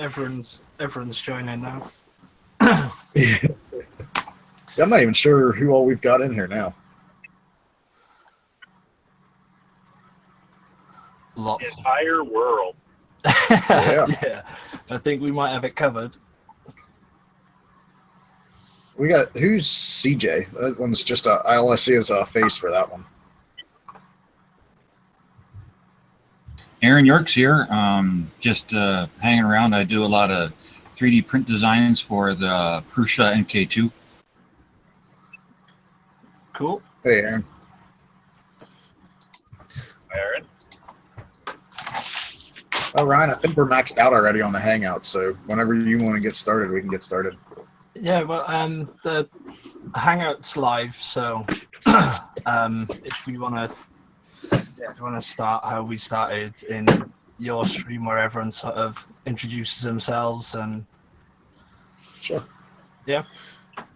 everyone's joining now. Yeah. I'm not even sure who all we've got in here now. Lots. The entire world. Yeah. Yeah, I think we might have it covered. We got, who's CJ? That one's just all I see is a face for that one. Aaron Yourk's here. Just hanging around. I do a lot of 3D print designs for the Prusa MK2. Cool. Hey, Aaron. Aaron. Oh, Ryan, I think we're maxed out already on the Hangout, so whenever you want to get started, we can get started. Yeah, well, the Hangout's live, so if we want to start how we started in your stream, where everyone sort of introduces themselves and Sure. Yeah.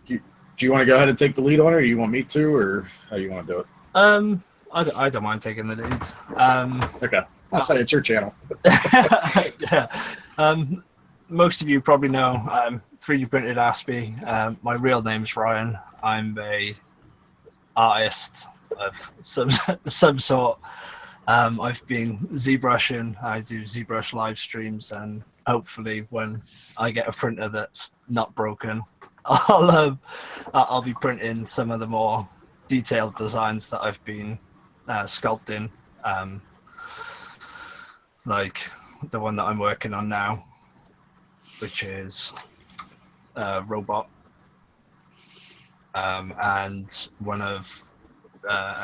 Do you want to go ahead and take the lead on it, or do you want me to, or how you want to do it? I don't mind taking the lead. Okay. I'll say it's your channel. Yeah. Most of you probably know 3D printed Aspie. My real name's Ryan. I'm a artist of some sort. I've been ZBrushing. I do ZBrush live streams, and hopefully when I get a printer that's not broken, I'll be printing some of the more detailed designs that I've been sculpting, like the one that I'm working on now, which is a robot, and one of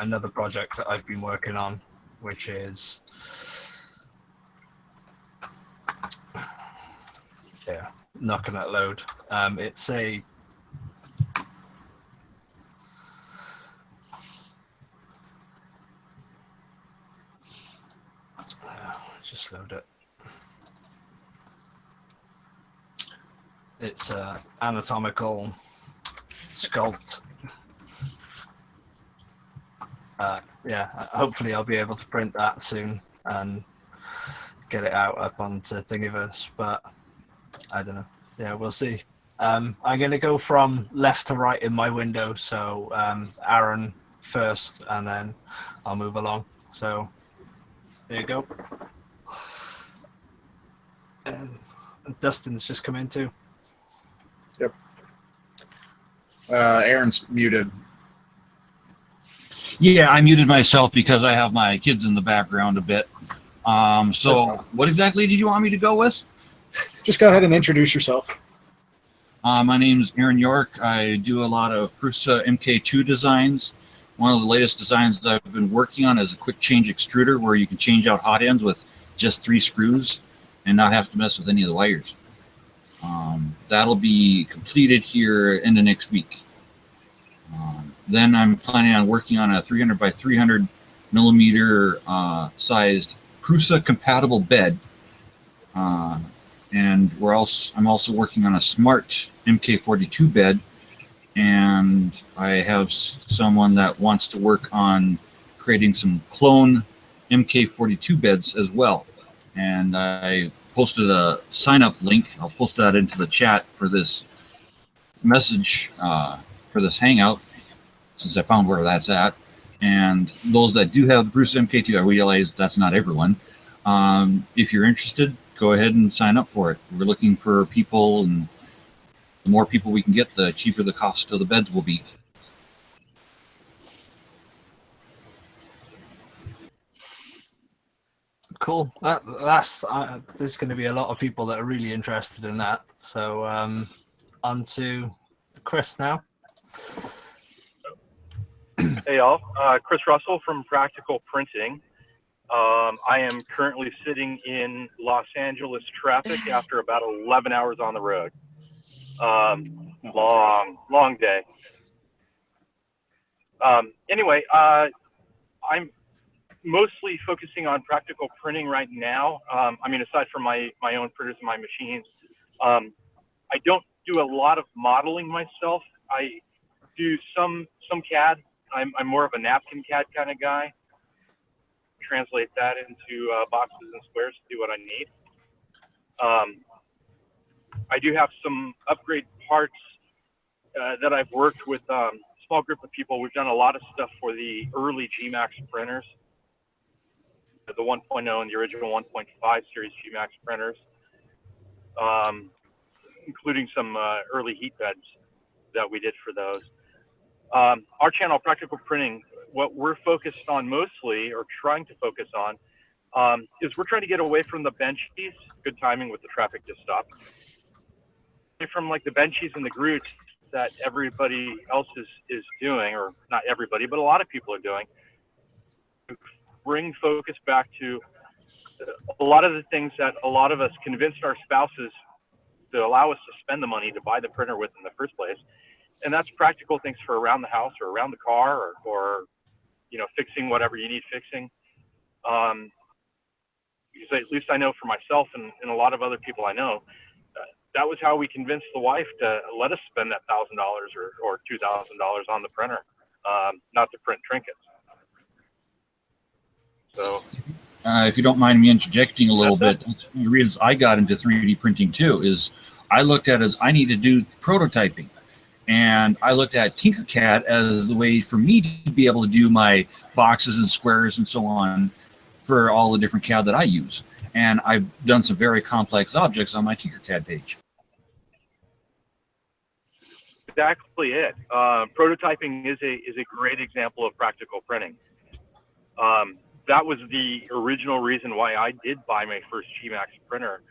another project that I've been working on, which is not gonna load. It's a just load it. It's a anatomical sculpt. Yeah, hopefully I'll be able to print that soon and get it out up onto Thingiverse, but I don't know. Yeah, we'll see. I'm going to go from left to right in my window, so Aaron first, and then I'll move along. So there you go. And Dustin's just come in too. Yep. Aaron's muted. Yeah, I muted myself because I have my kids in the background a bit. So what exactly did you want me to go with? Just go ahead and introduce yourself. My name's Aaron Yourk. I do a lot of Prusa MK2 designs. One of the latest designs that I've been working on is a quick change extruder where you can change out hot ends with just 3 screws and not have to mess with any of the wires. That'll be completed here in the next week. Then I'm planning on working on a 300 by 300 millimeter sized Prusa compatible bed. And I'm also working on a smart MK42 bed, and I have someone that wants to work on creating some clone MK42 beds as well. And I posted a sign-up link. I'll post that into the chat for this message for this Hangout, since I found where that's at. And those that do have the Prusa MK2, I realize that's not everyone. If you're interested, go ahead and sign up for it. We're looking for people, and the more people we can get, the cheaper the cost of the beds will be. Cool. There's going to be a lot of people that are really interested in that. So on to Chris now. Hey y'all, Chris Russell from Practical Printing. I am currently sitting in Los Angeles traffic after about 11 hours on the road. Long day. Anyway, I'm mostly focusing on practical printing right now. I mean, aside from my own printers and my machines, I don't do a lot of modeling myself. I do some CAD. I'm more of a napkin CAD kind of guy. Translate that into boxes and squares to do what I need. I do have some upgrade parts that I've worked with a small group of people. We've done a lot of stuff for the early GMAX printers, the 1.0 and the original 1.5 series GMAX printers, including some early heat beds that we did for those. Our channel, Practical Printing, what we're focused on mostly, or trying to focus on, is we're trying to get away from the benchies. Good timing with the traffic just stopped. From like the benchies and the groots that everybody else is doing, or not everybody, but a lot of people are doing. Bring focus back to a lot of the things that a lot of us convinced our spouses to allow us to spend the money to buy the printer with in the first place. And that's practical things for around the house or around the car, or you know, fixing whatever you need fixing. Because at least I know for myself and a lot of other people I know, that was how we convinced the wife to let us spend that $1,000 or $2,000 on the printer, not to print trinkets. So, if you don't mind me interjecting a little bit, one of the reasons I got into 3D printing too is I looked at it as I need to do prototyping. And I looked at Tinkercad as the way for me to be able to do my boxes and squares and so on for all the different CAD that I use. And I've done some very complex objects on my Tinkercad page. exactly it. Prototyping is a great example of practical printing. That was the original reason why I did buy my first GMAX printer,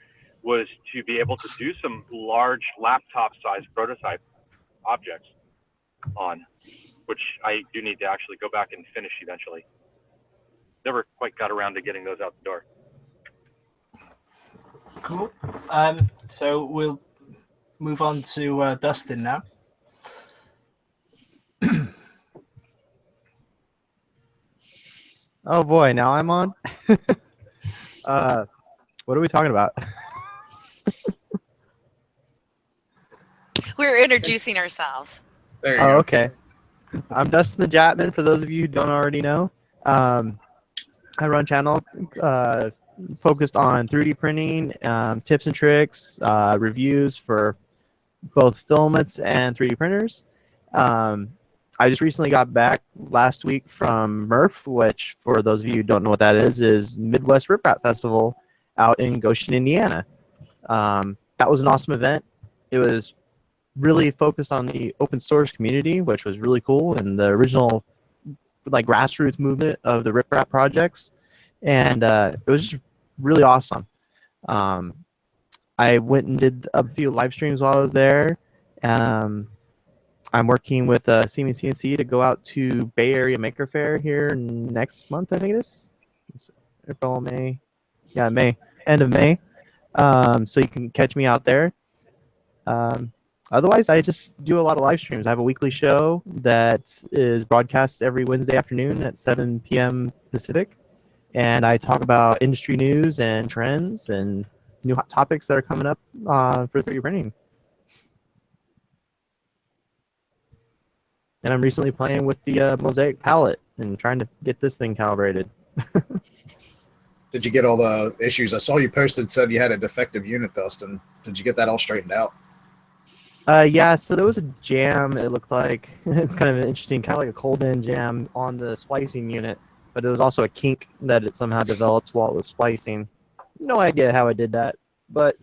was to be able to do some large laptop-sized prototype objects on, which I do need to actually go back and finish eventually. Never quite got around to getting those out the door. Cool. So we'll move on to Dustin now. Oh boy, now I'm on. What are we talking about? We're introducing ourselves. There you Oh, go. okay. I'm Dustin the JAT.MN, for those of you who don't already know. I run a channel focused on 3D printing, tips and tricks, reviews for both filaments and 3D printers. I just recently got back last week from MRF, which, for those of you who don't know what that is Midwest Rip Rap Festival out in Goshen, Indiana. That was an awesome event. It was really focused on the open source community, which was really cool, and the original like grassroots movement of the Rip Rap projects, and it was just really awesome. I went and did a few live streams while I was there. I'm working with CNC to go out to Bay Area Maker Fair here next month, I think it is. It's April, May. Yeah, May. End of May. So you can catch me out there. Otherwise, I just do a lot of live streams. I have a weekly show that is broadcast every Wednesday afternoon at 7 p.m. Pacific. And I talk about industry news and trends and new hot topics that are coming up for 3D printing. And I'm recently playing with the Mosaic palette and trying to get this thing calibrated. Did you get all the issues? I saw you posted, said you had a defective unit, Dustin. Did you get that all straightened out? Yeah, so there was a jam, it looked like. It's kind of an interesting, kind of like a cold end jam on the splicing unit, but it was also a kink that it somehow developed while it was splicing. No idea how I did that, but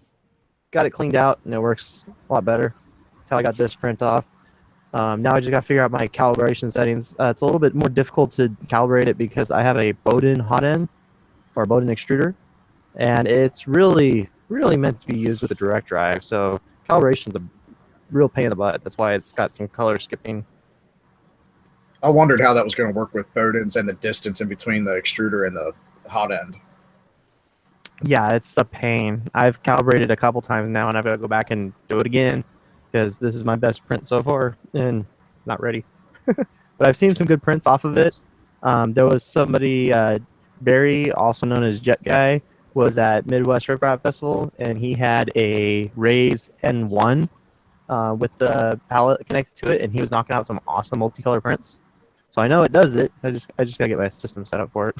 got it cleaned out and it works a lot better. That's how I got this print off. Now I just got to figure out my calibration settings. It's a little bit more difficult to calibrate it because I have a Bowden hot end, or a Bowden extruder, and it's really meant to be used with a direct drive, so calibration's a real pain in the butt. That's why it's got some color skipping. I wondered how that was going to work with Bowden's and the distance in between the extruder and the hot end. Yeah, it's a pain. I've calibrated a couple times now, and I've got to go back and do it again because this is my best print so far, and not ready. But I've seen some good prints off of it. There was somebody, Barry, also known as Jet Guy, was at Midwest Rip Rap Festival, and he had a Raise N1 with the palette connected to it, and he was knocking out some awesome multicolor prints. So I know it does it. I just gotta get my system set up for it.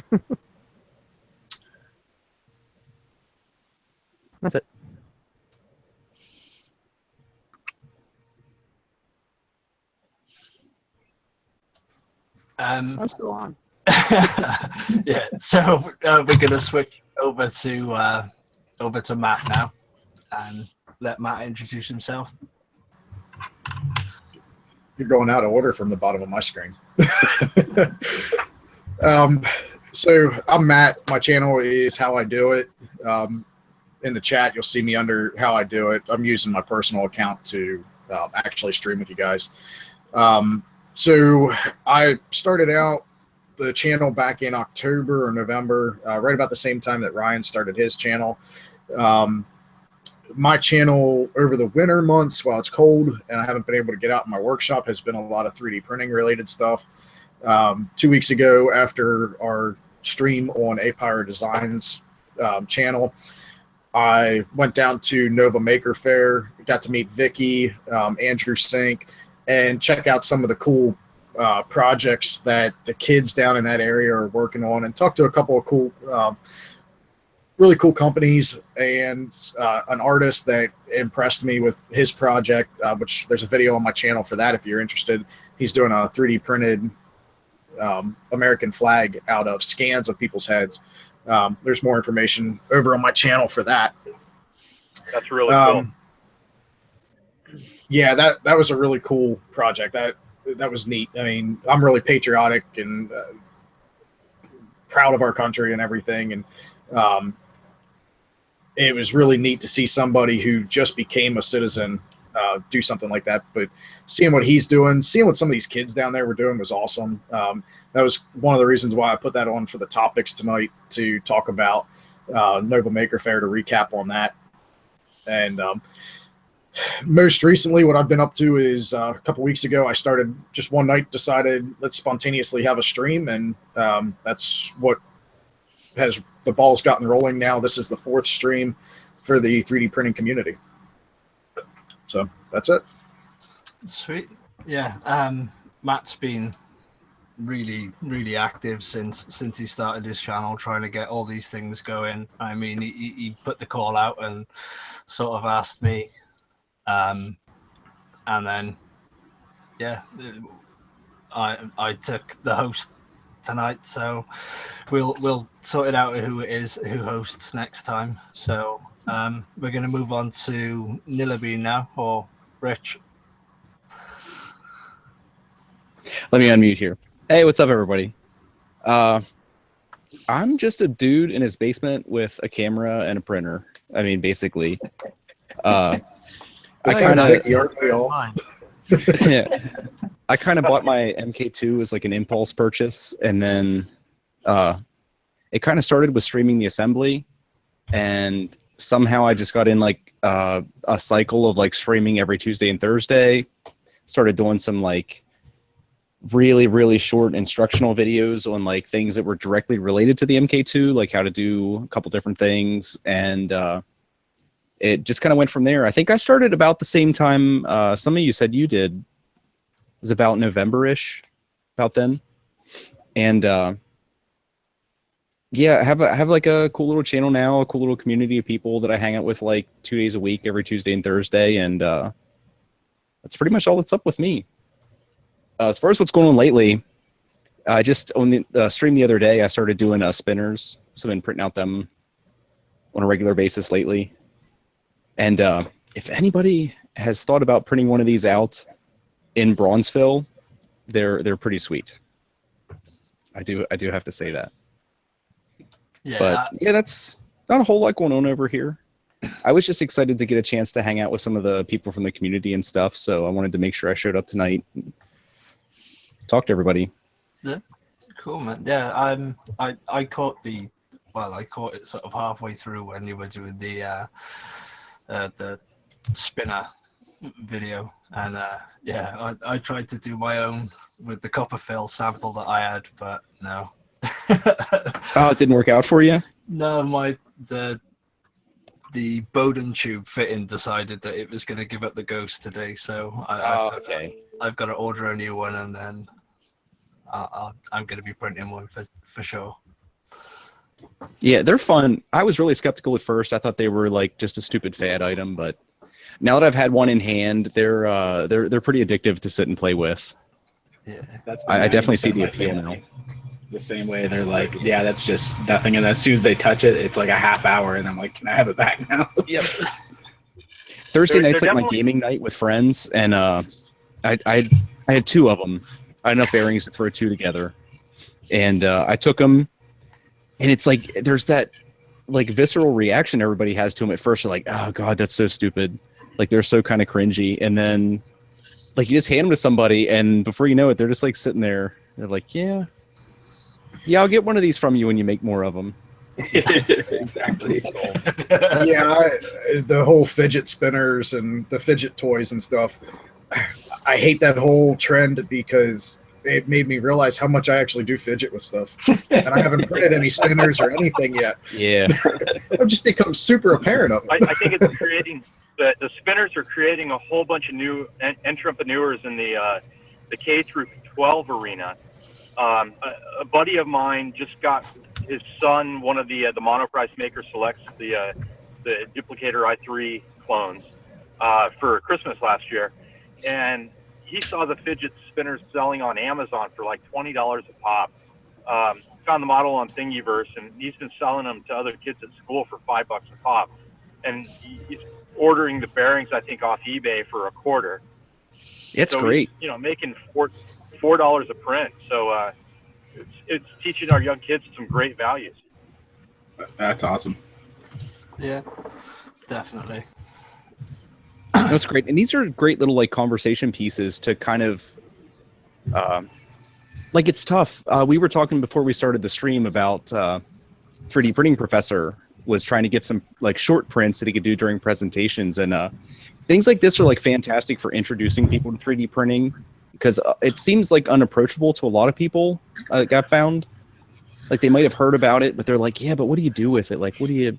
That's it. I'm still on. Yeah, so we're gonna switch over to Matt now, and let Matt introduce himself. You're going out of order from the bottom of my screen. So I'm Matt. My channel is How I Do It. In the chat, you'll see me under How I Do It. I'm using my personal account to actually stream with you guys. So I started out the channel back in October or November, right about the same time that Ryan started his channel. My channel over the winter months while it's cold and I haven't been able to get out in my workshop has been a lot of 3D printing related stuff. 2 weeks ago, after our stream on A-Pyro Designs channel, I went down to Nova Maker Fair, got to meet Vicky, Andrew Sink, and check out some of the cool projects that the kids down in that area are working on, and talk to a couple of cool really cool companies and an artist that impressed me with his project, which there's a video on my channel for that if you're interested. He's doing a 3D printed American flag out of scans of people's heads. There's more information over on my channel for that. That's really cool. Yeah, that was a really cool project. That was neat. I mean, I'm really patriotic and proud of our country and everything. And it was really neat to see somebody who just became a citizen do something like that. But seeing what he's doing, seeing what some of these kids down there were doing was awesome. That was one of the reasons why I put that on for the topics tonight, to talk about Nova Maker Fair, to recap on that. And most recently, what I've been up to is a couple weeks ago, I started just one night, decided let's spontaneously have a stream. And that's what has the ball's gotten rolling now. This is the 4th stream for the 3D printing community. So that's it. Sweet. Yeah. Matt's been really active since he started his channel, trying to get all these things going. I mean, he put the call out and sort of asked me, and then yeah, I took the host tonight, so we'll sort it out who it is who hosts next time. So we're going to move on to Nillabean now, or Rich. Let me unmute here. Hey, what's up, everybody? I'm just a dude in his basement with a camera and a printer. I mean, basically. Vicky, aren't we all? Yeah. I kind of bought my MK2 as like an impulse purchase, and then it kind of started with streaming the assembly, and somehow I just got in like a cycle of like streaming every Tuesday and Thursday. Started doing some like really short instructional videos on like things that were directly related to the MK2, like how to do a couple different things, and it just kind of went from there. I think I started about the same time some of you said you did. It was about November-ish, about then. And yeah, I have like a cool little channel now, a cool little community of people that I hang out with like 2 days a week, every Tuesday and Thursday, and that's pretty much all that's up with me. As far as what's going on lately, I just on the stream the other day, I started doing spinners, so I've been printing out them on a regular basis lately. And if anybody has thought about printing one of these out in Bronzeville, they're pretty sweet. I do have to say that. Yeah. But yeah, that's not a whole lot going on over here. I was just excited to get a chance to hang out with some of the people from the community and stuff, so I wanted to make sure I showed up tonight. Talk to everybody. Yeah, cool, man. Yeah, I caught it sort of halfway through when you were doing the spinner video, and yeah, I tried to do my own with the copper fill sample that I had, but no. Oh, it didn't work out for you? No, the Bowden tube fitting decided that it was going to give up the ghost today, so I've got to order a new one, and then I'm going to be printing one for sure. Yeah, they're fun. I was really skeptical at first. I thought they were like just a stupid fad item, but now that I've had one in hand, they're pretty addictive to sit and play with. Yeah. That's I definitely see 90% the of my appeal now. family. The same way they're like, yeah, that's just nothing. And as soon as they touch it, it's like a half hour, and I'm like, can I have it back now? Yep. Thursday They're night's like my definitely- gaming night with friends, and I had two of them. I had enough bearings to throw two together, and I took them, and it's like there's that like visceral reaction everybody has to them at first. You're like, oh god, that's so stupid. Like they're so kind of cringy, and then like you just hand them to somebody, and before you know it, they're just like sitting there. They're like, yeah, I'll get one of these from you when you make more of them. Exactly. Yeah, the whole fidget spinners and the fidget toys and stuff. I hate that whole trend because it made me realize how much I actually do fidget with stuff. And I haven't printed any spinners or anything yet. Yeah. I've just become super apparent of it. I think it's creating the spinners are creating a whole bunch of new entrepreneurs in the K through 12 arena. A buddy of mine just got his son one of the Monoprice Maker Selects, the Duplicator i3 clones for Christmas last year, and he saw the fidget spinners selling on Amazon for like $20 a pop. Found the model on Thingiverse, and he's been selling them to other kids at school for $5 a pop. And he's ordering the bearings, I think, off eBay for $0.25. It's So great. he's, making $4 a print. So it's teaching our young kids some great values. That's awesome. Yeah, definitely. That's great. And these are great little like conversation pieces to kind of like it's tough. We were talking before we started the stream about 3D printing professor was trying to get some like short prints that he could do during presentations, and things like this are like fantastic for introducing people to 3D printing because it seems like unapproachable to a lot of people. Got found like they might have heard about it, but they're like, yeah, but what do you do with it? Like, what do you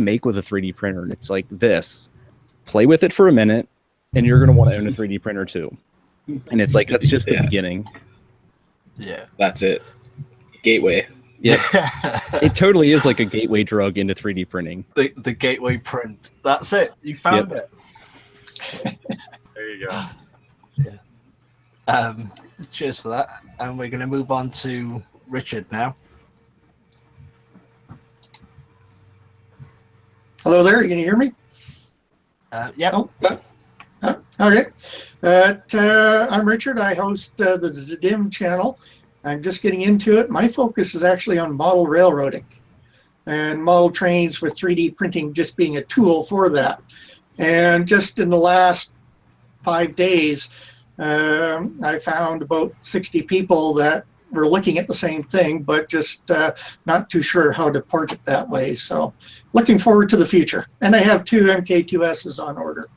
make with a 3D printer? And it's like this. Play with it for a minute, and you're going to want to own a 3D printer too. And it's like that's just the beginning. Yeah, That's it. Gateway. Yeah, it totally is like a gateway drug into 3D printing. the gateway print. That's it. You found it. There you go. Cheers for that. And we're going to move on to Richard now. Hello there. Can you hear me? Yep. Oh, okay. I'm Richard. I host the Zidam channel. I'm just getting into it. My focus is actually on model railroading and model trains with 3D printing just being a tool for that. And just in the last 5 days, I found about 60 people that were looking at the same thing, but just not too sure how to port it that way. So looking forward to the future. And I have 2 MK2Ss on order.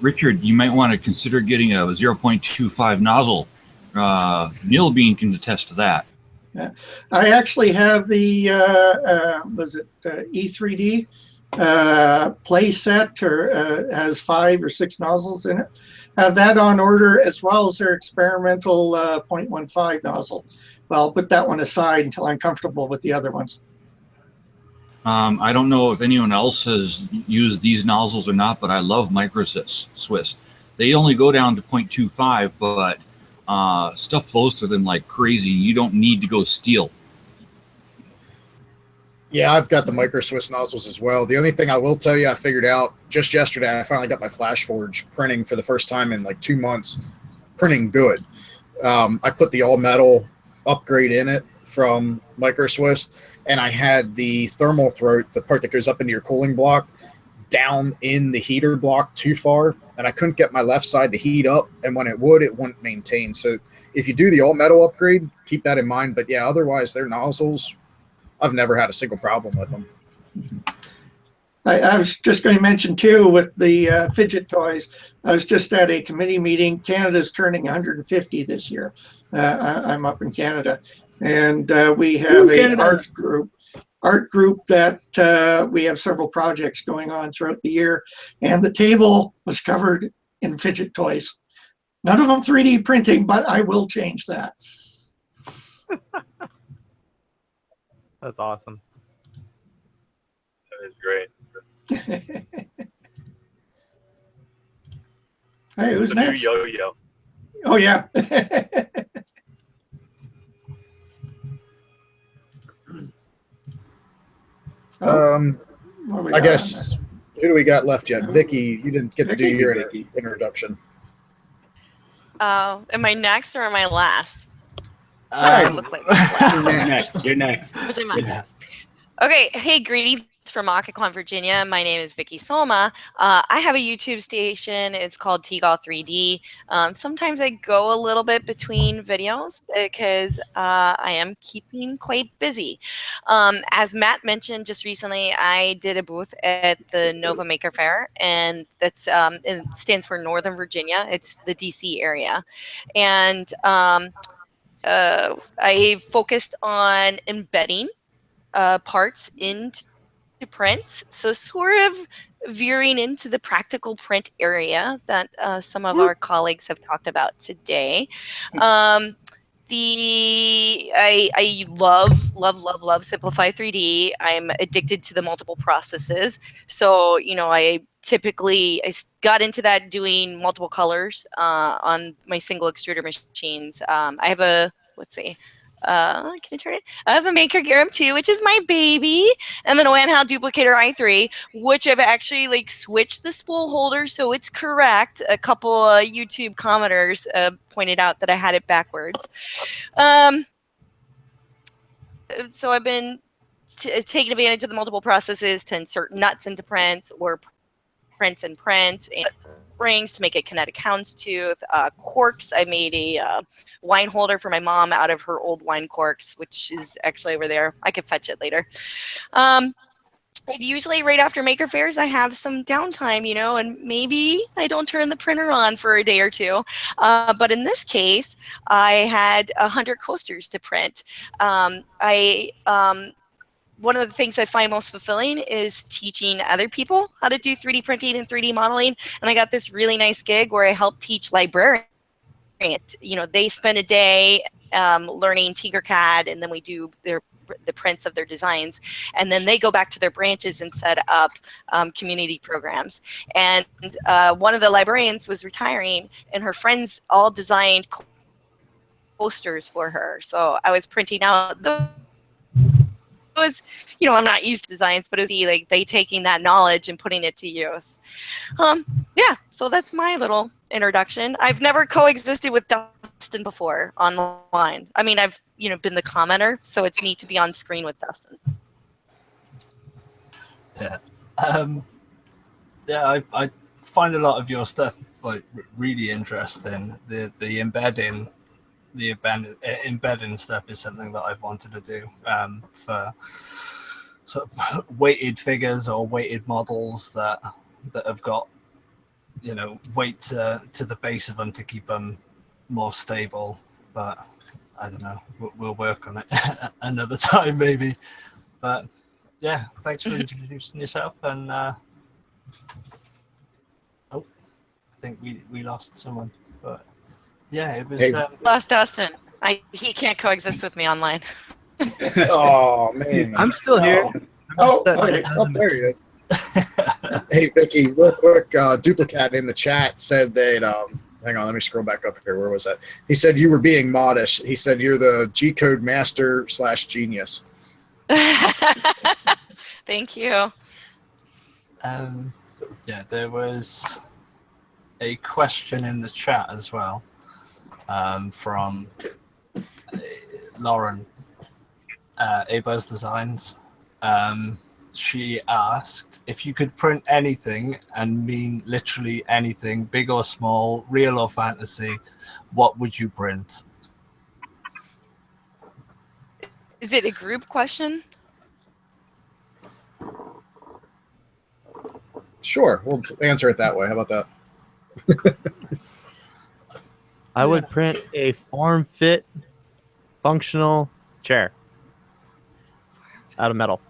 Richard, you might want to consider getting a 0.25 nozzle. Nillabean can attest to that. Yeah. I actually have the E3D play set, or has 5 or 6 nozzles in it. Have that on order, as well as their experimental 0.15 nozzle. Well, I'll put that one aside until I'm comfortable with the other ones. I don't know if anyone else has used these nozzles or not, but I love Micro Swiss. They only go down to 0.25, but stuff flows through them like crazy. You don't need to go steel. Yeah, I've got the Micro Swiss nozzles as well. The only thing I will tell you, I figured out just yesterday, I finally got my Flash Forge printing for the first time in like 2 months, printing good. I put the all metal upgrade in it from Micro Swiss, and I had the thermal throat, the part that goes up into your cooling block, down in the heater block too far, and I couldn't get my left side to heat up, and when it would, it wouldn't maintain. So if you do the all metal upgrade, keep that in mind. But yeah, otherwise their nozzles, I've never had a single problem with them. I was just going to mention too, with the fidget toys, I was just at a committee meeting. Canada's turning 150 this year. I'm up in Canada, and we have an art group that we have several projects going on throughout the year, and the table was covered in fidget toys. None of them 3D printing, but I will change that. That's awesome. That is great. Hey, who's The new next? yo-yo. Oh yeah. Oh, what do we I got guess who do we got left yet? Vicky, you didn't get to do Vicky. your Vicky. introduction. Am I next or am I last? Right. I look like I'm You're last. next. You're next. Which am I? You're next. Okay, hey, greetings from Occoquan, Virginia. My name is Vicky Somma. I have a YouTube station. It's called TGAW 3D. Sometimes I go a little bit between videos because I am keeping quite busy. As Matt mentioned just recently, I did a booth at the Nova Maker Fair, and that's it stands for Northern Virginia. It's the DC area, and I focused on embedding parts into prints. So sort of veering into the practical print area that some of our colleagues have talked about today. I love Simplify 3D. I'm addicted to the multiple processes. So, I got into that doing multiple colors on my single extruder machines. I have can I turn it? I have a Maker Gear M2, which is my baby, and then a Wanhao Duplicator i3, which I've actually switched the spool holder so it's correct. A couple YouTube commenters pointed out that I had it backwards. So I've been taking advantage of the multiple processes to insert nuts into prints or prints and rings to make a kinetic houndstooth. Corks, I made a wine holder for my mom out of her old wine corks, which is actually over there. I could fetch it later. Usually right after Maker Fairs, I have some downtime, and maybe I don't turn the printer on for a day or two. But in this case, I had 100 coasters to print. One of the things I find most fulfilling is teaching other people how to do 3D printing and 3D modeling. And I got this really nice gig where I help teach librarians. They spend a day learning Tinkercad, and then we do the prints of their designs. And then they go back to their branches and set up community programs. And one of the librarians was retiring, and her friends all designed posters for her. So I was printing out was, I'm not used to designs, but it was they taking that knowledge and putting it to use. Yeah, so that's my little introduction. I've never coexisted with Dustin before online. I mean, I've, been the commenter, so it's neat to be on screen with Dustin. Yeah. I find a lot of your stuff really interesting. The embedding stuff is something that I've wanted to do for sort of weighted figures or weighted models that have got weight to the base of them to keep them more stable. But I don't know, we'll work on it another time maybe. But yeah, thanks for introducing yourself. And I think we lost someone, but yeah, it was. Lost Dustin. He can't coexist with me online. Oh man, I'm still here. Okay. Oh, there he is. Hey Vicky, real quick, Duplicate in the chat said that. Hang on, let me scroll back up here. Where was that? He said you were being modest. He said you're the G-code master / genius. Thank you. Yeah, there was a question in the chat as well from Lauren, A-Buzz Designs. She asked if you could print anything, and mean literally anything, big or small, real or fantasy, what would you print? Is it a group question? Sure, we'll answer it that way. How about that? I would print a form-fit, functional chair out of metal.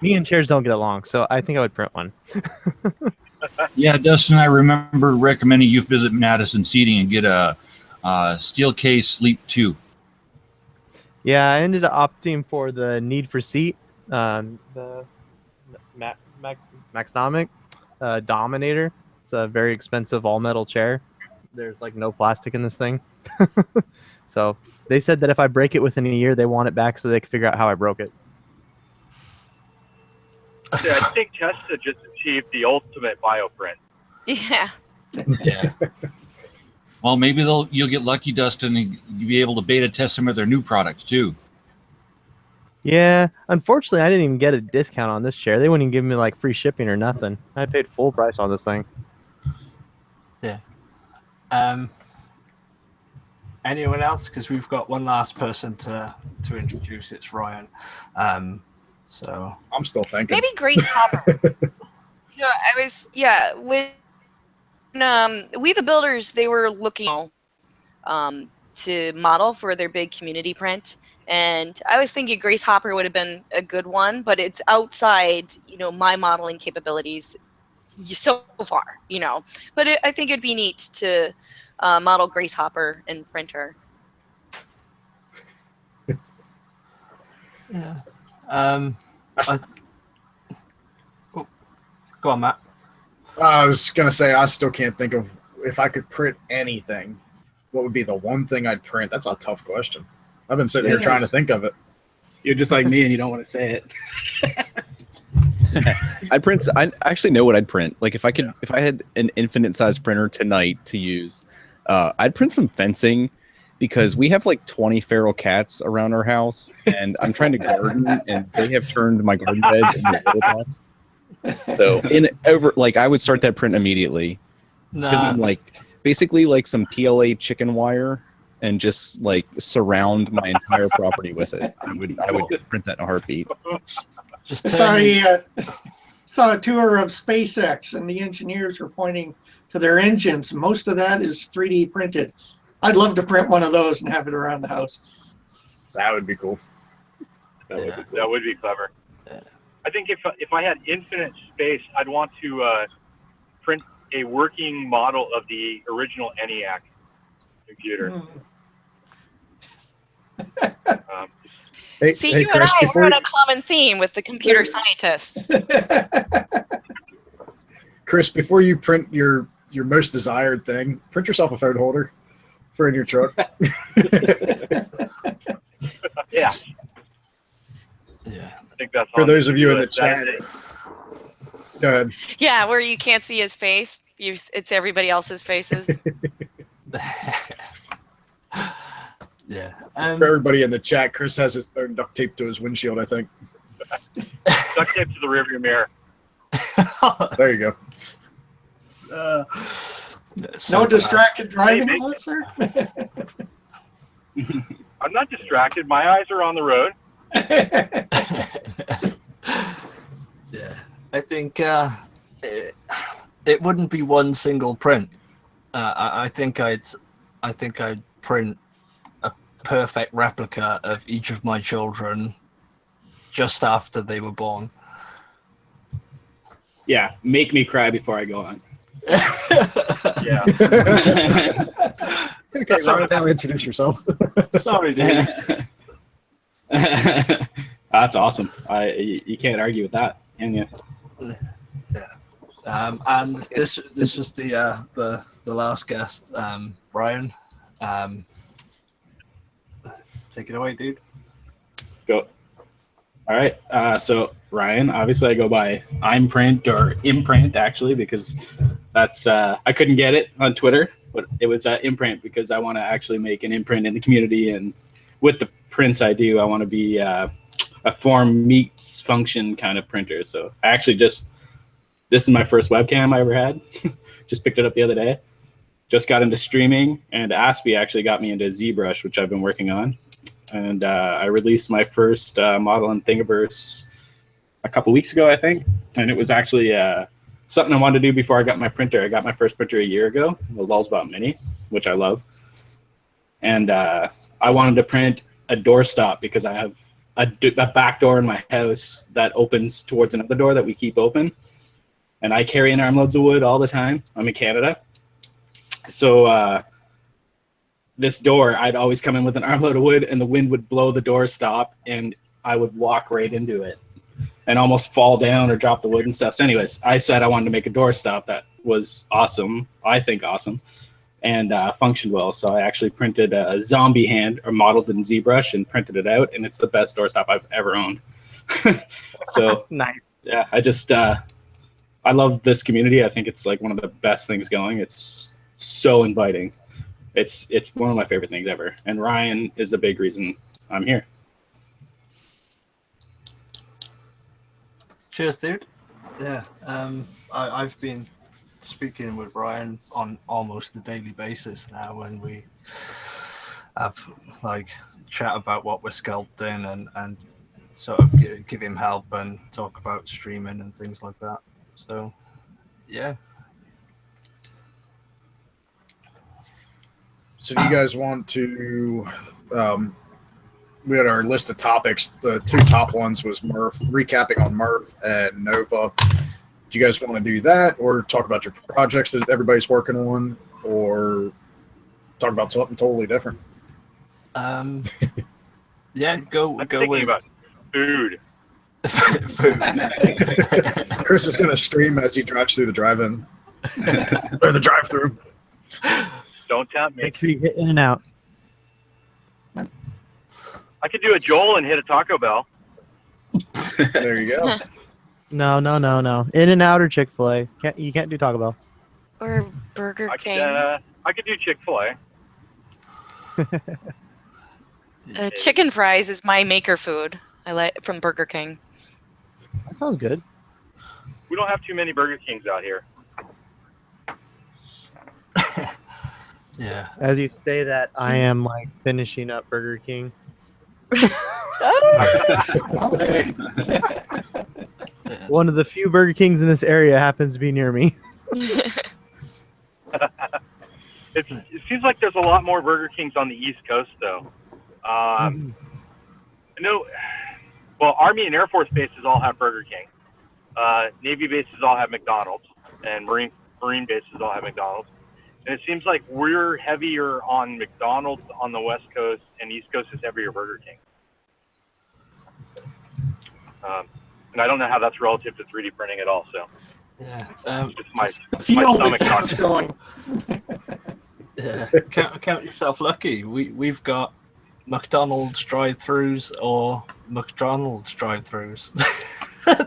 Me and chairs don't get along, so I think I would print one. Yeah, Dustin, I remember recommending you visit Madison Seating and get a steel case Leap 2. Yeah, I ended up opting for the Need for Seat, the Maxnomic Dominator. It's a very expensive all metal chair. There's like no plastic in this thing. So they said that if I break it within a year, they want it back so they can figure out how I broke it. Yeah, I think Tesla just achieved the ultimate bioprint. Yeah. Yeah. Well, maybe you'll get lucky, Dustin, and you'll be able to beta test some of their new products too. Yeah, unfortunately, I didn't even get a discount on this chair. They wouldn't even give me like free shipping or nothing. I paid full price on this thing. Yeah. Anyone else? Because we've got one last person to introduce. It's Ryan. So I'm still thinking. Maybe Grace Hopper. When We the Builders, they were looking to model for their big community print, and I was thinking Grace Hopper would have been a good one, but it's outside my modeling capabilities so far, but I think it'd be neat to model Grace Hopper and print her. yeah. Go on, Matt. I was gonna say I still can't think of if I could print anything. What would be the one thing I'd print? That's a tough question. I've been sitting here trying to think of it. You're just like me, and you don't want to say it. I actually know what I'd print. Like if I had an infinite size printer tonight to use, I'd print some fencing because we have like 20 feral cats around our house, and I'm trying to garden, and they have turned my garden beds into litter box. So I would start that print immediately. Print some basically some PLA chicken wire and just surround my entire property with it. I would print that in a heartbeat. I saw a tour of SpaceX, and the engineers were pointing to their engines. Most of that is 3D printed. I'd love to print one of those and have it around the house. That would be cool. That would be clever. I think if I had infinite space, I'd want to print a working model of the original ENIAC computer. See, you Chris, and I, we're on a common theme with the computer scientists. Chris, before you print your most desired thing, print yourself a phone holder for in your truck. Yeah. Yeah. I think that's For those of you in the chat. Go ahead. Yeah, where you can't see his face. It's everybody else's faces. Yeah. For everybody in the chat, Chris has his own duct tape to his windshield, I think. Duct tape to the rearview mirror. There you No go. distracted driving, sir? I'm not distracted. My eyes are on the road. Yeah, I think it wouldn't be one single print. I think I'd print a perfect replica of each of my children just after they were born. Yeah, make me cry before I go on. Yeah. Okay, Ryan, now introduce yourself. Sorry, dude. That's awesome. You can't argue with that, can you? Yeah. And this was the last guest, Brian. Take it away, dude. Go. All right. So Ryan, obviously I go by Imprint or Imprint actually, because that's I couldn't get it on Twitter, but it was Imprint because I want to actually make an imprint in the community, and with the prints I do, I want to be a form meets function kind of printer. So I actually this is my first webcam I ever had. Just picked it up the other day. Just got into streaming, and Aspie actually got me into ZBrush, which I've been working on. And I released my first model in Thingiverse a couple weeks ago, I think. And it was actually something I wanted to do before I got my printer. I got my first printer a year ago, the Lulzbot Mini, which I love. And I wanted to print a doorstop because I have a back door in my house that opens towards another door that we keep open. And I carry in armloads of wood all the time. I'm in Canada. So this door, I'd always come in with an armload of wood, and the wind would blow the door stop, and I would walk right into it. and almost fall down or drop the wood and stuff. So anyways, I said I wanted to make a doorstop that was awesome. I think awesome. And functioned well. So I actually printed a zombie hand or modeled in ZBrush and printed it out. And it's the best doorstop I've ever owned. So Nice. yeah, I love this community. I think it's like one of the best things going. It's so inviting. It's one of my favorite things ever. And Ryan is a big reason I'm here. Cheers, dude. Yeah, I've been speaking with Ryan on almost a daily basis now, when we have like chat about what we're sculpting and sort of give him help and talk about streaming and things like that. So yeah. So do you guys want to we had our list of topics. The two top ones was Murph, recapping on Murph and Nova. Do you guys want to do that, or talk about your projects that everybody's working on, or talk about something totally different? Yeah, go with about food. food. Chris is going to stream as he drives through the drive-in or the drive-through. Don't tempt me. Make sure you get in and out. I could do a Joel and hit a Taco Bell. There you go. No. In and out or Chick-fil-A. You can't do Taco Bell. Or Burger King. I could do Chick-fil-A. Chicken fries is my maker food. I like from Burger King. That sounds good. We don't have too many Burger Kings out here. Yeah. As you say that, I am like finishing up Burger King. One of the few Burger Kings in this area happens to be near me. It seems like there's a lot more Burger Kings on the East Coast, though. I know, well, Army and Air Force bases all have Burger King. Navy bases all have McDonald's, and Marine bases all have McDonald's. And it seems like we're heavier on McDonald's on the West Coast, and East Coast is heavier Burger King. And I don't know how that's relative to 3D printing at all. So Yeah. it's just my Feel stomach the talking. going. Yeah. Count yourself lucky. We've got McDonald's drive-throughs or McDonald's drive-throughs.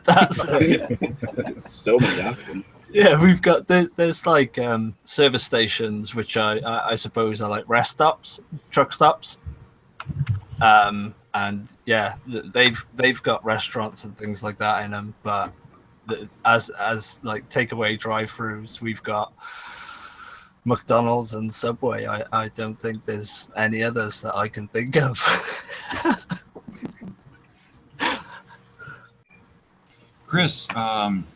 That's it. So many options. Yeah, we've got there's like service stations, which I suppose are like rest stops, truck stops, and yeah, they've got restaurants and things like that in them. But as like takeaway drive-throughs, we've got McDonald's and Subway. I don't think there's any others that I can think of. Chris,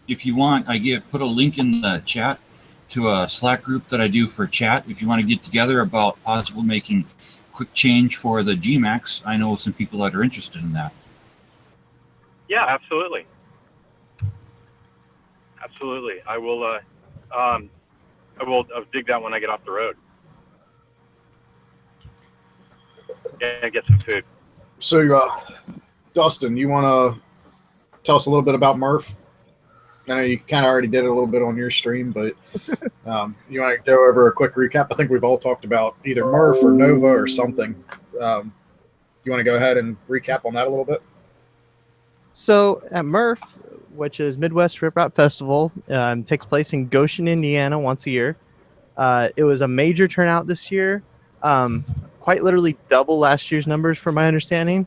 if you want, I put a link in the chat to a Slack group that I do for chat. If you want to get together about possibly making quick change for the GMAX, I know some people that are interested in that. Yeah, absolutely. Absolutely. I will dig that when I get off the road. Yeah, get some food. So, Dustin, you want to tell us a little bit about Murph? I know you kind of already did it a little bit on your stream, but you want to go over a quick recap? I think we've all talked about either Murph or Nova or something. You want to go ahead and recap on that a little bit? So at Murph, which is Midwest Rip Rap Festival, takes place in Goshen, Indiana once a year. It was a major turnout this year, quite literally double last year's numbers from my understanding.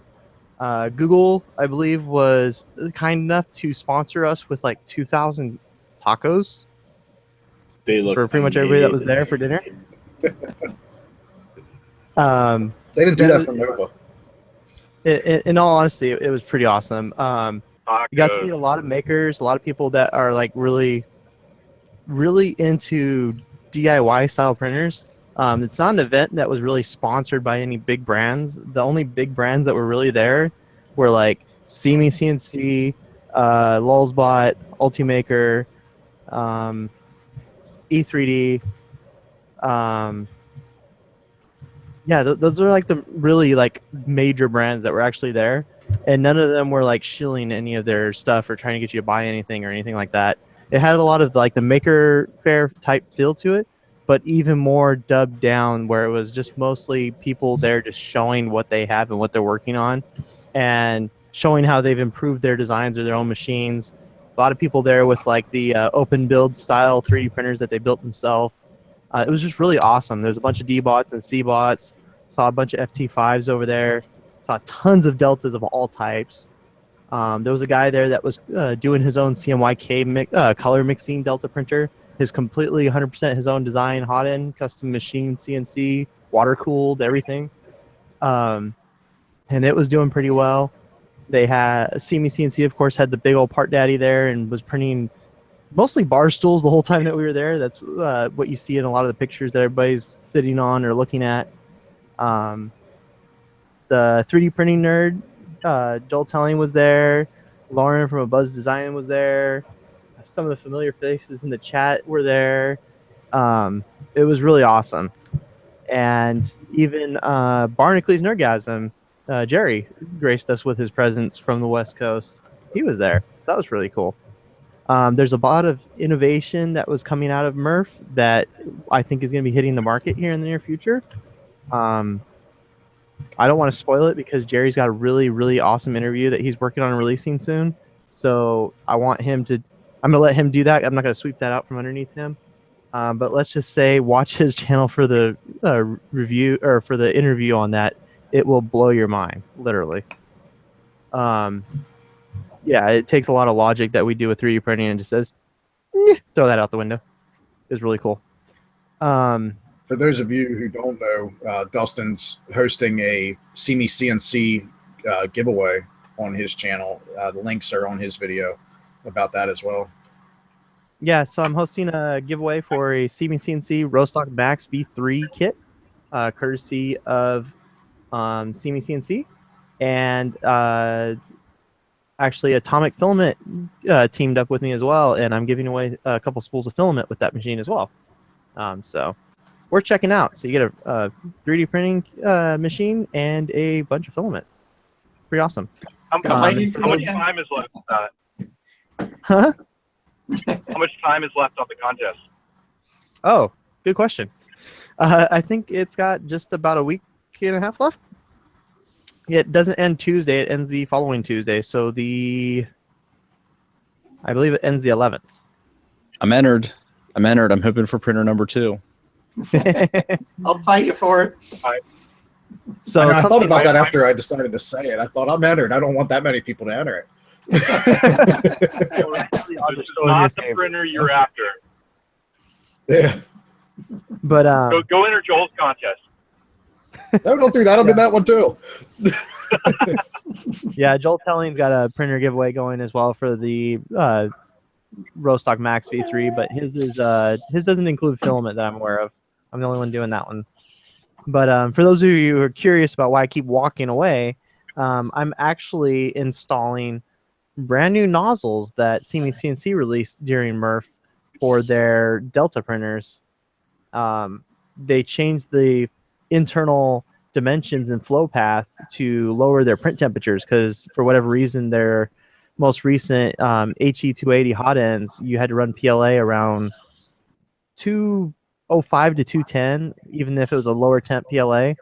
Google, I believe, was kind enough to sponsor us with like 2,000 tacos. They look for pretty much everybody that was there for dinner. They didn't do that for Nova. In all honesty, it was pretty awesome. You got to meet a lot of makers, a lot of people that are like really into DIY style printers. It's not an event that was really sponsored by any big brands. The only big brands that were really there were like See Me CNC, Lulzbot, Ultimaker, E3D. Yeah, those are like the really like major brands that were actually there. and none of them were like shilling any of their stuff or trying to get you to buy anything or anything like that. It had a lot of like the maker fair type feel to it, but even more dubbed down, where it was just mostly people there just showing what they have and what they're working on, and showing how they've improved their designs or their own machines. A lot of people there with like the open build style 3D printers that they built themselves. It was just really awesome. There's a bunch of D-bots and C-bots. Saw a bunch of FT5s over there. Saw tons of Deltas of all types. There was a guy there that was doing his own CMYK color mixing Delta printer. His completely 100% his own design, hot end, custom machine, CNC, water cooled, everything. And it was doing pretty well. They had CNC, of course, had the big old part daddy there and was printing mostly bar stools the whole time that we were there. That's what you see in a lot of the pictures that everybody's sitting on or looking at. The 3D printing nerd, Joel Telling, was there. Lauren from A Buzz Design was there. Some of the familiar faces in the chat were there. It was really awesome. And even Barnacle Nerdgasm, Jerry, graced us with his presence from the West Coast. He was there. That was really cool. There's a lot of innovation that was coming out of Murph that I think is going to be hitting the market here in the near future. I don't want to spoil it because Jerry's got a really, really awesome interview that he's working on releasing soon. So I want him to, I'm going to let him do that. I'm not going to sweep that out from underneath him. But let's just say watch his channel for the review or for the interview on that. It will blow your mind, literally. Yeah, it takes a lot of logic that we do with 3D printing and just says, throw that out the window. It's really cool. For those of you who don't know, Dustin's hosting a See Me CNC giveaway on his channel. The links are on his video about that as well. Yeah, so I'm hosting a giveaway for a See Me CNC Rostock Max V3 kit, courtesy of See Me CNC. And actually, Atomic Filament teamed up with me as well, and I'm giving away a couple spools of filament with that machine as well. So worth checking out. So you get a 3D printing machine and a bunch of filament. Pretty awesome. How much time is left? Huh? How much time is left on the contest? Oh, good question. I think it's got just about a week and a half left. It doesn't end Tuesday. It ends the following Tuesday. So I believe it ends the 11th. I'm entered. I'm hoping for printer number 2. I'll fight you for it. So I thought about that after I decided to say it. I thought, I'm entered. I don't want that many people to enter it. This is not the printer you're after. Yeah. But go enter Joel's contest. No, don't do that. I'm in that one too. Yeah, Joel Telling's got a printer giveaway going as well for the Rostock Max V3, but his doesn't include filament that I'm aware of. I'm the only one doing that one. But for those of you who are curious about why I keep walking away, I'm actually installing brand new nozzles that See Me CNC released during Murph for their Delta printers. They changed the internal dimensions and flow path to lower their print temperatures because for whatever reason their most recent HE280 hot ends, you had to run PLA around 205 to 210 even if it was a lower temp PLA.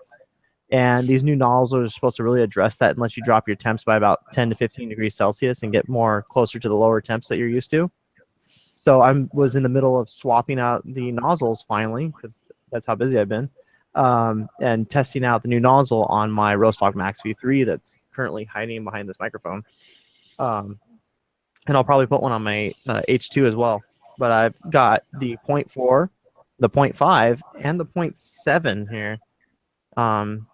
And these new nozzles are supposed to really address that and let you drop your temps by about 10 to 15 degrees Celsius and get more closer to the lower temps that you're used to. So I was in the middle of swapping out the nozzles finally because that's how busy I've been, and testing out the new nozzle on my Rostock Max V3 that's currently hiding behind this microphone. And I'll probably put one on my H2 as well. But I've got the 0.4, the 0.5, and the 0.7 here. I'm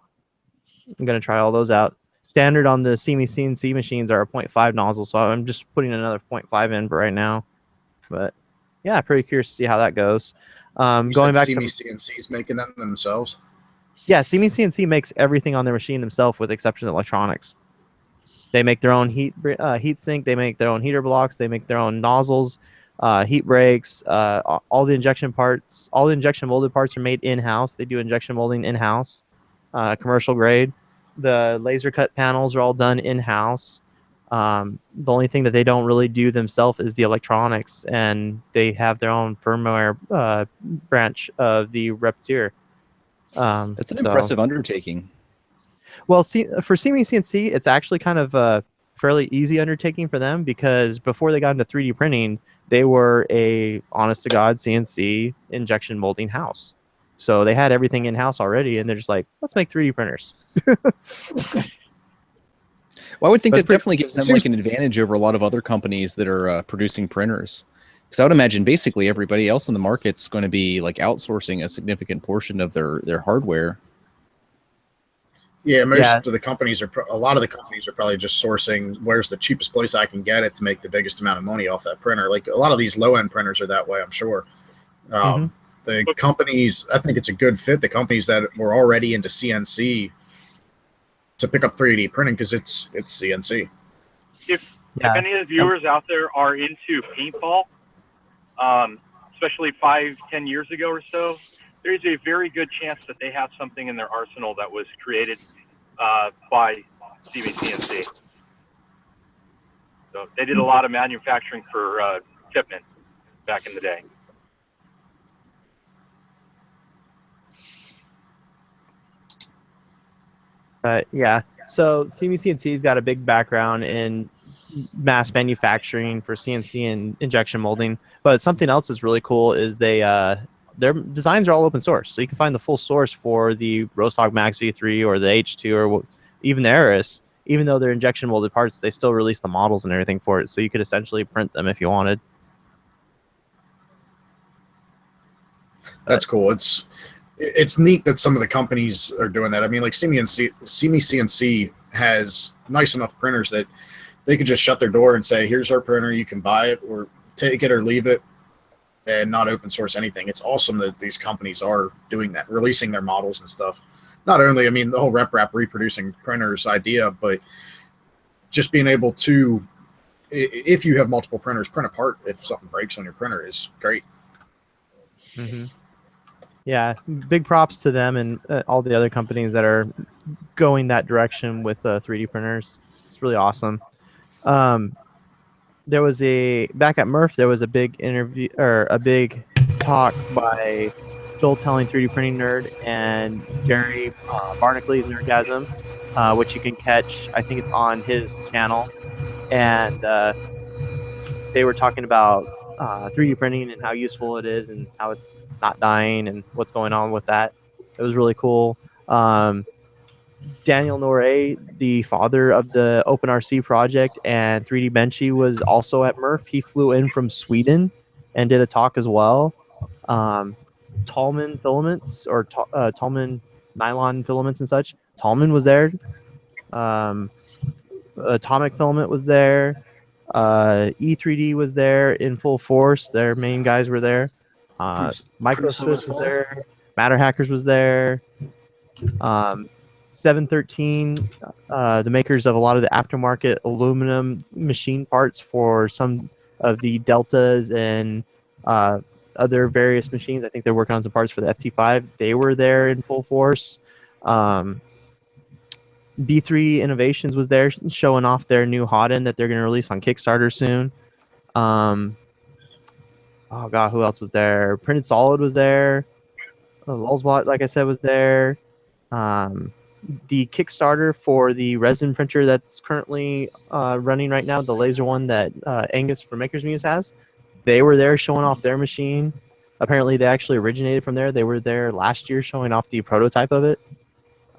going to try all those out. Standard on the See Me CNC machines are a 0.5 nozzle, so I'm just putting another 0.5 in for right now. But yeah, pretty curious to see how that goes. Going back See to Me CNC's making them themselves. Yeah, See Me CNC makes everything on their machine themselves with exception of electronics. They make their own heat sink. They make their own heater blocks. They make their own nozzles, heat breaks, all the injection parts. All the injection molded parts are made in-house. They do injection molding in-house, commercial grade. The laser cut panels are all done in-house. The only thing that they don't really do themselves is the electronics, and they have their own firmware branch of the Repetier. That's an impressive undertaking. Well, see, for CNC, it's actually kind of a fairly easy undertaking for them, because before they got into 3D printing, they were a honest-to-God CNC injection molding house. So they had everything in-house already, and they're just like, let's make 3D printers. Well, I would think That's that definitely gives them like an advantage over a lot of other companies that are producing printers. Because I would imagine basically everybody else in the market's going to be like outsourcing a significant portion of their hardware. Yeah, most of the companies a lot of the companies are probably just sourcing where's the cheapest place I can get it to make the biggest amount of money off that printer. Like a lot of these low end printers are that way, I'm sure. The companies, I think it's a good fit. The companies that were already into CNC to pick up 3D printing, because it's CNC. If any of the viewers out there are into paintball, especially 5-10 years ago or so, there's a very good chance that they have something in their arsenal that was created by CNC. So they did a lot of manufacturing for JAT.MN back in the day. Yeah. So CNC's got a big background in mass manufacturing for CNC and injection molding. But something else that's really cool is their designs are all open source. So you can find the full source for the Rostock Max V3 or the H2 or even the Aris. Even though they're injection molded parts, they still release the models and everything for it. So you could essentially print them if you wanted. That's cool. It's neat that some of the companies are doing that. I mean, like CNC has nice enough printers that they could just shut their door and say, here's our printer, you can buy it or take it or leave it, and not open source anything. It's awesome that these companies are doing that, releasing their models and stuff. Not only, I mean, the whole RepRap reproducing printers idea, but just being able to, if you have multiple printers, print a part if something breaks on your printer is great. Mm-hmm. Yeah, big props to them and all the other companies that are going that direction with 3D printers. It's really awesome. There was back at Murph, there was a big interview or a big talk by Joel Telling 3D Printing Nerd and Jerry Barnacle,'s Nerdgasm, which you can catch. I think it's on his channel, and they were talking about 3D printing and how useful it is and how it's not dying and what's going on with that. It was really cool. Daniel Noré, the father of the OpenRC project and 3D Benchy, was also at Murph. He flew in from Sweden and did a talk as well. Tallman Filaments or Tallman Nylon Filaments and such. Tallman was there. Atomic Filament was there. E3D was there in full force. Their main guys were there. MicroSwiss was there. Matter Hackers was there. 713, the makers of a lot of the aftermarket aluminum machine parts for some of the Deltas and other various machines. I think they're working on some parts for the FT5. They were there in full force. B3 Innovations was there showing off their new hot end that they're going to release on Kickstarter soon. Oh god, who else was there? Printed Solid was there. Lulzbot, like I said, was there. The Kickstarter for the resin printer that's currently running right now, the laser one that Angus from Maker's Muse has, they were there showing off their machine. Apparently, they actually originated from there. They were there last year showing off the prototype of it.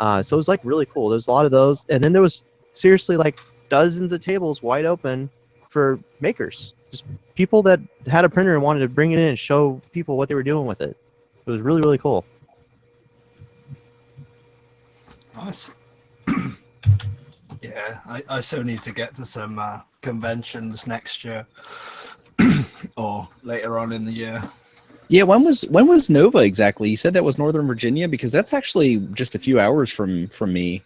So it was like really cool. There's a lot of those, and then there was seriously like dozens of tables wide open for makers, just people that had a printer and wanted to bring it in and show people what they were doing with it. It was really, really cool. Nice. Yeah, I still need to get to some conventions next year or later on in the year. Yeah, when was Nova exactly? You said that was Northern Virginia, because that's actually just a few hours from me.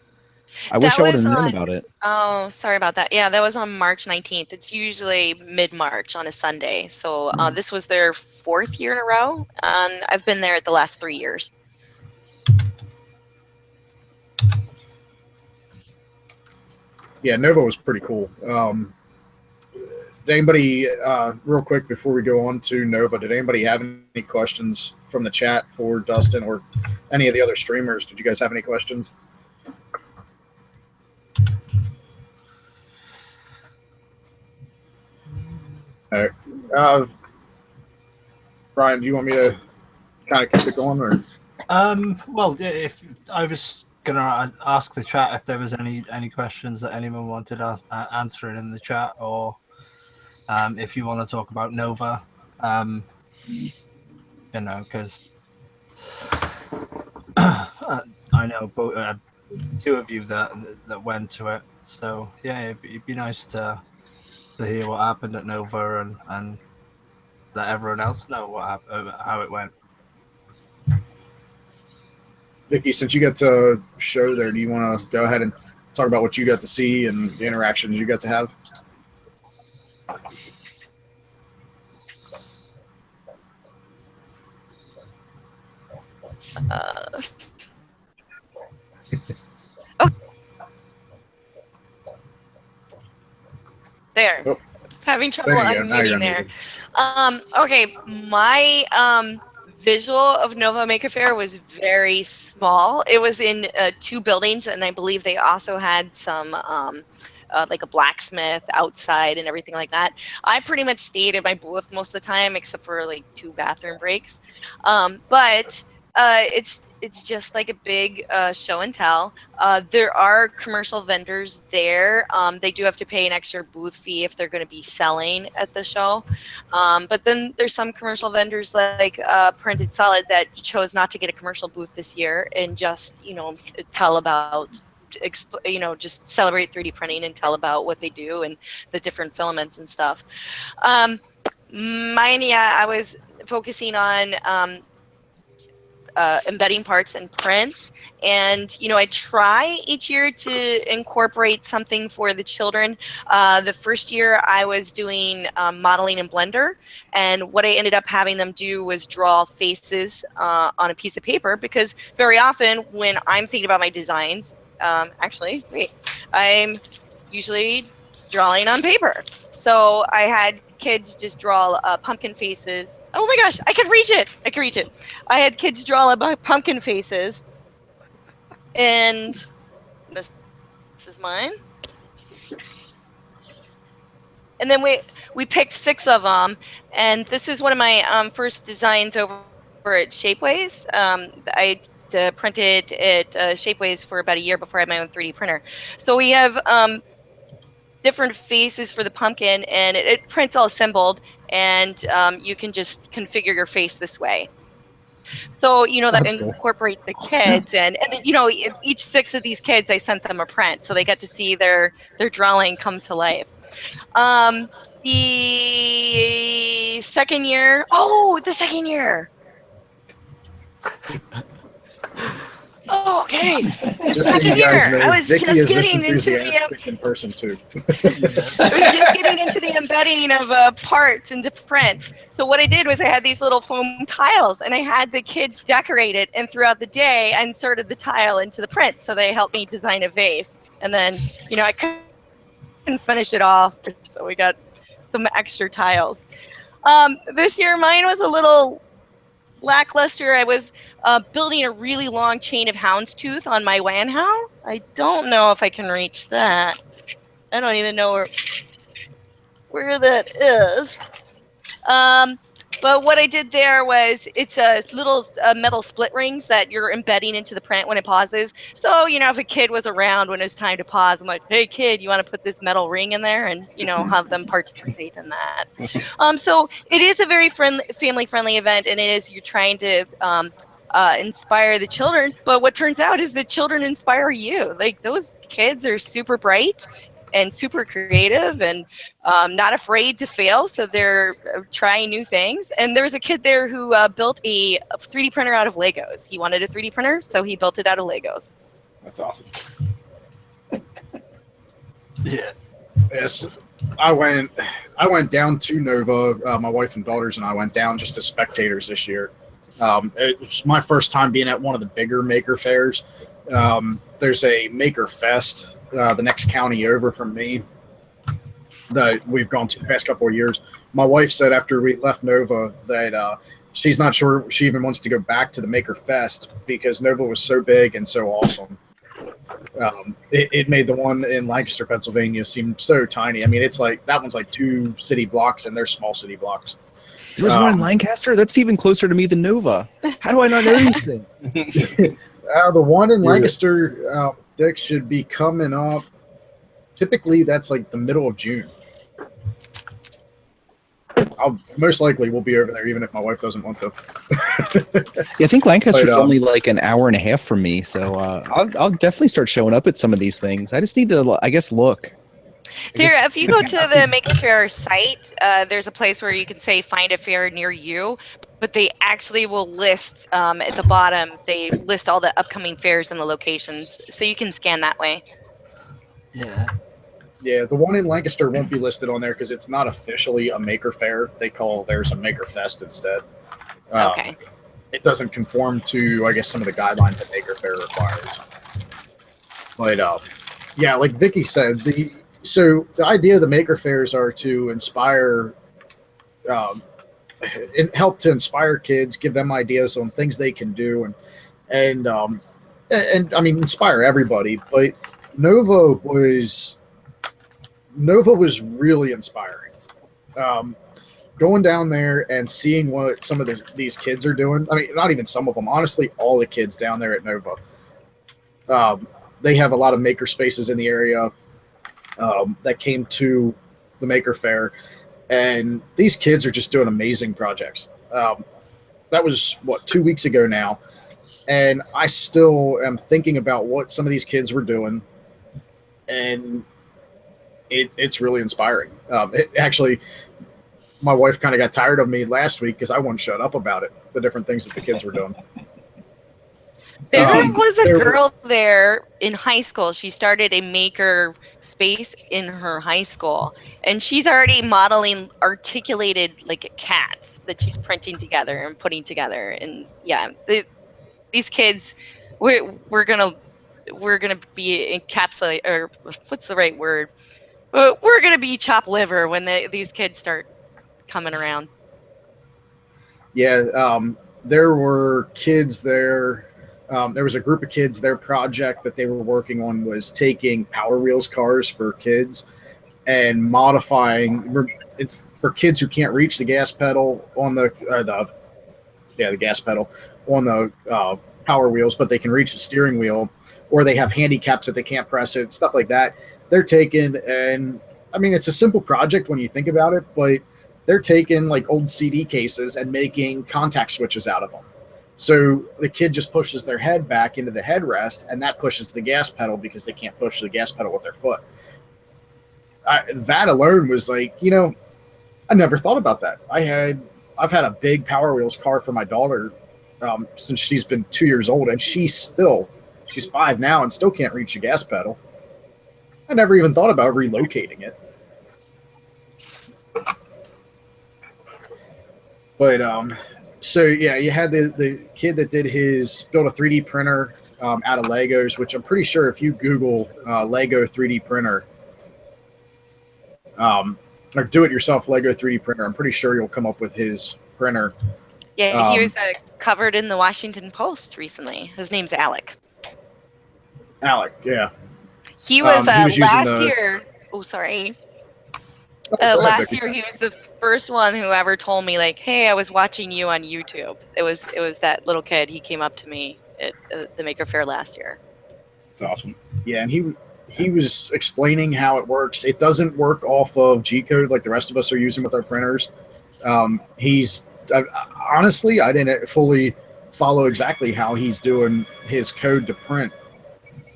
I wish I would have known about it. Oh, sorry about that. Yeah, that was on March 19th. It's usually mid-March on a Sunday. So this was their 4th year in a row, and I've been there the last 3 years. Yeah, Nova was pretty cool. Did anybody, real quick before we go on to Nova, did anybody have any questions from the chat for Dustin or any of the other streamers? Did you guys have any questions? All right. Brian, do you want me to kind of keep it going, or? Well, if I was gonna ask the chat if there was any questions that anyone wanted answering in the chat, or if you want to talk about Nova, you know, because I know both, two of you that went to it, so yeah, it'd be nice to hear what happened at Nova and let everyone else know what happened, how it went. Vicky, since you got to show there, do you want to go ahead and talk about what you got to see and the interactions you got to have? Oh. There. Oh. Having trouble There you go. Now you're unmuting there. unmuted. Okay, my visual of Nova Maker Faire was very small. It was in 2 buildings, and I believe they also had some like a blacksmith outside and everything like that. I pretty much stayed at my booth most of the time, except for like 2 bathroom breaks. But it's just like a big show and tell. There are commercial vendors there. They do have to pay an extra booth fee if they're going to be selling at the show. But then there's some commercial vendors like Printed Solid that chose not to get a commercial booth this year and just, you know, tell about, you know, just celebrate 3D printing and tell about what they do and the different filaments and stuff. Mine, yeah, I was focusing on embedding parts and prints, and you know, I try each year to incorporate something for the children. The first year I was doing modeling in Blender, and what I ended up having them do was draw faces on a piece of paper, because very often when I'm thinking about my designs, actually, wait, I'm usually drawing on paper. So I had kids just draw pumpkin faces. Oh my gosh, I could reach it. I could reach it. I had kids draw pumpkin faces. And this is mine. And then we picked 6 of them. And this is one of my first designs over at Shapeways. I printed at Shapeways for about a year before I had my own 3D printer. So we have different faces for the pumpkin, and it prints all assembled, and you can just configure your face this way. So, you know, that incorporate the kids, and you know, each 6 of these kids, I sent them a print, so they got to see their drawing come to life. The second year, Oh, okay. Just so you guys know, I was Vicky just is getting this into enthusiastic in person too. I was just getting into the embedding of parts into prints. So what I did was I had these little foam tiles, and I had the kids decorate it, and throughout the day I inserted the tile into the print, so they helped me design a vase. And then, you know, I couldn't finish it off, so we got some extra tiles. This year mine was a little lackluster. I was building a really long chain of houndstooth on my Wanhao. I don't know if I can reach that. I don't even know where that is. But what I did there was, it's a little metal split rings that you're embedding into the print when it pauses. So, you know, if a kid was around when it's time to pause, I'm like, hey kid, you want to put this metal ring in there, and, you know, have them participate in that. So it is a very family-friendly event, and it is, you're trying to inspire the children. But what turns out is the children inspire you. Like, those kids are super bright and super creative and not afraid to fail, so they're trying new things. And there was a kid there who built a 3D printer out of Legos. He wanted a 3D printer, so he built it out of Legos. That's awesome. Yeah. Yes, I went down to Nova. My wife and daughters and I went down just as spectators this year. It was my first time being at one of the bigger maker fairs. There's a Maker Fest the next county over from me that we've gone to the past couple of years. My wife said after we left Nova that she's not sure she even wants to go back to the Maker Fest because Nova was so big and so awesome. It made the one in Lancaster, Pennsylvania seem so tiny. I mean, it's like that one's like 2 city blocks, and they're small city blocks. There was one in Lancaster? That's even closer to me than Nova. How do I not know these things? The one in Lancaster, Dick, should be coming up. Typically, that's like the middle of June. I'll most likely will be over there, even if my wife doesn't want to. Yeah, I think Lancaster's only like an hour and a half from me, so I'll definitely start showing up at some of these things. I just need to, I guess, look. There, if you go to the Make a Fair site, there's a place where you can say find a fair near you, but they actually will list at the bottom, they list all the upcoming fairs and the locations, so you can scan that way. Yeah. Yeah, the one in Lancaster won't be listed on there because it's not officially a Maker Fair. They call theirs a Maker Fest instead. Okay. It doesn't conform to, I guess, some of the guidelines that Maker Fair requires. But yeah, like Vicky said, so the idea of the Maker Fairs are to inspire, help to inspire kids, give them ideas on things they can do, and I mean inspire everybody. But Nova was really inspiring. Going down there and seeing what some of these kids are doing. I mean, not even some of them. Honestly, all the kids down there at Nova. They have a lot of maker spaces in the area that came to the Maker Fair, and these kids are just doing amazing projects. That was, 2 weeks ago now, and I still am thinking about what some of these kids were doing, and it's really inspiring. Actually, my wife kind of got tired of me last week because I wouldn't shut up about it, the different things that the kids were doing. There was a girl there in high school. She started a maker space in her high school, and she's already modeling articulated like cats that she's printing together and putting together. And yeah, these kids, we're gonna be encapsulate, or what's the right word? We're gonna be chopped liver when these kids start coming around. Yeah, there were kids there. There was a group of kids. Their project that they were working on was taking Power Wheels cars for kids and modifying. It's for kids who can't reach the gas pedal on the gas pedal on the Power Wheels, but they can reach the steering wheel, or they have handicaps that they can't press it, stuff like that. They're taking, and I mean, it's a simple project when you think about it, but they're taking like old CD cases and making contact switches out of them. So the kid just pushes their head back into the headrest, and that pushes the gas pedal because they can't push the gas pedal with their foot. That alone was like, I never thought about that. I've had a big Power Wheels car for my daughter since she's been 2 years old, and she's 5 now and still can't reach the gas pedal. I never even thought about relocating it. But so yeah, you had the kid that built a 3D printer out of Legos, which I'm pretty sure if you Google Lego 3D printer, or do-it-yourself Lego 3D printer, I'm pretty sure you'll come up with his printer. Yeah, he was covered in the Washington Post recently. His name's Alec. Alec, yeah. He was, last year. Oh, sorry. Last year, he was the first one who ever told me, like, "Hey, I was watching you on YouTube." It was that little kid. He came up to me at the Maker Fair last year. That's awesome. Yeah, and he was explaining how it works. It doesn't work off of G-code like the rest of us are using with our printers. Honestly, I didn't fully follow exactly how he's doing his code to print,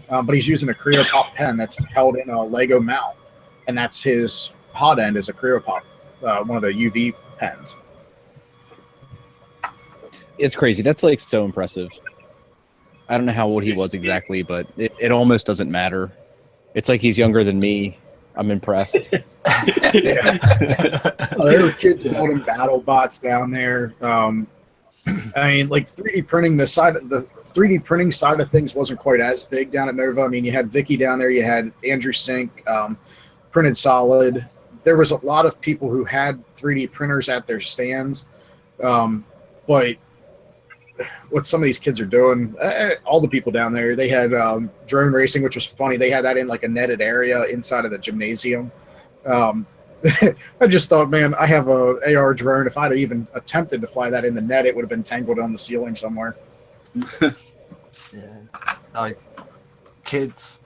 but he's using a Creopop pen that's held in a Lego mount, and that's his hot end is a Creopop, one of the UV pens. It's crazy. That's like so impressive. I don't know how old he was exactly, but it almost doesn't matter. It's like he's younger than me. I'm impressed. There were kids building battle bots down there. I mean, like 3D printing the 3D printing side of things wasn't quite as big down at Nova. I mean, you had Vicky down there, you had Andrew Sink, Printed Solid. There was a lot of people who had 3D printers at their stands, but what some of these kids are doing, all the people down there, they had drone racing, which was funny. They had that in like a netted area inside of the gymnasium. I just thought, man, I have a AR drone. If I'd even attempted to fly that in the net, it would have been tangled on the ceiling somewhere. Yeah, like kids,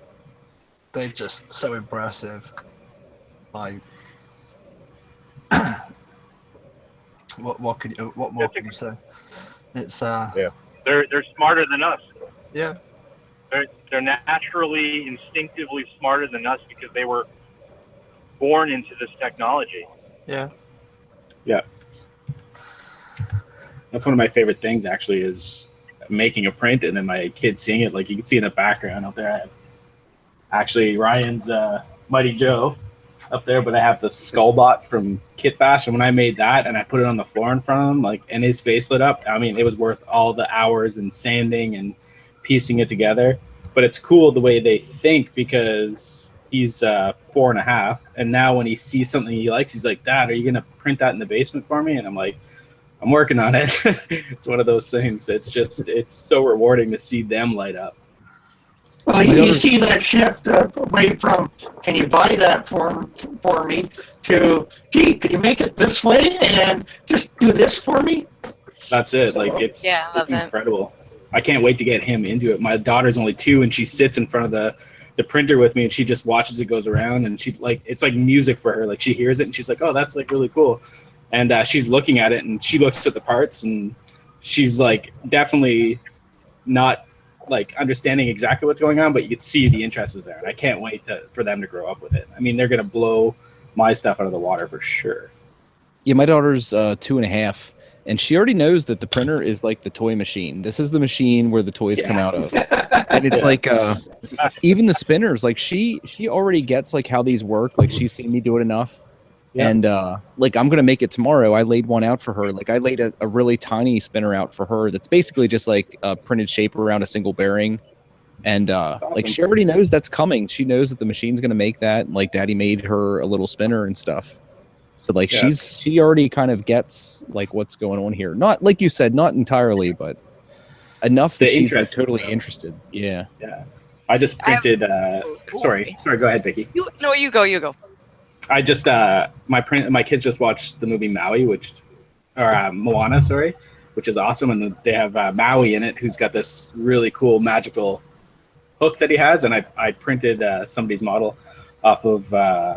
they're just so impressive. Like, what more can you say? It's yeah. They're smarter than us. Yeah. They're naturally, instinctively smarter than us because they were born into this technology. Yeah. Yeah. That's one of my favorite things, actually, is making a print and then my kids seeing it. Like you can see in the background out there, I have actually Ryan's Mighty Joe up there, but I have the Skullbot from Kit Bash, and when I made that and I put it on the floor in front of him, like, and his face lit up, I mean, it was worth all the hours and sanding and piecing it together. But it's cool the way they think, because he's 4.5, and now when he sees something he likes, he's like, Dad, are you gonna print that in the basement for me? And I'm like, I'm working on it. It's one of those things. It's just, it's so rewarding to see them light up. Well, you see that shift away from, can you buy that for me, to, gee, could you make it this way and just do this for me? That's it. Like, it's incredible. I can't wait to get him into it. My daughter's only 2, and she sits in front of the printer with me, and she just watches it goes around, and she, like, it's like music for her. Like, she hears it and she's like, oh, that's like really cool. And she's looking at it, and she looks at the parts, and she's like definitely not like understanding exactly what's going on, but you can see the interest is there, and I can't wait for them to grow up with it. I mean, they're gonna blow my stuff out of the water for sure. Yeah, my daughter's 2.5, and she already knows that the printer is like the toy machine. This is the machine where the toys come out of, and it's like even the spinners. Like she already gets like how these work. Like she's seen me do it enough. Yeah. And like I'm gonna make it tomorrow. I laid one out for her. Like I laid a really tiny spinner out for her that's basically just like a printed shape around a single bearing. And awesome. Like she already knows that's coming. She knows that the machine's gonna make that. And, like Daddy made her a little spinner and stuff. So like she already kind of gets like what's going on here. Not like you said, not entirely, but enough that she's like, totally interested. Yeah. Yeah. I just printed. Sorry. Go ahead, Vicky. You go. I just my kids just watched the movie Maui, Moana, which is awesome, and they have Maui in it, who's got this really cool magical hook that he has, and I printed somebody's model off of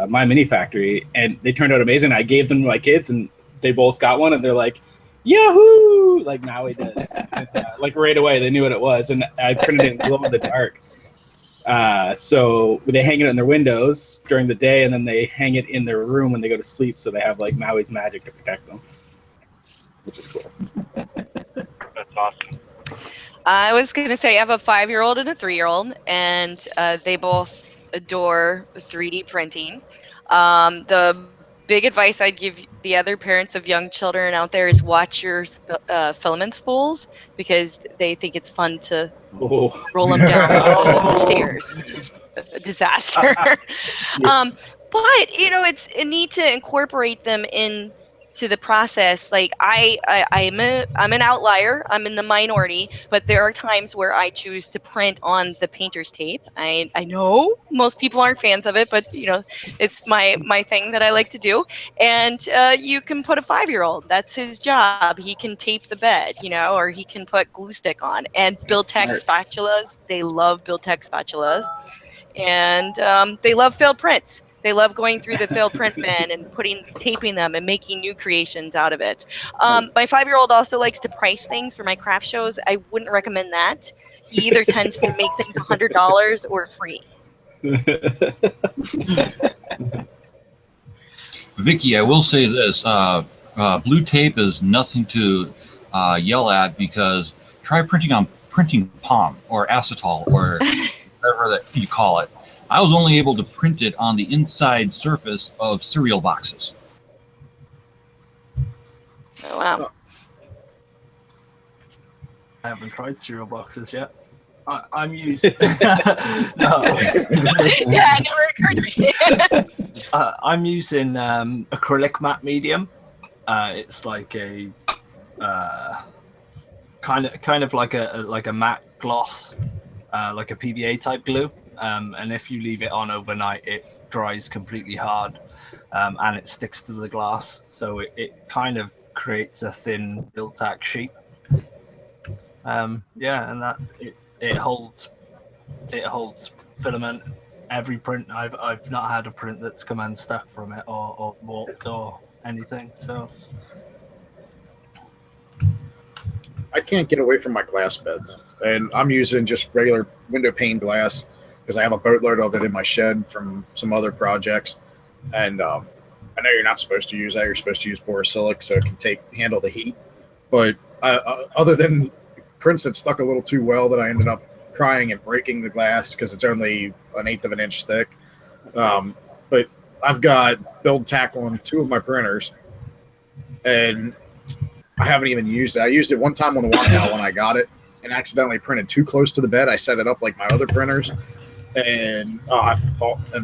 my mini factory, and they turned out amazing. I gave them to my kids, and they both got one, and they're like, Yahoo! Like Maui does, and, like right away they knew what it was, and I printed it in glow in the dark. So they hang it in their windows during the day, and then they hang it in their room when they go to sleep, so they have like Maui's magic to protect them, which is cool. That's awesome. I was going to say I have a 5-year-old and a 3-year-old, and they both adore 3D printing. The big advice I'd give the other parents of young children out there is watch your filament spools, because they think it's fun to roll them down the stairs, which is a disaster. But it's neat to incorporate them in to the process. Like I'm an outlier. I'm in the minority, but there are times where I choose to print on the painter's tape. I know most people aren't fans of it, but it's my thing that I like to do. And you can put a 5-year-old. That's his job. He can tape the bed, or he can put glue stick on. And Build-Tech spatulas. They love Build-Tech spatulas, and they love failed prints. They love going through the failed print bin and taping them and making new creations out of it. My 5-year-old also likes to price things for my craft shows. I wouldn't recommend that. He either tends to make things $100 or free. Vicky, I will say this. Blue tape is nothing to yell at, because try printing on printing palm or acetal or whatever that you call it. I was only able to print it on the inside surface of cereal boxes. Oh, wow. I haven't tried cereal boxes yet. I'm using. No. Yeah, it never occurred to me. I'm using acrylic matte medium. It's like a kind of like a matte gloss, like a PVA type glue. And if you leave it on overnight, it dries completely hard, and it sticks to the glass. So it kind of creates a thin built-tack sheet. Yeah, and that it holds filament. Every print I've not had a print that's come unstuck from it or warped or anything. So I can't get away from my glass beds, and I'm using just regular window pane glass because I have a boatload of it in my shed from some other projects. And I know you're not supposed to use that; you're supposed to use borosilicate so it can handle the heat. But other than prints that stuck a little too well, that I ended up crying and breaking the glass because it's only 1/8 of an inch thick. But I've got build tack on 2 of my printers, and I haven't even used it. I used it one time on the walkout when I got it and accidentally printed too close to the bed. I set it up like my other printers, and I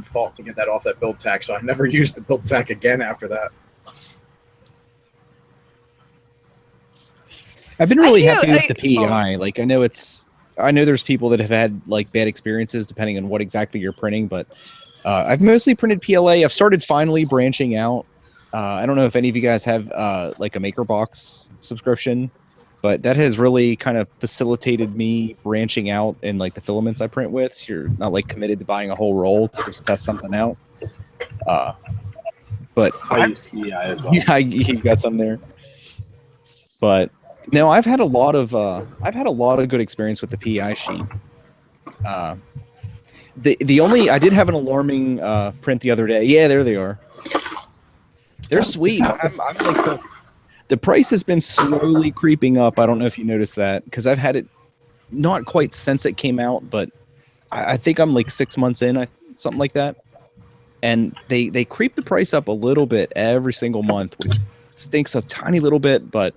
fought to get that off that build tack, so I never used the build tack again after that. I've been really happy with the PEI. Like, I know there's people that have had like bad experiences depending on what exactly you're printing, but I've mostly printed PLA. I've started finally branching out. I don't know if any of you guys have like a MakerBox subscription, but that has really kind of facilitated me branching out in like the filaments I print with. So you're not like committed to buying a whole roll to just test something out. But I use PEI as well. Yeah, you got some there. But no, I've had a lot of good experience with the PEI sheet. The only I did have an alarming print the other day. Yeah, there they are. They're sweet. I'm like the price has been slowly creeping up. I don't know if you noticed that because I've had it not quite since it came out, but I think I'm like 6 months in, something like that. And they creep the price up a little bit every single month, which stinks a tiny little bit, but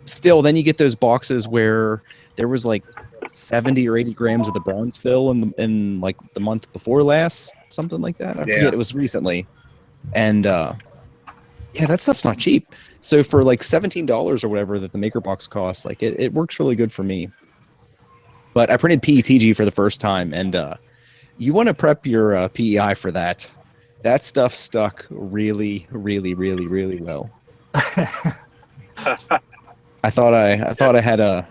still, then you get those boxes where there was like 70 or 80 grams of the bronze fill in like the month before last, something like that. I forget, it was recently. And yeah, that stuff's not cheap. So for like $17 or whatever that the MakerBox costs, like it works really good for me. But I printed PETG for the first time, and you want to prep your PEI for that. That stuff stuck really, really, really, really well. I thought I had a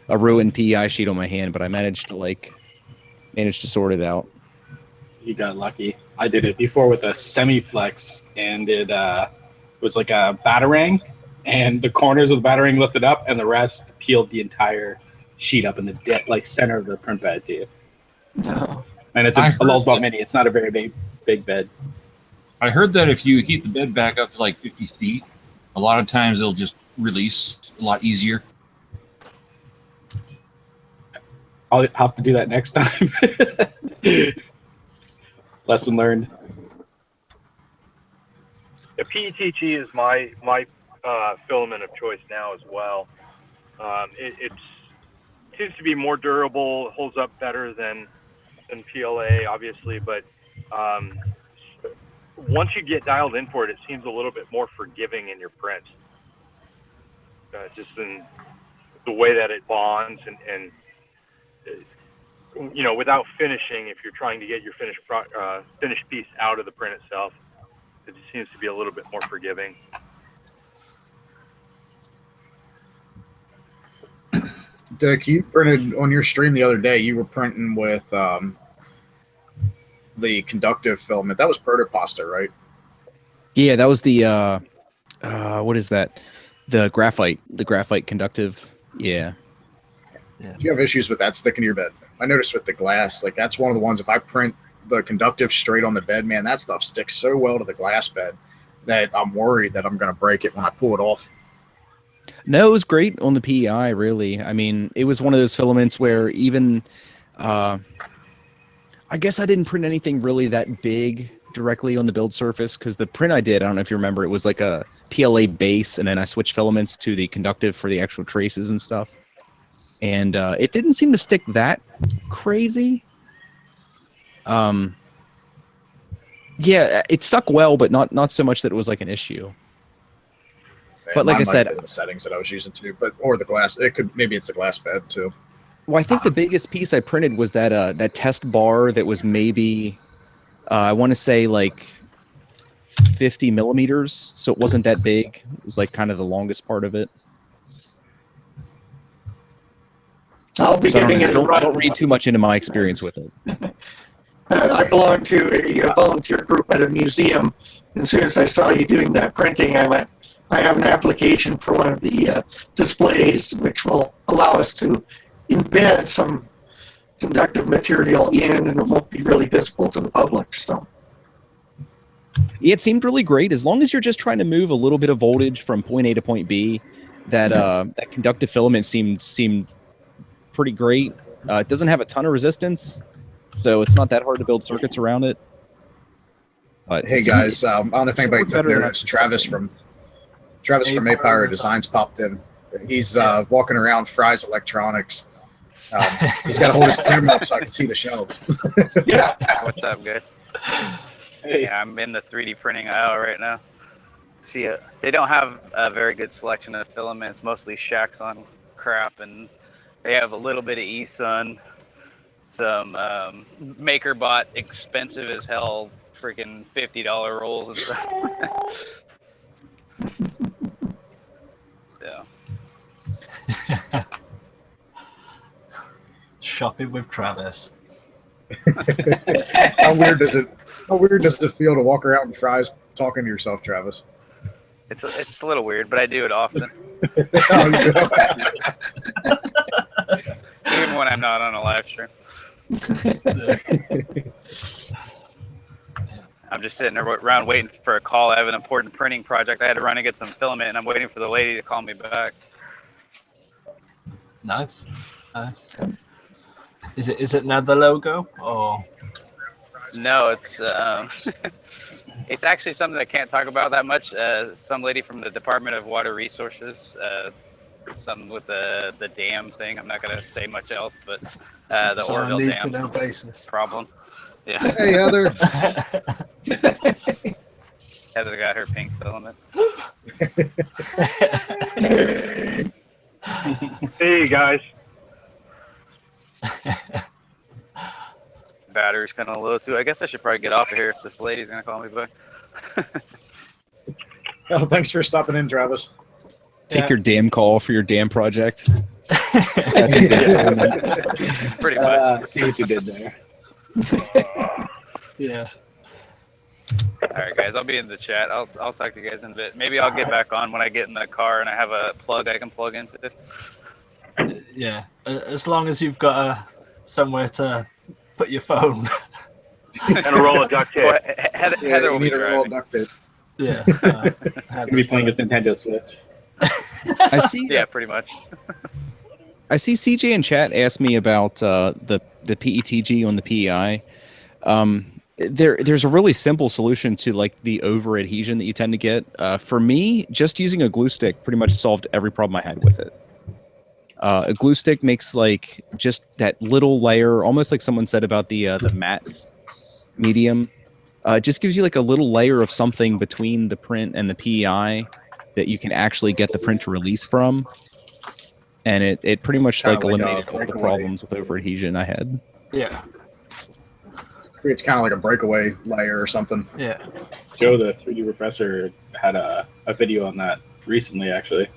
ruined PEI sheet on my hand, but I managed to sort it out. You got lucky. I did it before with a semi-flex, and it was like a batarang, and the corners of the batarang lifted up, and the rest peeled the entire sheet up in the center of the print bed to you. No. And it's a Lulzbot Mini. It's not a very big bed. I heard that if you heat the bed back up to like 50 feet, a lot of times it'll just release a lot easier. I'll have to do that next time. Lesson learned. The PETG is my filament of choice now as well. It seems to be more durable, holds up better than PLA, obviously, but once you get dialed in for it, it seems a little bit more forgiving in your print. Just in the way that it bonds and you know, without finishing, if you're trying to get your finished piece out of the print itself, it just seems to be a little bit more forgiving. Dick, you printed on your stream the other day. You were printing with the conductive filament. That was protopasta, right? Yeah, that was the what is that? The graphite conductive. Yeah. Do you have issues with that sticking to your bed? I noticed with the glass, like that's one of the ones, if I print the conductive straight on the bed, man, that stuff sticks so well to the glass bed that I'm worried that I'm going to break it when I pull it off. No, it was great on the PEI, really. I mean, it was one of those filaments where even, I guess I didn't print anything really that big directly on the build surface, because the print I did, I don't know if you remember, it was like a PLA base, and then I switched filaments to the conductive for the actual traces and stuff. and it didn't seem to stick that crazy. Yeah, it stuck well, but not so much that it was like an issue. But like I said, the settings that I was using too, or the glass. Maybe it's the glass bed too. well, I think the biggest piece I printed was that that test bar that was maybe I want to say like 50 millimeters, so it wasn't that big. It was like kind of the longest part of it. I'll be So giving it a run. don't read too much into my experience with it. I belong to a volunteer group at a museum. As soon as I saw you doing that printing, I went, I have an application for one of the displays, which will allow us to embed some conductive material in, and it won't be really visible to the public. So. It seemed really great as long as you're just trying to move a little bit of voltage from point A to point B. That conductive filament seemed pretty great. It doesn't have a ton of resistance, so it's not that hard to build circuits around it. But hey guys, I don't know if anybody took notice. Travis from A-Pyro Designs popped in. He's walking around Fry's Electronics. He's got to hold his camera up so I can see the shelves. Yeah. What's up, guys? Hey. Yeah, I'm in the 3D printing aisle right now. See, they don't have a very good selection of filaments, mostly Shaxon crap, and they have a little bit of eSun, some MakerBot expensive as hell, freaking $50 rolls and stuff. Yeah. Shopping with Travis. How weird does it feel to walk around in Fry's talking to yourself, Travis? It's a little weird, but I do it often. Even when I'm not on a live stream. I'm just sitting around waiting for a call. I have an important printing project. I had to run and get some filament, and I'm waiting for the lady to call me back. Nice. Is it now the logo or? No, it's it's actually something I can't talk about that much. Some lady from the Department of Water Resources, something with the dam thing. I'm not going to say much else, but the Orville Dam problem. Yeah. Hey, Heather. Heather got her pink filament. Hey, guys. Battery's kind of low too. I guess I should probably get off of here if this lady's gonna call me back. Well, thanks for stopping in, Travis. Take your damn call for your damn project. Pretty much. See what you did there. Yeah. All right, guys. I'll be in the chat. I'll talk to you guys in a bit. Maybe I'll get back on when I get in the car and I have a plug I can plug into. Yeah. As long as you've got somewhere to put your phone. And a roll of duct tape. Well, Heather will be a roll of driving. duct tape. Yeah. He'll be playing his Nintendo Switch. I see. Yeah, pretty much. I see CJ in chat asked me about the PETG on the PEI. There's a really simple solution to like the over adhesion that you tend to get. For me, just using a glue stick pretty much solved every problem I had with it. A glue stick makes like just that little layer, almost like someone said about the matte medium. It just gives you like a little layer of something between the print and the PEI that you can actually get the print to release from. And it pretty much like eliminated all the problems with over adhesion I had. Yeah. It's kind of like a breakaway layer or something. Yeah. Joe, the 3D Professor, had a video on that recently, actually,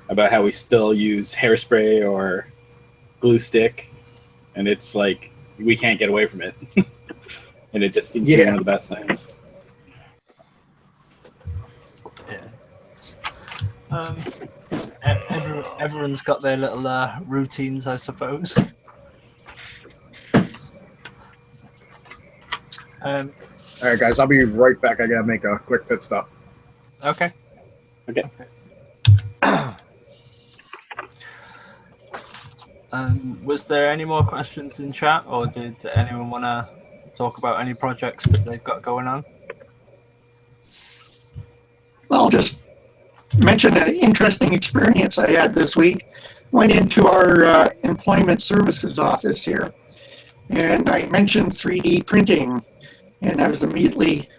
about how we still use hairspray or glue stick, and it's like we can't get away from it. And it just seems to be one of the best things. Yeah. Everyone's got their little routines, I suppose. All right, guys, I'll be right back. I gotta make a quick pit stop. Okay. Okay. Was there any more questions in chat, or did anyone want to talk about any projects that they've got going on? Well, I'll just mention an interesting experience I had this week. went into our employment services office here, and I mentioned 3D printing, and I was immediately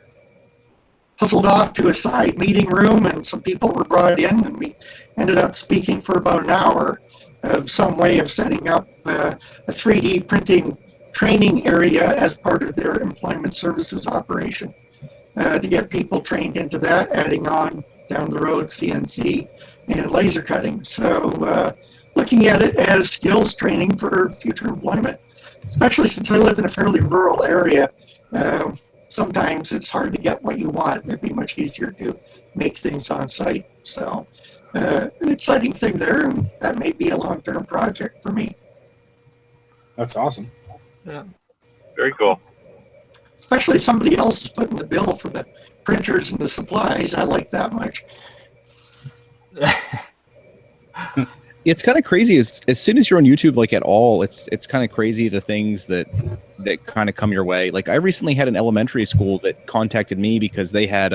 hustled off to a side meeting room, and some people were brought in, and we ended up speaking for about an hour of some way of setting up a 3D printing training area as part of their employment services operation to get people trained into that, adding on down the road CNC and laser cutting. So looking at it as skills training for future employment, especially since I live in a fairly rural area. Sometimes it's hard to get what you want. It'd be much easier to make things on site. So an exciting thing there, and that may be a long-term project for me. That's awesome. Yeah. Very cool. Especially if somebody else is footing the bill for the printers and the supplies. I like that much. It's kind of crazy as soon as you're on YouTube, like at all, it's kind of crazy the things that kind of come your way. Like I recently had an elementary school that contacted me because they had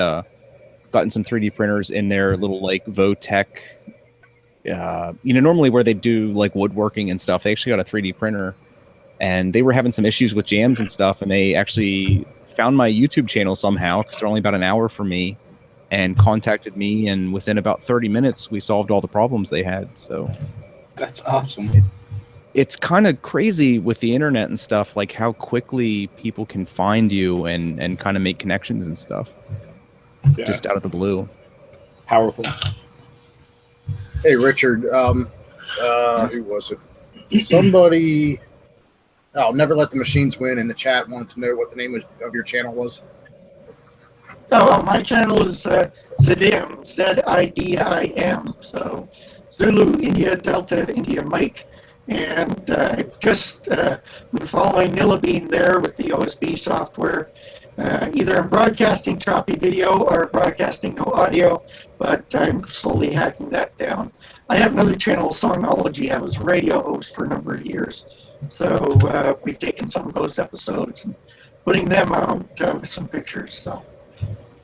gotten some 3D printers in their little like Votech. Normally where they do like woodworking and stuff, they actually got a 3D printer, and they were having some issues with jams and stuff, and they actually found my YouTube channel somehow because they're only about an hour from me, and contacted me, and within about 30 minutes we solved all the problems they had. So that's awesome. It's kind of crazy with the internet and stuff, like how quickly people can find you and kind of make connections and stuff just out of the blue. Powerful. Hey, Richard, who was it? Somebody, Never Let the Machines Win in the chat wanted to know what the name of your channel was. Oh, my channel is Zidam, Z-I-D-I-M, so Zulu, India, Delta, India, Mike. And I've just been following Nillabean there with the OSB software. Either I'm broadcasting choppy video or broadcasting no audio, but I'm slowly hacking that down. I have another channel, Songology. I was a radio host for a number of years. So we've taken some of those episodes and putting them out with some pictures. So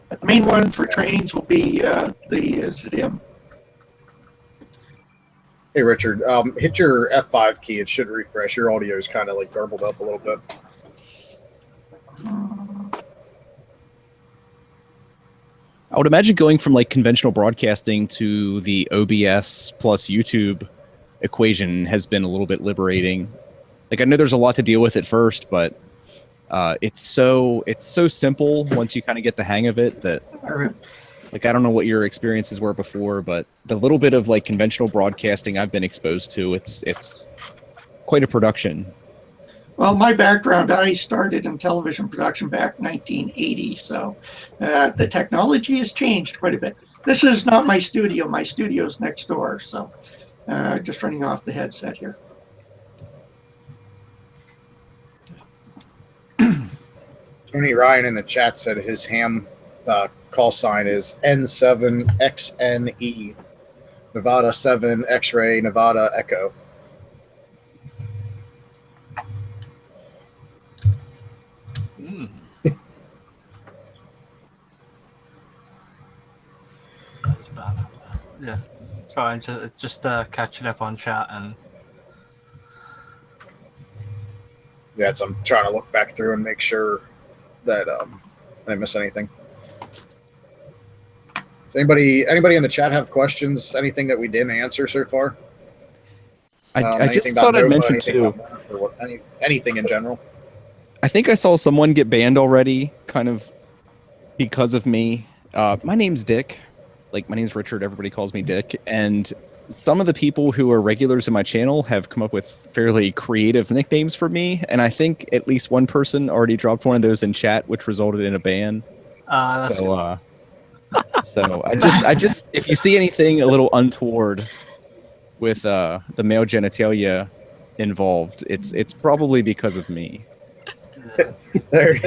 the main one for trainings will be the Zidam. Hey, Richard, hit your F5 key. It should refresh. Your audio is kind of like garbled up a little bit. I would imagine going from like conventional broadcasting to the OBS plus YouTube equation has been a little bit liberating. Like I know there's a lot to deal with at first, but it's so simple once you kind of get the hang of it that like I don't know what your experiences were before, but the little bit of like conventional broadcasting I've been exposed to, it's quite a production. Well, my background, I started in television production back in 1980, so the technology has changed quite a bit. This is not my studio. My studio's next door, so just running off the headset here. Tony Ryan in the chat said his ham call sign is N7XNE, Nevada 7 X-ray, Nevada Echo. Yeah, sorry, just catching up on chat and. Yeah, so I'm trying to look back through and make sure that I didn't miss anything. Does anybody in the chat have questions? Anything that we didn't answer so far? I just thought I'd mention too. Anything in general. I think I saw someone get banned already, kind of because of me. My name's Dick. Like, my name's Richard. Everybody calls me Dick. And some of the people who are regulars in my channel have come up with fairly creative nicknames for me. And I think at least one person already dropped one of those in chat, which resulted in a ban. So I just, if you see anything a little untoward with the male genitalia involved, it's probably because of me. There,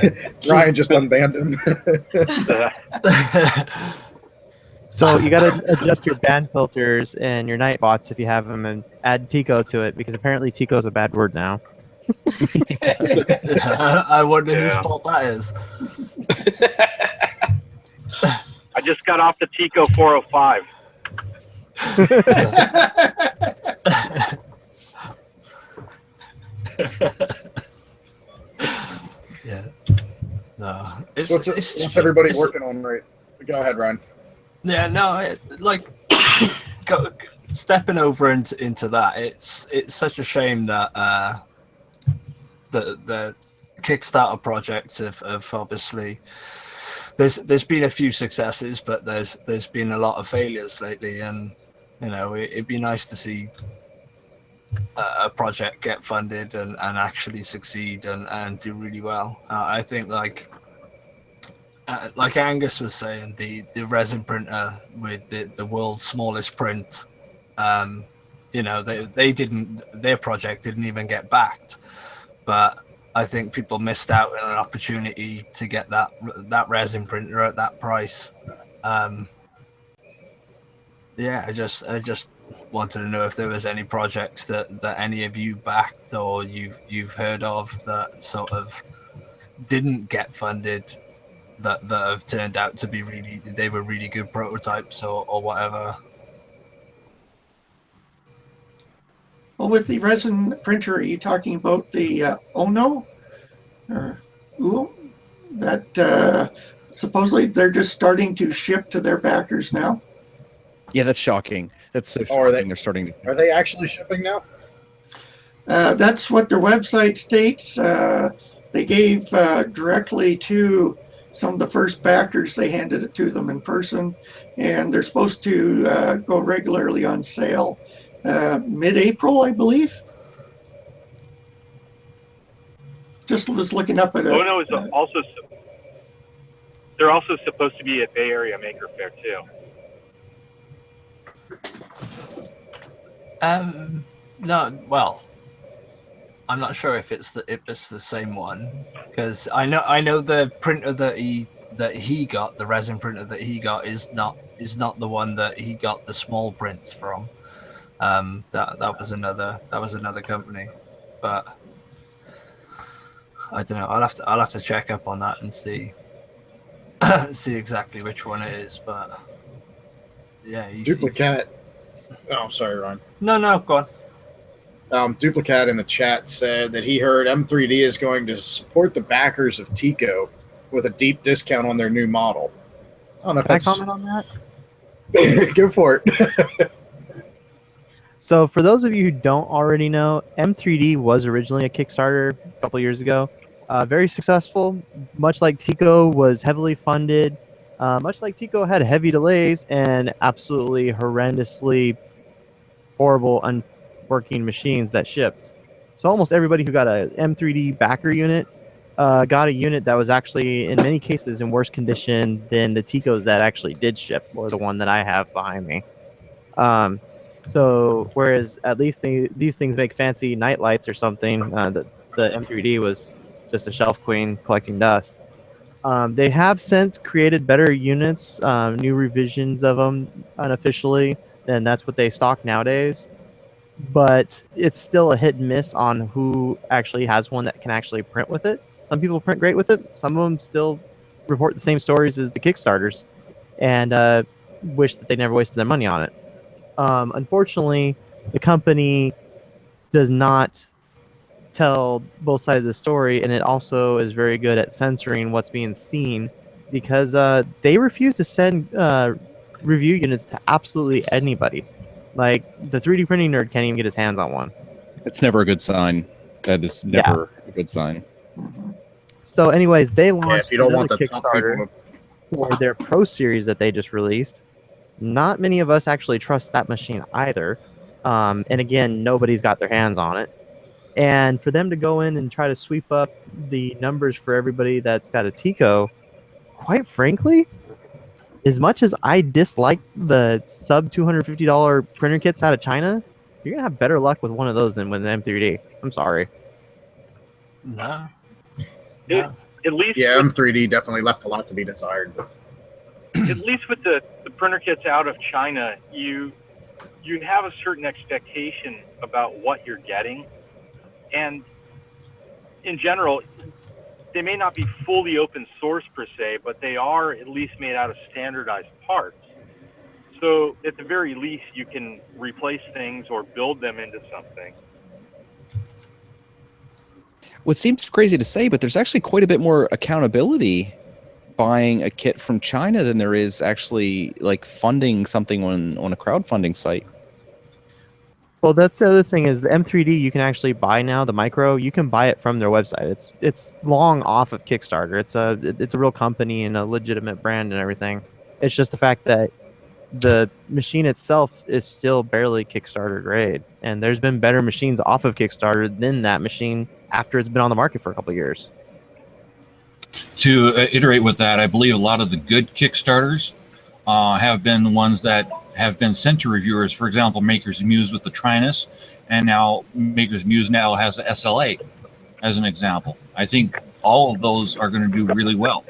Ryan just unbanned him. So you got to adjust your ban filters and your night bots if you have them, and add Tico to it, because apparently Tico is a bad word now. I wonder whose fault that is. I just got off the Tico 405. What's everybody working on right? Go ahead, Ryan. Yeah, no, stepping over into that, it's such a shame that the Kickstarter projects have obviously there's been a few successes, but there's been a lot of failures lately, and it'd be nice to see a project get funded and actually succeed and do really well. I think like Angus was saying, the resin printer with the world's smallest print, they didn't, their project didn't even get backed, but I think people missed out on an opportunity to get that resin printer at that price. I just wanted to know if there was any projects that any of you backed or you've heard of that sort of didn't get funded, that have turned out to be really good prototypes or whatever. Well, with the resin printer, are you talking about the Ono or Uo? That supposedly they're just starting to ship to their backers now. Yeah, that's shocking. That's so shocking. Are They're starting to. Are they actually shipping now? That's what their website states. They gave directly to some of the first backers. They handed it to them in person, and they're supposed to go regularly on sale mid-April, I believe. Just was looking up at it. Ono is also, they're also supposed to be at Bay Area Maker Fair too. No, well, I'm not sure if it's the same one, because I know the printer that he got, the resin printer that he got, is not the one that he got the small prints from. That was another company, but I don't know. I'll have to check up on that and see exactly which one it is. But yeah, Duplicate. Oh, sorry, Ryan. No, go on. Duplicate in the chat said that he heard M3D is going to support the backers of TGAW with a deep discount on their new model. I don't know if Can I comment on that? Go for it. So for those of you who don't already know, M3D was originally a Kickstarter a couple years ago. Very successful. Much like TGAW was heavily funded. Much like TGAW had heavy delays and absolutely horrendously horrible unworking machines that shipped. So almost everybody who got a M3D backer unit got a unit that was actually in many cases in worse condition than the TGAWs that actually did ship, or the one that I have behind me. So whereas at least these things make fancy night lights or something, the M3D was just a shelf queen collecting dust. They have since created better units, new revisions of them unofficially, and that's what they stock nowadays. But it's still a hit and miss on who actually has one that can actually print with it. Some people print great with it. Some of them still report the same stories as the Kickstarters and wish that they never wasted their money on it. Unfortunately, the company does not tell both sides of the story, and it also is very good at censoring what's being seen, because they refuse to send review units to absolutely anybody. Like, the 3D printing nerd can't even get his hands on one. It's never a good sign. That is never a good sign. So anyways, they launched if you don't want another the top Kickstarter people for their Pro Series that they just released. Not many of us actually trust that machine either. And again, nobody's got their hands on it. And for them to go in and try to sweep up the numbers for everybody that's got a TGAW, quite frankly, as much as I dislike the sub $250 printer kits out of China, you're going to have better luck with one of those than with an M3D. I'm sorry. No. At least Yeah, M3D definitely left a lot to be desired. at least with the printer kits out of China, you have a certain expectation about what you're getting. And in general, they may not be fully open source per se, but they are at least made out of standardized parts. So at the very least, you can replace things or build them into something. What seems crazy to say, but there's actually quite a bit more accountability buying a kit from China than there is actually like funding something on a crowdfunding site. Well, that's the other thing is the M3D you can actually buy now. The micro you can buy it from their website. It's long off of Kickstarter. It's a real company and a legitimate brand and everything. It's just the fact that the machine itself is still barely Kickstarter grade, and there's been better machines off of Kickstarter than that machine after it's been on the market for a couple of years. To iterate with that, I believe a lot of the good Kickstarters have been the ones that have been sent to reviewers. For example, Maker's Muse with the Trinus, and now Maker's Muse now has the SLA as an example. I think all of those are going to do really well.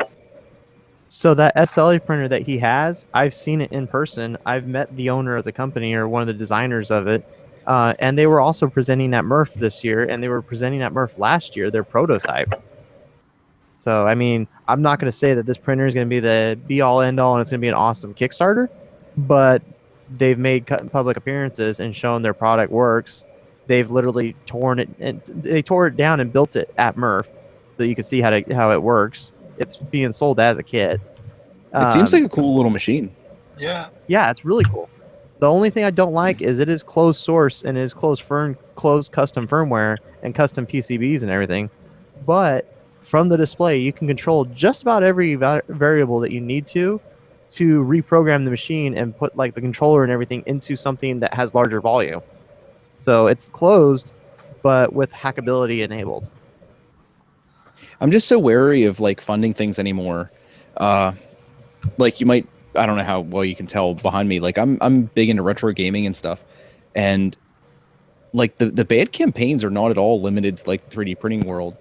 So that SLA printer that he has, I've seen it in person. I've met the owner of the company or one of the designers of it, and they were also presenting at MRF this year, and they were presenting at MRF last year, their prototype. So, I mean, I'm not going to say that this printer is going to be the be-all, end-all, and it's going to be an awesome Kickstarter, but they've made public appearances and shown their product works. They've literally torn it down and built it at MRF so you can see how it works. It's being sold as a kit. It seems like a cool little machine. Yeah. Yeah, it's really cool. The only thing I don't like is it is closed source and is closed custom firmware and custom PCBs and everything. But from the display, you can control just about every variable that you need to reprogram the machine and put like the controller and everything into something that has larger volume. So it's closed, but with hackability enabled. I'm just so wary of like funding things anymore. Like you might, I don't know how well you can tell behind me. Like I'm big into retro gaming and stuff, and like the bad campaigns are not at all limited to like the 3D printing world.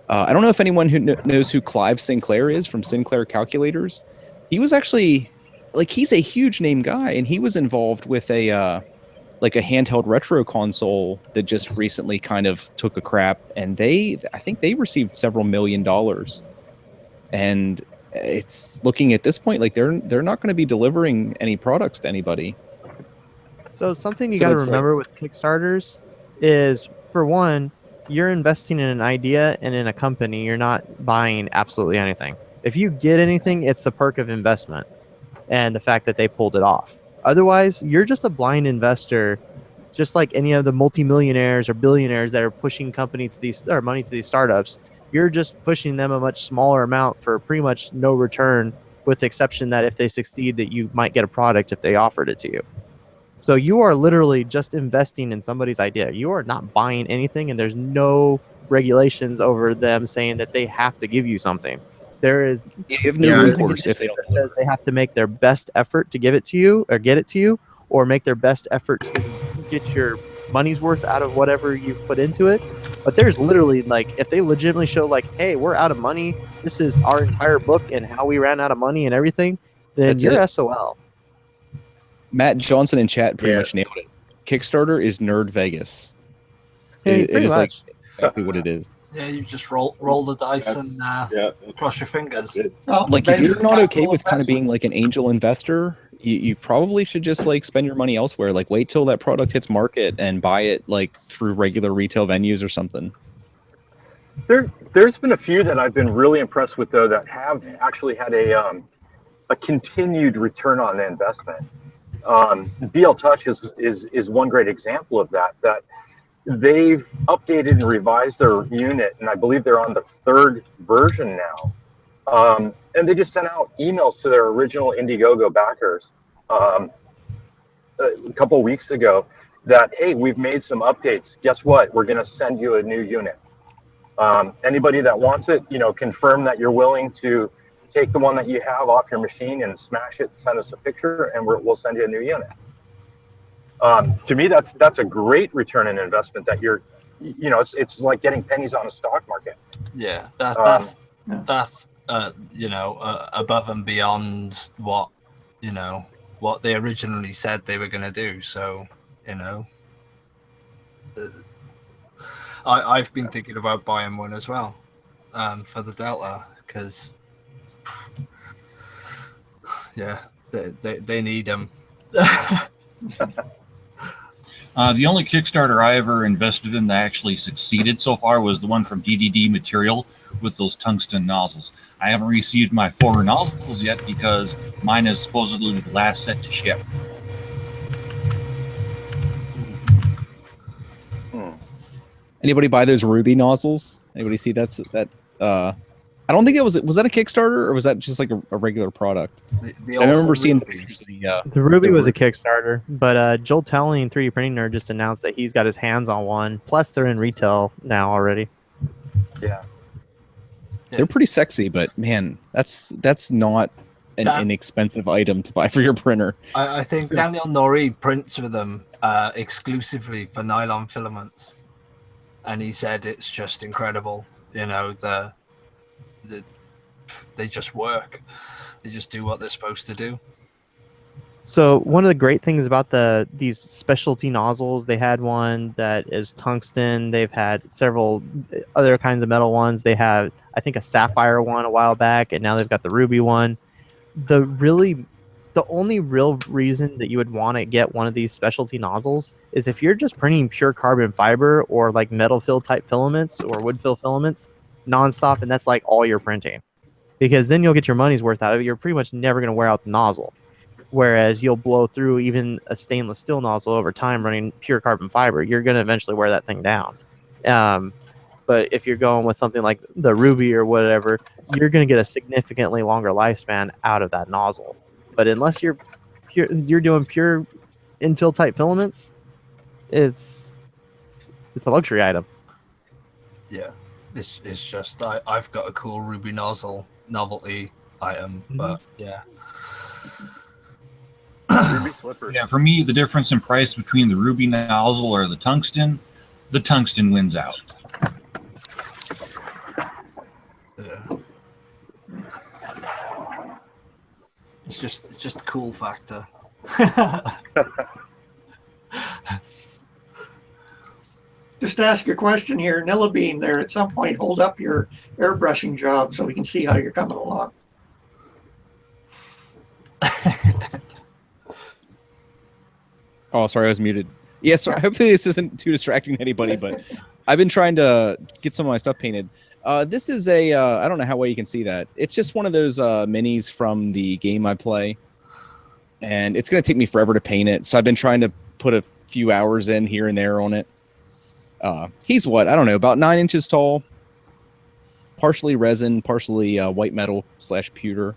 I don't know if anyone who knows who Clive Sinclair is from Sinclair Calculators. He was actually like he's a huge name guy, and he was involved with a like a handheld retro console that just recently kind of took a crap, and I think they received several $1 million. And it's looking at this point like they're not going to be delivering any products to anybody. So something you got to remember with Kickstarters is, for one, you're investing in an idea and in a company. You're not buying absolutely anything. If you get anything, it's the perk of investment and the fact that they pulled it off. Otherwise, you're just a blind investor, just like any of the multimillionaires or billionaires that are pushing money to these startups. You're just pushing them a much smaller amount for pretty much no return, with the exception that if they succeed, that you might get a product if they offered it to you. So you are literally just investing in somebody's idea. You are not buying anything, and there's no regulations over them saying that they have to give you something. There is you have no recourse if they don't. Says they have to make their best effort to give it to you or get it to you, or make their best effort to get your money's worth out of whatever you put into it. But there's literally, like, if they legitimately show like, hey, we're out of money, this is our entire book and how we ran out of money and everything, then That's you're it. SOL. Matt Johnson in chat pretty much nailed it. Kickstarter is Nerd Vegas. Hey, it pretty is much. like exactly what it is. Yeah, you just roll the dice and cross your fingers. Well, Like if you're venture not okay capital with kind of being investment. like an angel investor, you probably should just like spend your money elsewhere. Like wait till that product hits market and buy it like through regular retail venues or something. There's been a few that I've been really impressed with, though, that have actually had a continued return on the investment. BL Touch is one great example of that. That they've updated and revised their unit, and I believe they're on the 3rd version now. And they just sent out emails to their original Indiegogo backers a couple of weeks ago that, hey, we've made some updates. Guess what? We're going to send you a new unit. Anybody that wants it, confirm that you're willing to take the one that you have off your machine and smash it, send us a picture, and we'll send you a new unit. To me, that's a great return on investment. That it's like getting pennies on a stock market. Yeah, that's above and beyond what they originally said they were going to do. So I've been thinking about buying one as well for the Delta, because they need them. The only Kickstarter I ever invested in that actually succeeded so far was the one from DDD Material, with those tungsten nozzles. I haven't received my 4 nozzles yet because mine is supposedly the last set to ship. Anybody buy those ruby nozzles? Anybody see that? I don't think it was that a Kickstarter or was that just like a regular product? The I remember Ultra seeing Rubies. The Ruby The was a Ruby. Kickstarter, but Joel Telling 3D Printing Nerd just announced that he's got his hands on one. Plus, they're in retail now already. Yeah. They're pretty sexy, but man, that's not an inexpensive item to buy for your printer. I think Daniel Nori prints with them exclusively for nylon filaments, and he said it's just incredible. You know, they just work. They just do what they're supposed to do. So one of the great things about these specialty nozzles, they had one that is tungsten. They've had several other kinds of metal ones. They have, I think, a sapphire one a while back, and now they've got the ruby one. The only real reason that you would want to get one of these specialty nozzles is if you're just printing pure carbon fiber or like metal fill type filaments or wood fill filaments nonstop, and that's like all you're printing, because then you'll get your money's worth out of it. You're pretty much never going to wear out the nozzle. Whereas you'll blow through even a stainless steel nozzle over time running pure carbon fiber. You're going to eventually wear that thing down. But if you're going with something like the Ruby or whatever, you're going to get a significantly longer lifespan out of that nozzle. But unless you're doing pure infill type filaments, it's a luxury item. Yeah, it's just I've got a cool Ruby nozzle novelty item, but yeah. Ruby slippers. Yeah, for me, the difference in price between the ruby nozzle or the tungsten wins out. Yeah. It's just a cool factor. Just to ask a question here, Nillabean there, at some point hold up your airbrushing job so we can see how you're coming along. Oh, sorry, I was muted. Yeah, so hopefully this isn't too distracting to anybody, but I've been trying to get some of my stuff painted. This is a, I don't know how well you can see that. It's just one of those minis from the game I play. And it's going to take me forever to paint it. So I've been trying to put a few hours in here and there on it. He's what? I don't know, about 9 inches tall. Partially resin, partially white metal / pewter.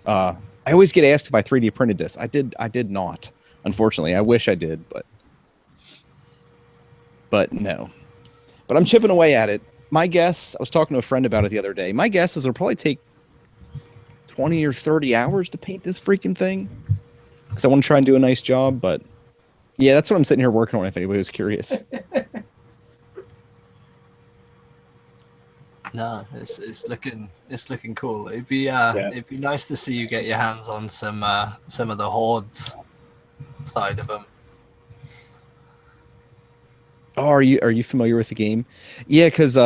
I always get asked if I 3D printed this. I did not. Unfortunately, I wish I did, but no. But I'm chipping away at it. My guess, I was talking to a friend about it the other day. My guess is it'll probably take 20 or 30 hours to paint this freaking thing, because I want to try and do a nice job. But yeah, that's what I'm sitting here working on, if anybody was curious. No, it's looking cool. It'd be nice to see you get your hands on some of the hordes side of them. Oh, are you familiar with the game? Yeah, because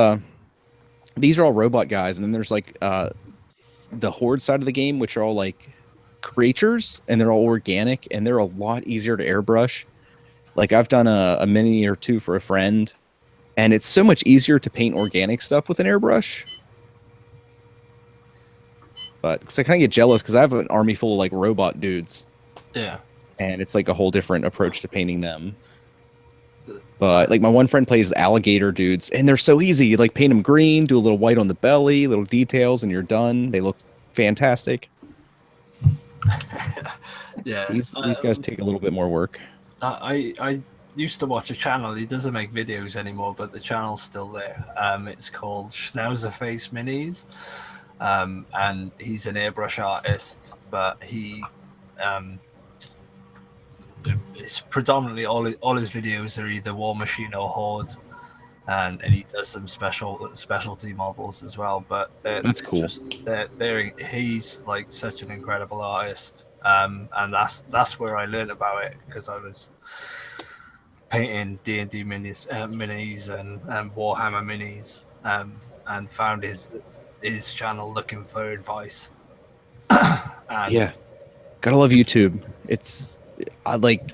these are all robot guys, and then there's like the horde side of the game, which are all like creatures, and they're all organic, and they're a lot easier to airbrush. Like I've done a mini or two for a friend, and it's so much easier to paint organic stuff with an airbrush. But because I kind of get jealous because I have an army full of like robot dudes. Yeah. And it's like a whole different approach to painting them. But like my one friend plays alligator dudes, and they're so easy. You like paint them green, do a little white on the belly, little details, and you're done. They look fantastic. Yeah. These guys take a little bit more work. I used to watch a channel. He doesn't make videos anymore, but the channel's still there. It's called Schnauzerface Minis, and he's an airbrush artist, but he it's predominantly all his videos are either War Machine or Horde, and he does some specialty models as well. But that's cool. He's like such an incredible artist, and that's where I learned about it, because I was painting D&D minis and Warhammer minis, and found his channel looking for advice. Yeah, gotta love YouTube. I like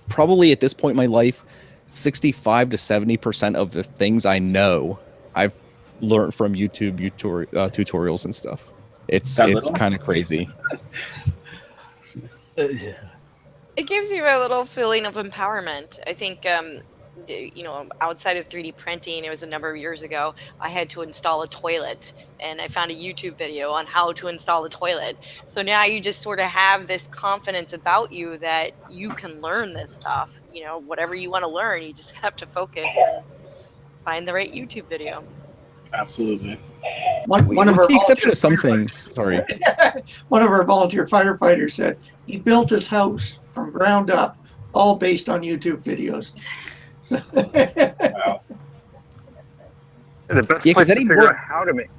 probably at this point in my life, 65 to 70% of the things I know, I've learn from YouTube tutorials and stuff. It's That little? kind of crazy. Yeah. It gives you a little feeling of empowerment. I think, outside of 3D printing, it was a number of years ago, I had to install a toilet, and I found a YouTube video on how to install a toilet. So now you just sort of have this confidence about you that you can learn this stuff. Whatever you want to learn, you just have to focus and find the right YouTube video. Absolutely. One of our With the exception volunteer of some firefighters- things. Sorry. One of our volunteer firefighters said he built his house from ground up, all based on YouTube videos. Wow. The best Yeah, 'cause place to any figure more- out how to make.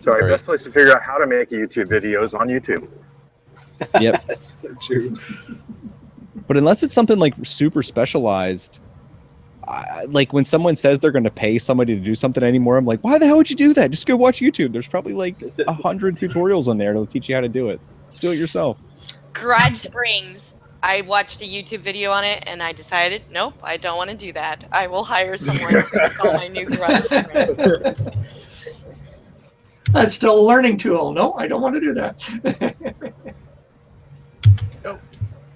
Sorry. Best place to figure out how to make a YouTube video is on YouTube. Yep. That's so true. But unless it's something like super specialized, like when someone says they're going to pay somebody to do something anymore, I'm like, why the hell would you do that? Just go watch YouTube. There's probably like 100 tutorials on there that'll teach you how to do it. Just do it yourself. Garage Springs. I watched a YouTube video on it, and I decided, nope, I don't want to do that. I will hire someone to install my new garage spring. That's still a learning tool. No, I don't want to do that.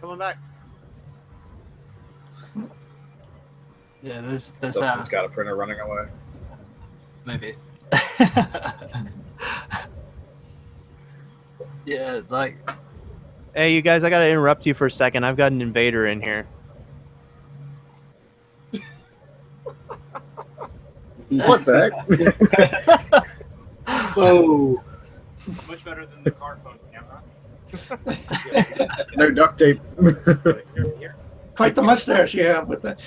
Coming back. Yeah, there's Dustin's got a printer running away. maybe. Yeah, like Hey, you guys, I gotta interrupt you for a second. I've got an invader in here. What the heck? Whoa. Much better than the car phone camera. No duct tape. Here. Quite the mustache you have with that.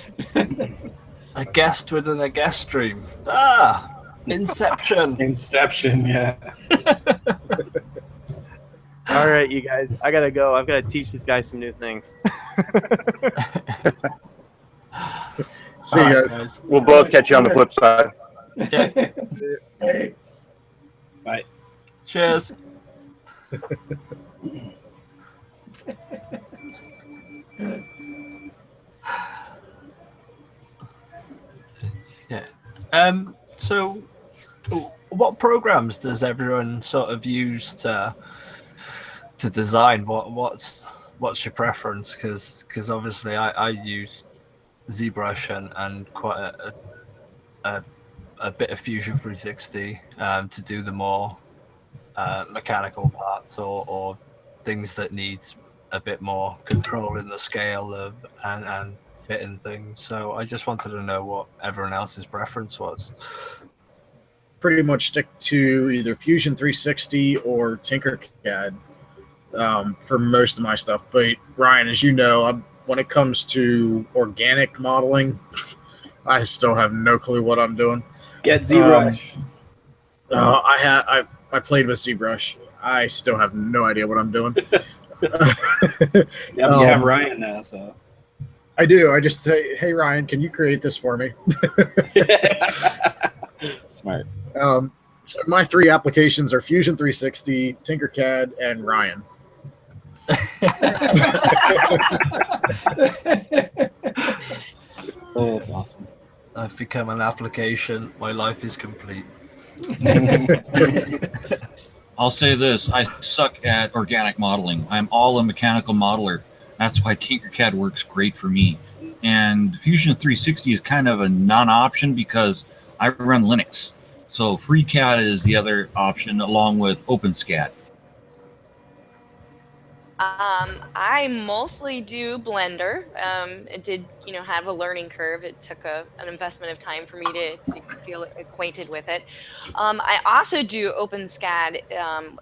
a guest within a guest stream. Ah, Inception. Inception, yeah. All right, you guys, I gotta go. I've got to teach these guys some new things. See you Alright, guys. We'll both catch you on the flip side. Yeah. Hey. Bye. Cheers. Yeah. So, what programs does everyone sort of use to design? What's your preference? Because obviously I use ZBrush and quite a bit of Fusion 360 to do the more mechanical parts or things that needs a bit more control in the scale of and fitting things. So I just wanted to know what everyone else's preference was. Pretty much stick to either Fusion 360 or Tinkercad for most of my stuff. But Ryan, as you know, when it comes to organic modeling, I still have no clue what I'm doing. Get ZBrush. I played with ZBrush. I still have no idea what I'm doing. Yeah, you have Ryan now, so. I do. I just say, hey, Ryan, can you create this for me? Smart. So my three applications are Fusion 360, Tinkercad, and Ryan. Oh, that's awesome. I've become an application. My life is complete. I'll say this, I suck at organic modeling. I'm all a mechanical modeler. That's why Tinkercad works great for me. And Fusion 360 is kind of a non-option because I run Linux. So FreeCAD is the other option along with OpenSCAD. I mostly do Blender. It did, have a learning curve. It took an investment of time for me to feel acquainted with it. I also do OpenSCAD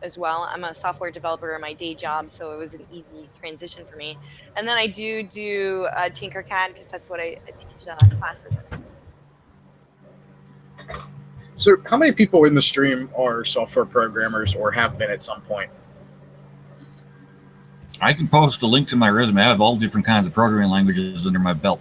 as well. I'm a software developer in my day job, so it was an easy transition for me. And then I do Tinkercad because that's what I teach classes in. So how many people in the stream are software programmers or have been at some point? I can post a link to my resume. I have all different kinds of programming languages under my belt.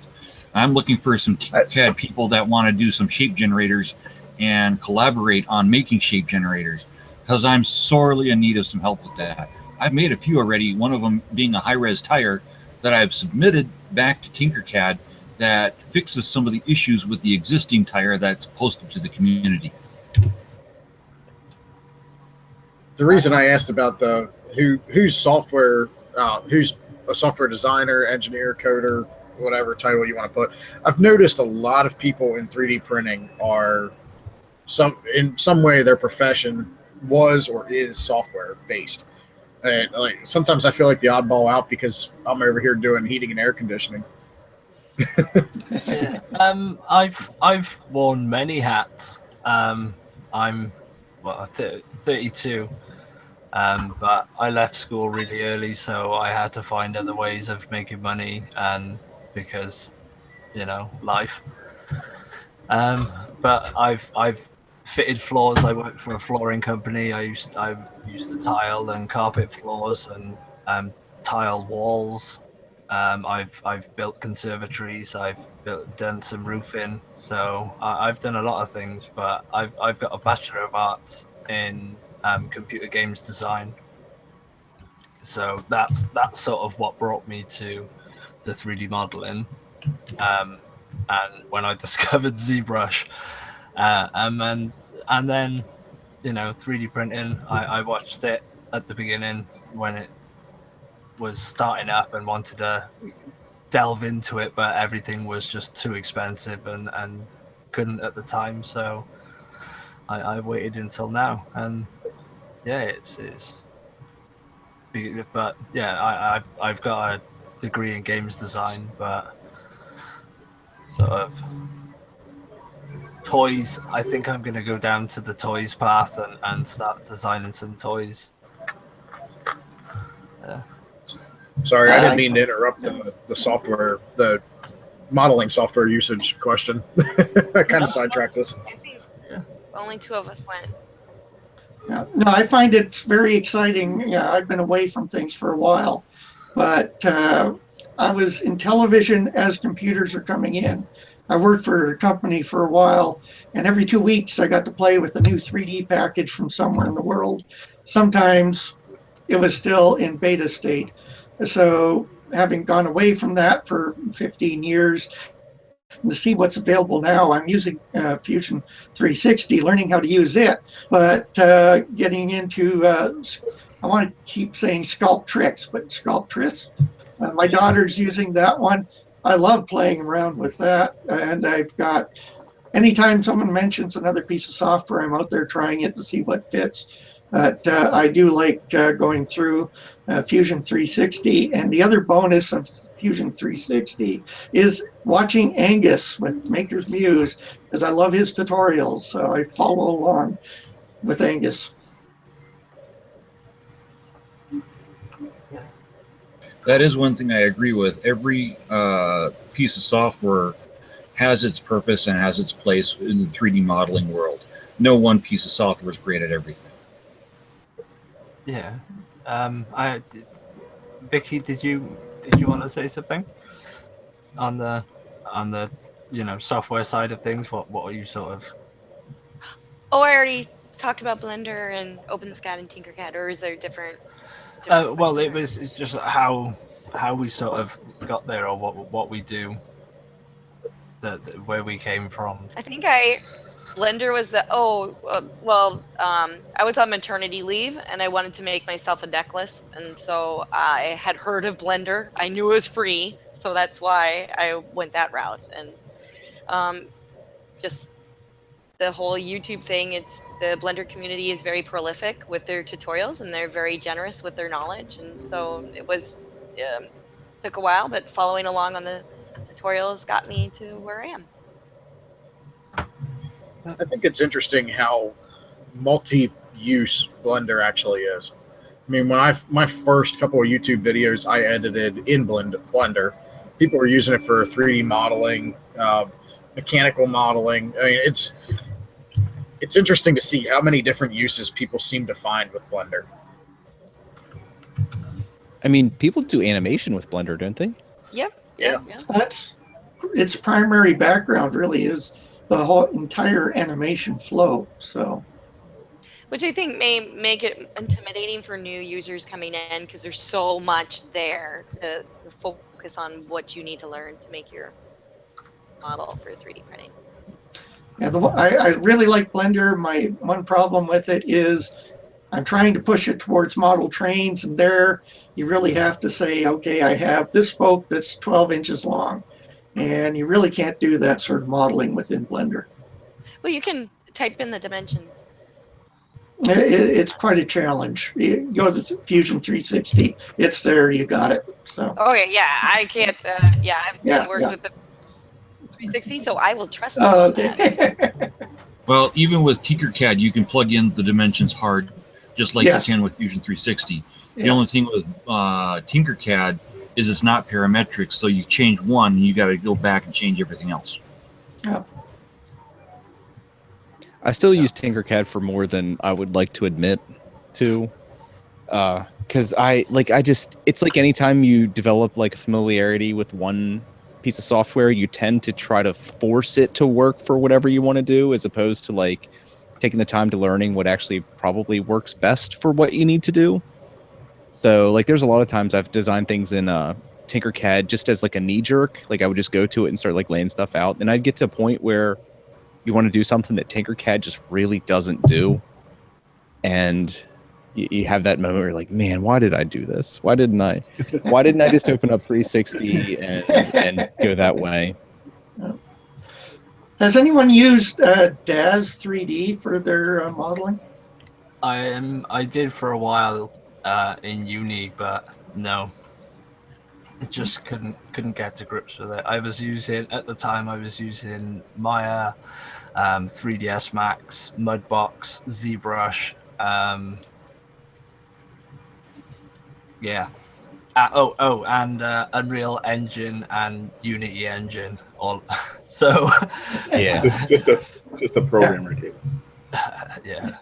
I'm looking for some Tinkercad people that want to do some shape generators and collaborate on making shape generators because I'm sorely in need of some help with that. I've made a few already, one of them being a high-res tire that I've submitted back to Tinkercad that fixes some of the issues with the existing tire that's posted to the community. The reason I asked about the who's software, who's a software designer, engineer, coder, whatever title you want to put, I've noticed a lot of people in 3D printing are in some way their profession was or is software based. And like sometimes I feel like the oddball out because I'm over here doing heating and air conditioning. Yeah. I've worn many hats. I'm 32, but I left school really early, so I had to find other ways of making money, and because life. But I've fitted floors. I worked for a flooring company. I used to tile and carpet floors and tile walls. I've built conservatories. I've done some roofing. So I've done a lot of things. But I've got a Bachelor of Arts in computer games design. So that's sort of what brought me to the 3D modeling. And when I discovered ZBrush, and then 3D printing, I watched it at the beginning when it was starting up and wanted to delve into it, but everything was just too expensive and couldn't at the time. So I waited until now, and yeah, it's. But yeah, I've got a degree in games design, but sort of toys. I think I'm going to go down to the toys path and start designing some toys. Yeah. Sorry, I didn't mean to interrupt the software, the modeling software usage question. I kind of sidetracked this. I think only two of us went. Yeah. No, I find it very exciting. Yeah, I've been away from things for a while, but I was in television as computers are coming in. I worked for a company for a while, and every 2 weeks I got to play with a new 3D package from somewhere in the world. Sometimes it was still in beta state. So having gone away from that for 15 years, to see what's available now, I'm using Fusion 360, learning how to use it, but getting into, I want to keep saying Sculptrix, but Sculptress. My daughter's using that one. I love playing around with that, and I've got, anytime someone mentions another piece of software, I'm out there trying it to see what fits. But I do like going through Fusion 360, and the other bonus of Fusion 360 is watching Angus with Maker's Muse, because I love his tutorials, so I follow along with Angus. That is one thing I agree with. Every piece of software has its purpose and has its place in the 3D modeling world. No one piece of software is great at everything. Yeah. Vicky, did you want to say something on the software side of things? What are you sort of? Oh, I already talked about Blender and OpenSCAD and Tinkercad, or is there different Well, it's just how we sort of got there, or what we do, where we came from. I think Blender was I was on maternity leave and I wanted to make myself a necklace, and so I had heard of Blender. I knew it was free, so that's why I went that route. And just the whole YouTube thing, the Blender community is very prolific with their tutorials, and they're very generous with their knowledge, and so it was took a while, but following along on the tutorials got me to where I am. I think it's interesting how multi-use Blender actually is. I mean, when my first couple of YouTube videos I edited in Blender, people were using it for 3D modeling, mechanical modeling. I mean, it's interesting to see how many different uses people seem to find with Blender. I mean, people do animation with Blender, don't they? Yep. Yeah. That's its primary background, really, is the whole entire animation flow. So, which I think may make it intimidating for new users coming in, because there's so much there to focus on what you need to learn to make your model for 3D printing. Yeah, I really like Blender. My one problem with it is I'm trying to push it towards model trains, and there you really have to say, okay, I have this spoke that's 12 inches long, and you really can't do that sort of modeling within Blender. Well, you can type in the dimensions. It's quite a challenge. You go to Fusion 360, it's there, you got it. So. Okay, yeah, I can't. Yeah, I've worked with the 360, so I will trust you on that. Well, even with Tinkercad, you can plug in the dimensions hard, just like you can with Fusion 360. The only thing with Tinkercad is it's not parametric, so you change one, and you got to go back and change everything else. Yeah. I still use Tinkercad for more than I would like to admit to, because it's like anytime you develop like a familiarity with one piece of software, you tend to try to force it to work for whatever you want to do, as opposed to like taking the time to learning what actually probably works best for what you need to do. So like there's a lot of times I've designed things in Tinkercad just as like a knee jerk. Like I would just go to it and start like laying stuff out, and I'd get to a point where you want to do something that Tinkercad just really doesn't do, and you have that moment where you're like, man, why did I do this? Why didn't I just open up 360 and go that way? Has anyone used DAZ 3D for their modeling? I did for a while in uni, but no, I just couldn't get to grips with it. I was using Maya, 3ds Max, Mudbox, ZBrush, and Unreal Engine and Unity Engine. All so yeah, just a programmer too. Yeah.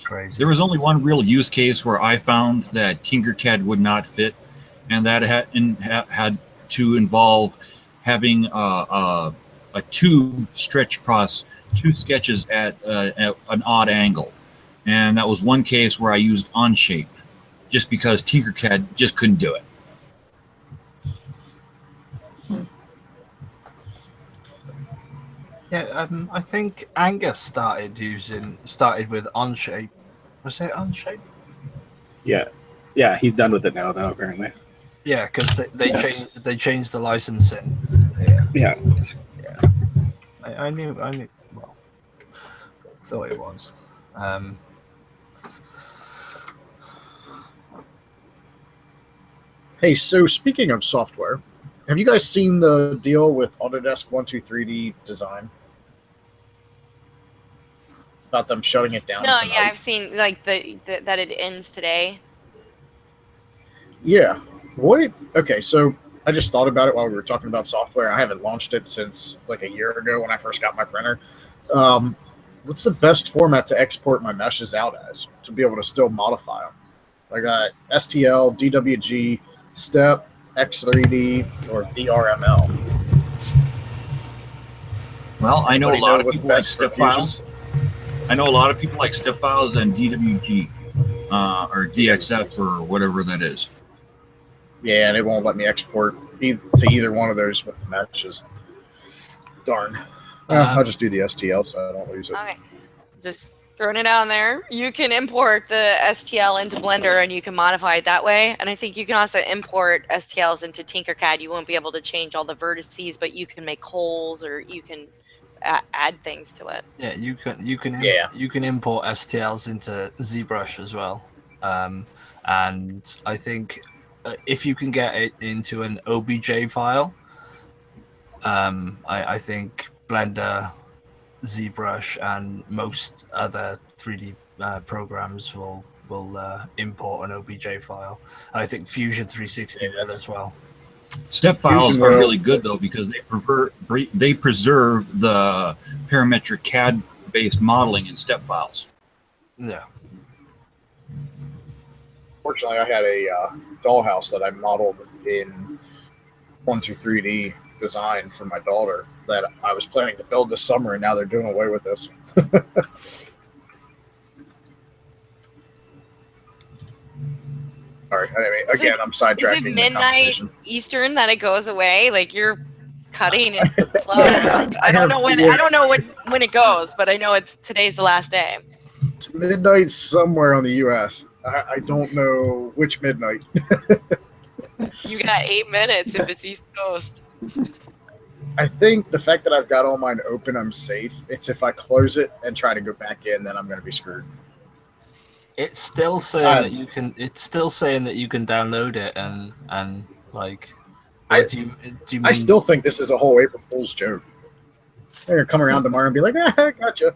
Crazy. There was only one real use case where I found that Tinkercad would not fit, and that had to involve having a tube stretched across two sketches at an odd angle, and that was one case where I used Onshape, just because Tinkercad just couldn't do it. Yeah, I think Angus started with Onshape. Was it Onshape? Yeah, he's done with it now, though, apparently. Yeah, because they changed the licensing. Yeah. I knew. Well, thought it was. Hey, so speaking of software, have you guys seen the deal with Autodesk 123D Design? About them shutting it down No, tonight? yeah, I've seen like that it ends today. Yeah. What? Okay, so I just thought about it while we were talking about software. I haven't launched it since like a year ago when I first got my printer. What's the best format to export my meshes out as to be able to still modify them? I got STL, DWG, Step, X3D, or VRML. Well, I know a lot of what's people like best for step files. I know a lot of people like step files and DWG or DXF or whatever that is. Yeah, and it won't let me export to either one of those with the meshes. Darn. I'll just do the STL so I don't lose it. Okay, just throwing it out there. You can import the STL into Blender and you can modify it that way. And I think you can also import STLs into Tinkercad. You won't be able to change all the vertices, but you can make holes or you can add things to it. Yeah, you can import STLs into ZBrush as well, and I think if you can get it into an OBJ file, I think Blender, ZBrush, and most other 3D programs will import an OBJ file. I think Fusion 360 will as well. Step files are really good though because they preserve the parametric CAD based modeling in step files. Yeah. Fortunately, I had a dollhouse that I modeled in 123D Design for my daughter that I was planning to build this summer, and now they're doing away with this. All right. Anyway, again, I'm sidetracking. Is it midnight Eastern that it goes away? Like you're cutting it close. I don't know when it goes, but I know today's the last day. It's midnight somewhere on the U.S. I don't know which midnight. You got 8 minutes if it's East Coast. I think the fact that I've got all mine open, I'm safe. It's if I close it and try to go back in, then I'm going to be screwed. It's still saying that you can. It's still saying that you can download it and like. Do you mean... I still think this is a whole April Fool's joke. They're gonna come around tomorrow and be like, "Ah, gotcha."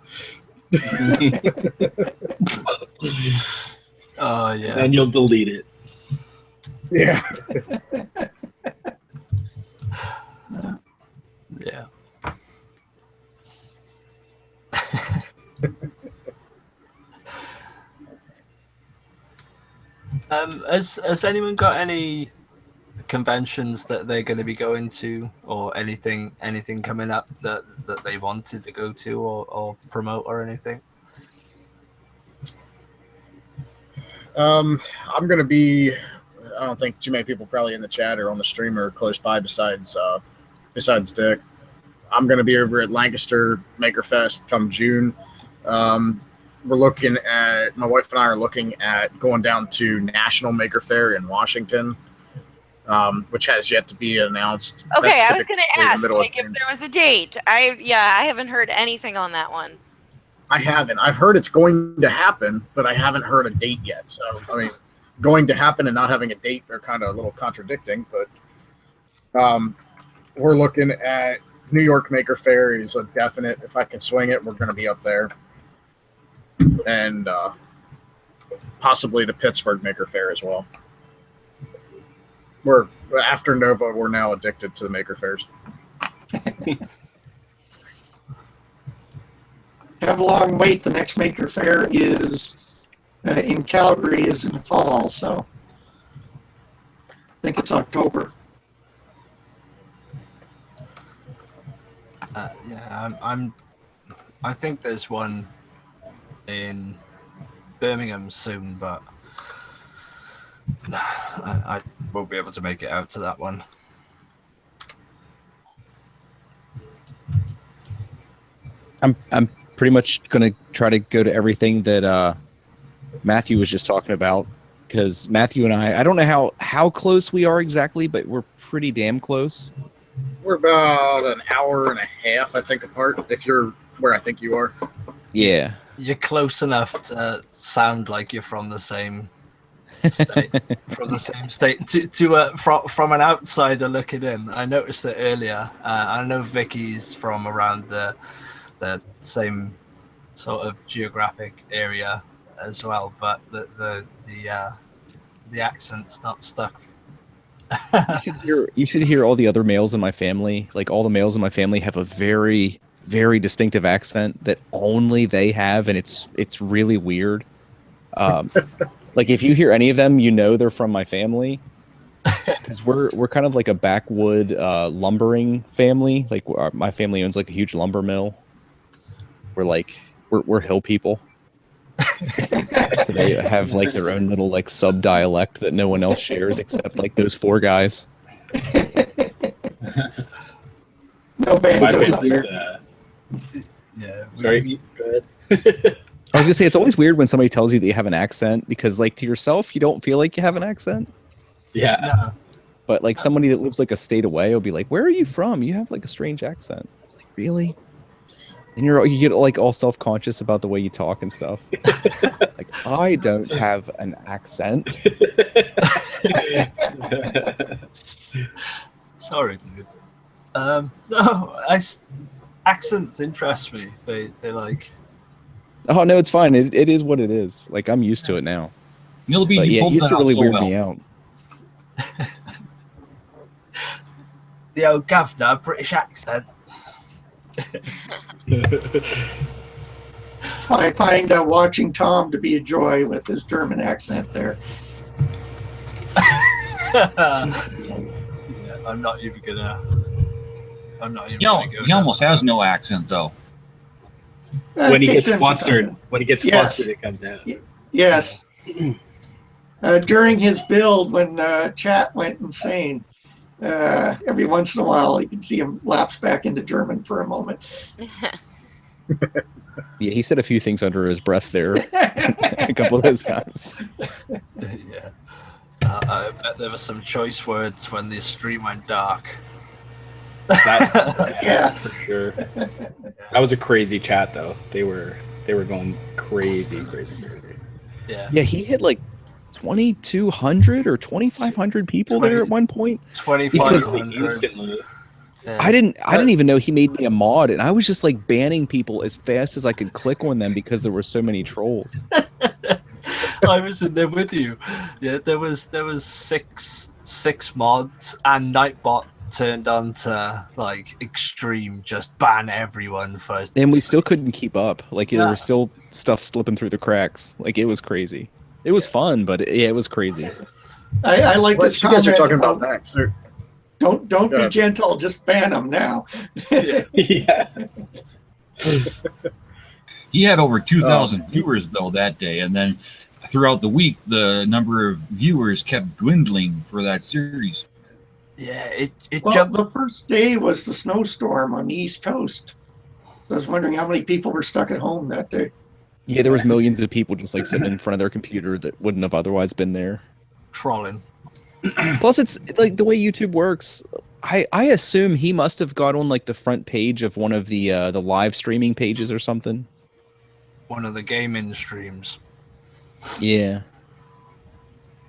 Oh yeah. And you'll delete it. Yeah. Yeah. Has anyone got any conventions that they're going to be going to, or anything coming up that they wanted to go to or promote or anything? I'm going to be. I don't think too many people probably in the chat or on the stream or close by besides Dick. I'm going to be over at Lancaster Maker Fest come June. We're looking at, my wife and I are looking at going down to National Maker Fair in Washington, which has yet to be announced. Okay, That's I was going to ask typically if there was a date. I haven't heard anything on that one. I haven't. I've heard it's going to happen, but I haven't heard a date yet. So, I mean, going to happen and not having a date are kind of a little contradicting, but we're looking at New York Maker Fair is a definite. If I can swing it, we're going to be up there. And possibly the Pittsburgh Maker Fair as well. We're after Nova, we're now addicted to the Maker Fairs. Have a long wait. The next Maker Fair is in Calgary, is in the fall, so I think it's October. Yeah, I think there's one in Birmingham soon, but I won't be able to make it out to that one. I'm pretty much gonna try to go to everything that Matthew was just talking about, because Matthew and I don't know how close we are exactly, but we're pretty damn close. We're about an hour and a half, I think, apart. If you're where I think you are. Yeah. You're close enough to sound like you're from the same state. From the same state. From an outsider looking in, I noticed it earlier. I know Vicky's from around the same sort of geographic area as well, but the accent's not stuck. You should hear all the other males in my family. Like, all the males in my family have a very, very distinctive accent that only they have, and it's really weird. Like, if you hear any of them, you know they're from my family, because we're kind of like a backwood lumbering family. Like, my family owns like a huge lumber mill. We're hill people. So they have like their own little like sub dialect that no one else shares except like those four guys. No bands. Yeah. Sorry. Go ahead. I was gonna say, it's always weird when somebody tells you that you have an accent, because like to yourself you don't feel like you have an accent. Yeah. No. But like somebody that lives like a state away will be like, "Where are you from? You have like a strange accent." It's like, really? And you get like all self-conscious about the way you talk and stuff. Like, I don't have an accent. Sorry, dude. No, accents interest me. They like. Oh no, it's fine. It is what it is. Like, I'm used to it now. Nillabean, But you yeah, it pulled used that to off really so weird well. me out. The old governor, British accent. I find watching Tom to be a joy with his German accent there. Yeah, I'm not even gonna go He almost has no accent though. When he Kicks gets in for flustered, something. when he gets Yes. flustered, it comes out. Yes. During his build, when chat went insane, every once in a while you can see him lapse back into German for a moment. Yeah, he said a few things under his breath there a couple of those times. Yeah. I bet there were some choice words when the stream went dark. Yeah, for sure. That was a crazy chat, though. They were going crazy. Yeah. Yeah, he hit like 2,200 or 2,500 people there at one point. 2,500 instantly. Yeah. I didn't even know he made me a mod, and I was just like banning people as fast as I could click on them because there were so many trolls. I was in there with you. Yeah, there was six mods, and Nightbot turned on to like extreme, just ban everyone for. And we still couldn't keep up. Like there was still stuff slipping through the cracks. Like it was crazy. It was fun, but it was crazy. I like this you guys are comment talking about that, sir. Don't be gentle. Just ban them now. Yeah. He had over 2,000 viewers though that day, and then throughout the week, the number of viewers kept dwindling for that series. Yeah, it Well, jumped. the first day was the snowstorm on the East Coast. I was wondering how many people were stuck at home that day. Yeah, there was millions of people just like sitting in front of their computer that wouldn't have otherwise been there. Trolling. Plus, it's like the way YouTube works. I assume he must have got on like the front page of one of the live streaming pages or something. One of the gaming streams. Yeah.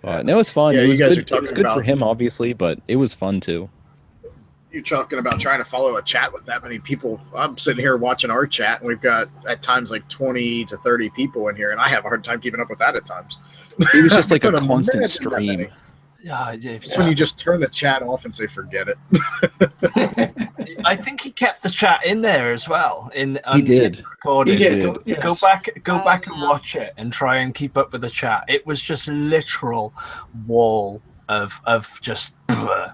No, it was fun. Yeah, it was you guys good. are It was talking good for about- him, obviously, but it was fun too. You're talking about trying to follow a chat with that many people. I'm sitting here watching our chat, and we've got at times like 20 to 30 people in here, and I have a hard time keeping up with that at times. It was just like a Couldn't constant imagine that stream. many. Yeah, It's when you just turn the chat off and say forget it. I think he kept the chat in there as well. He did. Recording. He did. Go Yes. back and watch it and try and keep up with the chat. It was just a literal wall of just ban.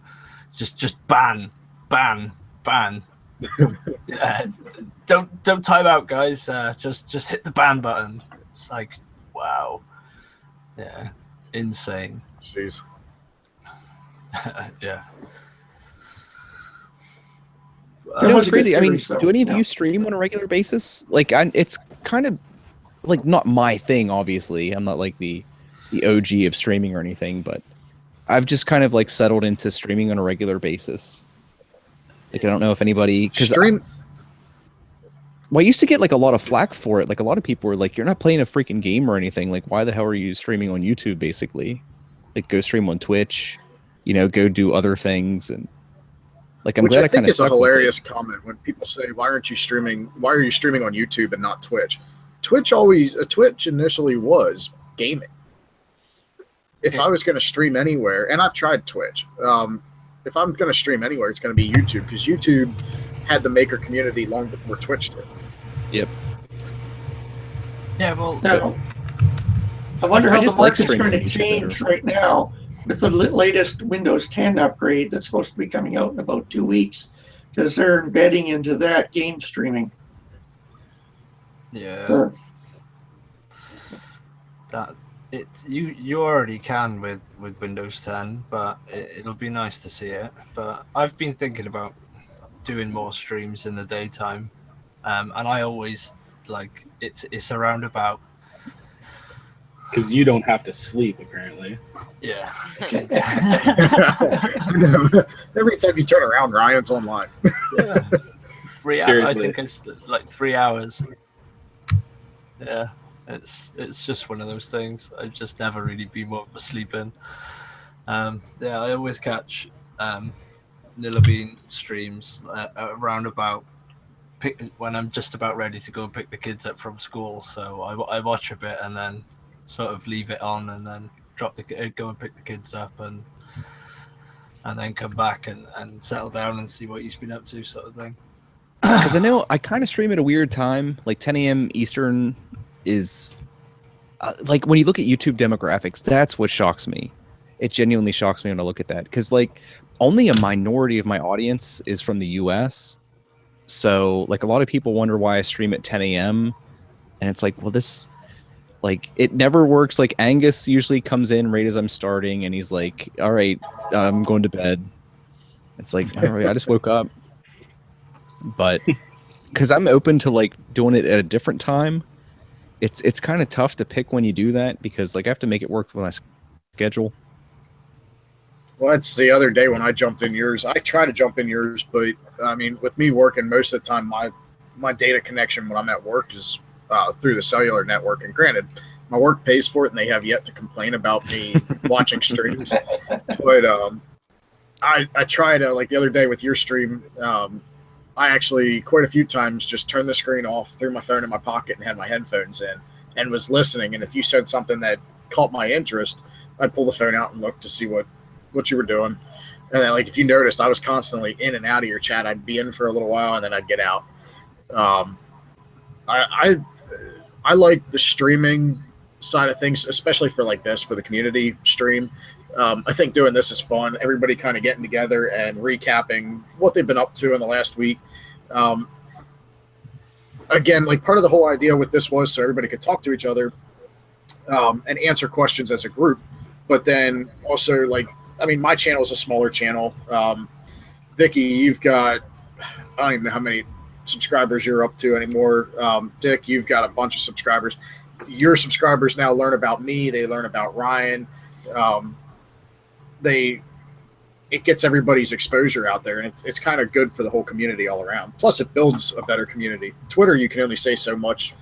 Don't time out, guys. Just hit the ban button. It's like, wow. Yeah, insane. Jeez. Yeah. You know, was it's a good crazy. I mean, series, though. do any of Yeah. you stream on a regular basis? Like, it's kind of like not my thing. Obviously, I'm not like the OG of streaming or anything, but I've just kind of like settled into streaming on a regular basis. Like, I don't know if anybody Stream. Well, I used to get like a lot of flack for it. Like a lot of people were like, "You're not playing a freaking game or anything. Like, why the hell are you streaming on YouTube?" Basically, like go stream on Twitch, go do other things. And like, I'm Which glad I kind think of is a stuck with it. hilarious comment when people say, "Why aren't you streaming? Why are you streaming on YouTube and not Twitch?" Twitch initially was gaming. If I was going to stream anywhere, and I've tried Twitch, if I'm going to stream anywhere, it's going to be YouTube because YouTube had the maker community long before Twitch did. Yep. Yeah, well, Now, I wonder I how the just like market's streaming going to on YouTube change better. right now with the latest Windows 10 upgrade that's supposed to be coming out in about 2 weeks, because they're embedding into that game streaming. yeah. Uh, That you already can with Windows 10, but it'll be nice to see it. But I've been thinking about doing more streams in the daytime, and I always like it's around about. Because you don't have to sleep, apparently. Yeah. Every time you turn around, Ryan's online. Yeah. 3 hours. I Seriously. think it's like 3 hours. Yeah. It's just one of those things. I've just never really been one for sleeping. Yeah, I always catch Nillabean streams around about when I'm just about ready to go and pick the kids up from school. So I watch a bit and then sort of leave it on and then go and pick the kids up and then come back and settle down and see what he's been up to, sort of thing. Because I know I kind of stream at a weird time, like 10 a.m. Eastern is like when you look at YouTube demographics, that's what shocks me. It genuinely shocks me when I look at that because like only a minority of my audience is from the US. So like a lot of people wonder why I stream at 10 a.m. And it's like, well, this like it never works. Like Angus usually comes in right as I'm starting and he's like, all right, I'm going to bed. It's like, all right, I just woke up. But because I'm open to like doing it at a different time. It's kind of tough to pick when you do that because like I have to make it work with my schedule. Well, that's the other day when I jumped in yours. I try to jump in yours, but I mean, with me working most of the time, my data connection when I'm at work is through the cellular network. And granted, my work pays for it, and they have yet to complain about me watching streams. But I try to, like the other day with your stream, I actually quite a few times just turned the screen off, threw my phone in my pocket, and had my headphones in, and was listening. And if you said something that caught my interest, I'd pull the phone out and look to see what you were doing. And then, like, if you noticed, I was constantly in and out of your chat. I'd be in for a little while, and then I'd get out. I like the streaming side of things, especially for like this, for the community stream. I think doing this is fun. Everybody kind of getting together and recapping what they've been up to in the last week. Again, like part of the whole idea with this was so everybody could talk to each other and answer questions as a group. But then also, like, I mean, my channel is a smaller channel. Vicky, you've got, I don't even know how many subscribers you're up to anymore. Dick, you've got a bunch of subscribers. Your subscribers now learn about me. They learn about Ryan. It gets everybody's exposure out there, and it's kind of good for the whole community all around. Plus, it builds a better community. Twitter, you can only say so much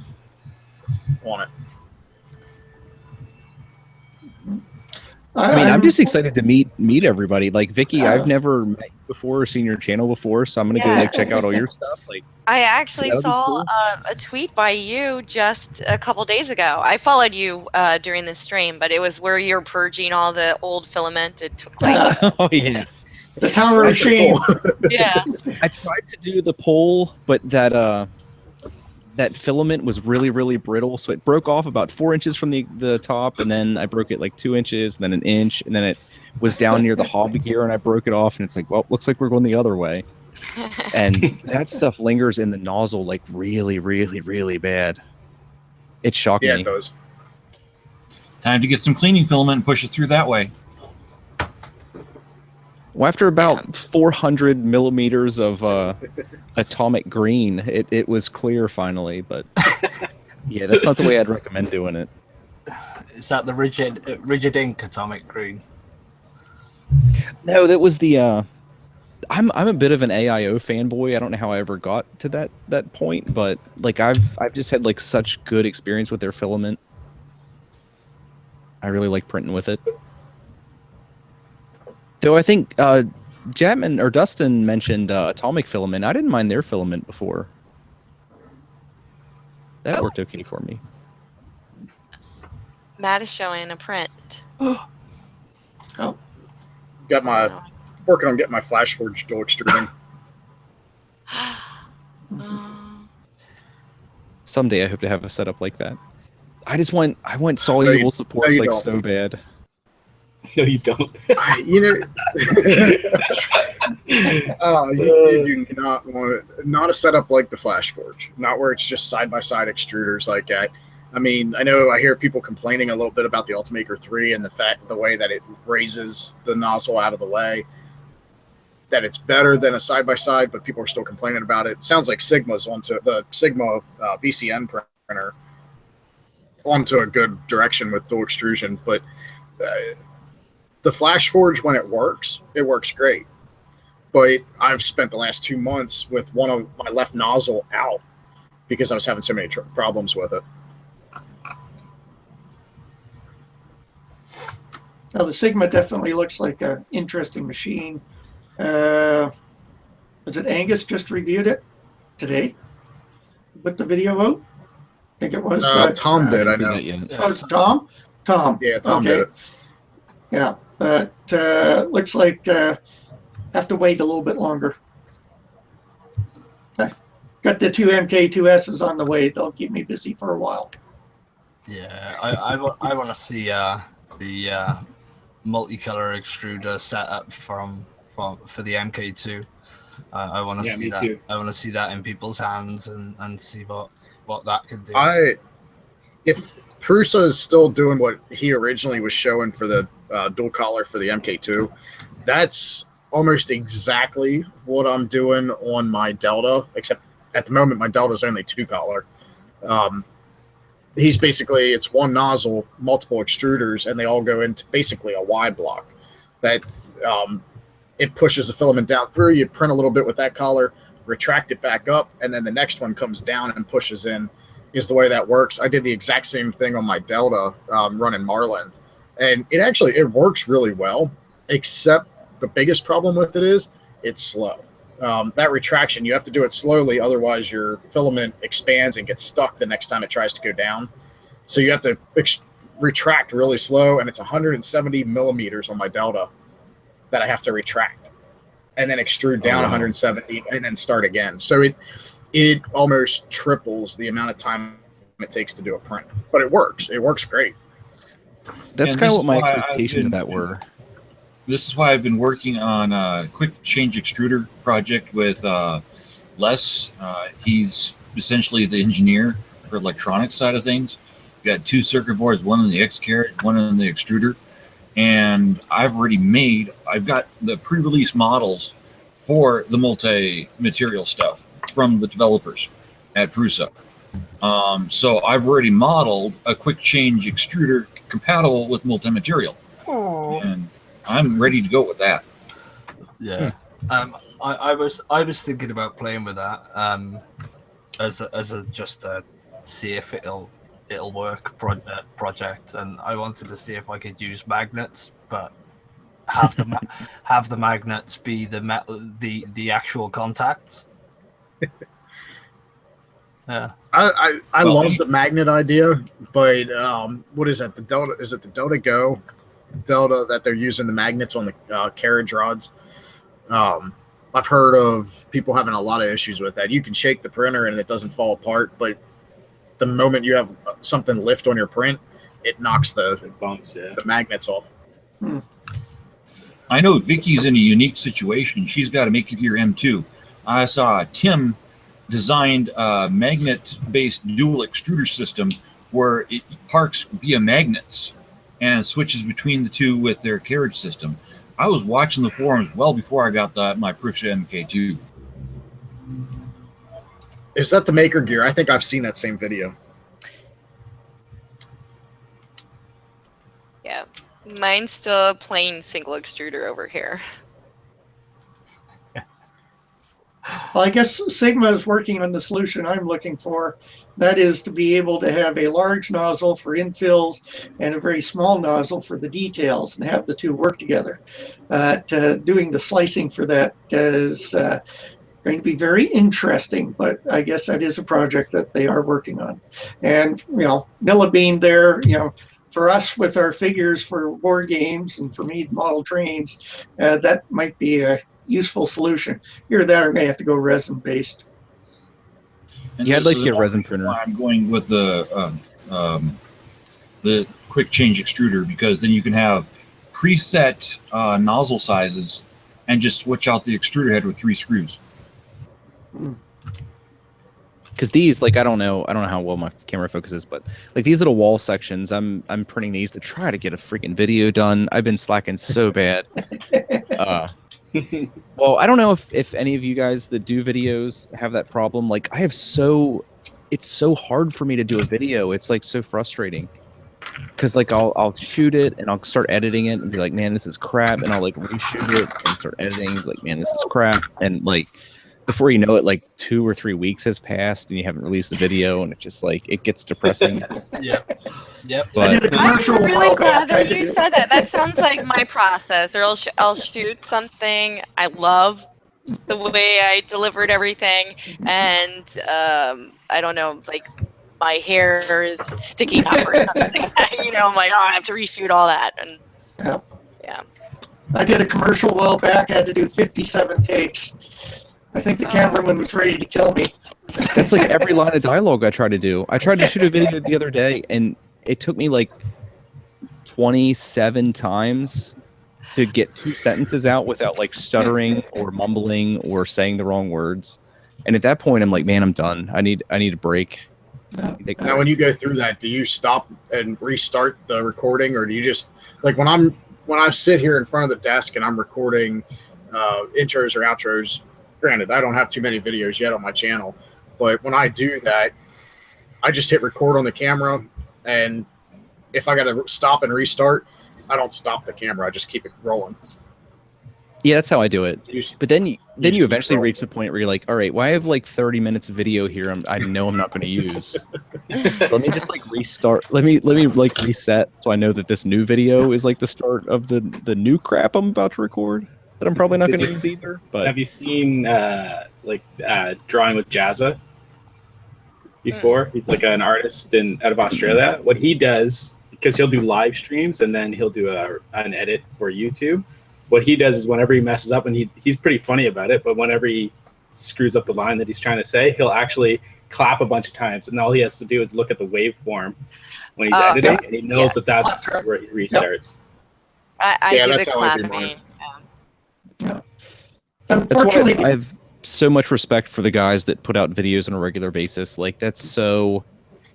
on it. I mean, I'm just excited to meet everybody. Like Vicky, I've never met you before or seen your channel before, so I'm gonna go like check out all your stuff. Like, I actually that'll be saw cool. a tweet by you just a couple days ago. I followed you during the stream, but it was where you're purging all the old filament. It took like Oh yeah, The Tower of Shame. yeah. I tried to do the poll, but that filament was really, really brittle, so it broke off about 4 inches from the top, and then I broke it like 2 inches, and then an inch, and then it was down near the hobby gear, and I broke it off, and it's like, well, looks like we're going the other way. And that stuff lingers in the nozzle like really, really, really bad. It shocked me. Yeah, it does. Time to get some cleaning filament and push it through that way. Well, after about 400 millimeters of atomic green, it was clear finally. But yeah, that's not the way I'd recommend doing it. Is that the rigid ink atomic green? No, that was the. I'm a bit of an AIO fanboy. I don't know how I ever got to that point, but like I've just had like such good experience with their filament. I really like printing with it. Though I think JAT.MN or Dustin mentioned atomic filament. I didn't mind their filament before. That worked okay for me. Matt is showing a print. Oh. Working on getting my flash forge dual extruding. Someday I hope to have a setup like that. I want soluble supports like so bad. No, you don't. You do not want it. Not a setup like the Flash Forge. Not where it's just side-by-side extruders like that. I mean, I know I hear people complaining a little bit about the Ultimaker 3 and the way that it raises the nozzle out of the way. That it's better than a side-by-side, but people are still complaining about it. It sounds like Sigma's onto the Sigma BCN printer onto a good direction with dual extrusion, but the Flash Forge, when it works great. But I've spent the last 2 months with one of my left nozzle out because I was having so many problems with it. Now, the Sigma definitely looks like an interesting machine. Was it Angus just reviewed it today? Put the video out? I think it was. Tom did, I know. Oh, it's Tom? Tom. Yeah, Tom did it. Yeah, but looks like have to wait a little bit longer. Okay. Got the two MK2Ss on the way. They'll keep me busy for a while. Yeah, I want to see the multicolor extruder setup for the MK2. I want to see that. Too. I want to see that in people's hands and see what that can do. If Prusa is still doing what he originally was showing for the dual collar for the MK2, that's almost exactly what I'm doing on my Delta, except at the moment my Delta's only 2-color. He's basically, it's one nozzle, multiple extruders, and they all go into basically a Y block that it pushes the filament down through. You print a little bit with that collar, retract it back up, and then the next one comes down and pushes in, is the way that works. I did the exact same thing on my Delta running Marlin, and it works really well, except the biggest problem with it is it's slow. That retraction, you have to do it slowly, otherwise your filament expands and gets stuck the next time it tries to go down. So you have to retract really slow, and it's 170 millimeters on my Delta that I have to retract, and then extrude down 170 and then start again. So it almost triples the amount of time it takes to do a print, but it works. It works great. That's kind of what my expectations of that were. This is why I've been working on a quick change extruder project with Les. He's essentially the engineer for electronics side of things. We got 2 circuit boards, one in the X carriage, one in the extruder. And I've got the pre-release models for the multi-material stuff from the developers at Prusa. So I've already modeled a quick change extruder compatible with multi-material. And I'm ready to go with that. Yeah. I was thinking about playing with that as a just see if it'll work project, and I wanted to see if I could use magnets, but have the magnets be the actual contacts. Yeah. I love the magnet idea, but what is that? The Delta, is it the Delta Go Delta that they're using the magnets on the carriage rods? I've heard of people having a lot of issues with that. You can shake the printer and it doesn't fall apart, but the moment you have something lift on your print, it knocks the magnets off. I know Vicky's in a unique situation. She's got to make it your M2. I saw Tim designed a magnet-based dual extruder system where it parks via magnets and switches between the two with their carriage system. I was watching the forums well before I got my Prusa MK2. Is that the Maker Gear? I think I've seen that same video. Yeah, mine's still a plain single extruder over here. Well, I guess Sigma is working on the solution I'm looking for. That is to be able to have a large nozzle for infills and a very small nozzle for the details, and have the two work together. Doing the slicing for that is going to be very interesting, but I guess that is a project that they are working on. And, Nillabean there, for us with our figures for war games and for me to model trains, that might be a useful solution. Either that or may have to go resin based. Yeah, I'd like to get a resin printer. I'm going with the quick change extruder, because then you can have preset nozzle sizes and just switch out the extruder head with 3 screws. Because these, I don't know how well my camera focuses, but these little wall sections, I'm printing these to try to get a freaking video done. I've been slacking so bad. Well, I don't know if any of you guys that do videos have that problem. It's so hard for me to do a video. It's so frustrating. Because I'll shoot it and I'll start editing it and be like, man, this is crap. And I'll reshoot it and start editing, man, this is crap. And before you know it, 2 or 3 weeks has passed and you haven't released a video, and it just it gets depressing. Yep. But I'm really glad that you said that. That sounds like my process. Or I'll shoot something I love, the way I delivered everything, and I don't know, my hair is sticking up or something. I'm like, I have to reshoot all that, and yeah. I did a commercial a while back. I had to do 57 takes. I think the cameraman was ready to kill me. That's every line of dialogue I try to do. I tried to shoot a video the other day, and it took me 27 times to get 2 sentences out without stuttering or mumbling or saying the wrong words. And at that point, I'm like, man, I'm done. I need a break. Now, when you go through that, do you stop and restart the recording, or do you just when I sit here in front of the desk and I'm recording intros or outros? Granted, I don't have too many videos yet on my channel. But when I do that, I just hit record on the camera, and if I got to stop and restart, I don't stop the camera. I just keep it rolling. Yeah, that's how I do it. But then you just eventually keep reach the point where you're like, all right, well, I have like 30 minutes of video here. I know I'm not going to use. So let me just like restart. Let me like reset so I know that this new video is like the start of the new crap I'm about to record that I'm probably not going to use either. But have you seen Drawing with Jazza before? He's like an artist out of Australia. What he does, because he'll do live streams and then he'll do an edit for YouTube. What he does is whenever he messes up, and he's pretty funny about it, but whenever he screws up the line that he's trying to say, he'll actually clap a bunch of times, and all he has to do is look at the waveform when he's editing, and he knows that's where he restarts. I do the clapping. That's why I have so much respect for the guys that put out videos on a regular basis. Like, that's so,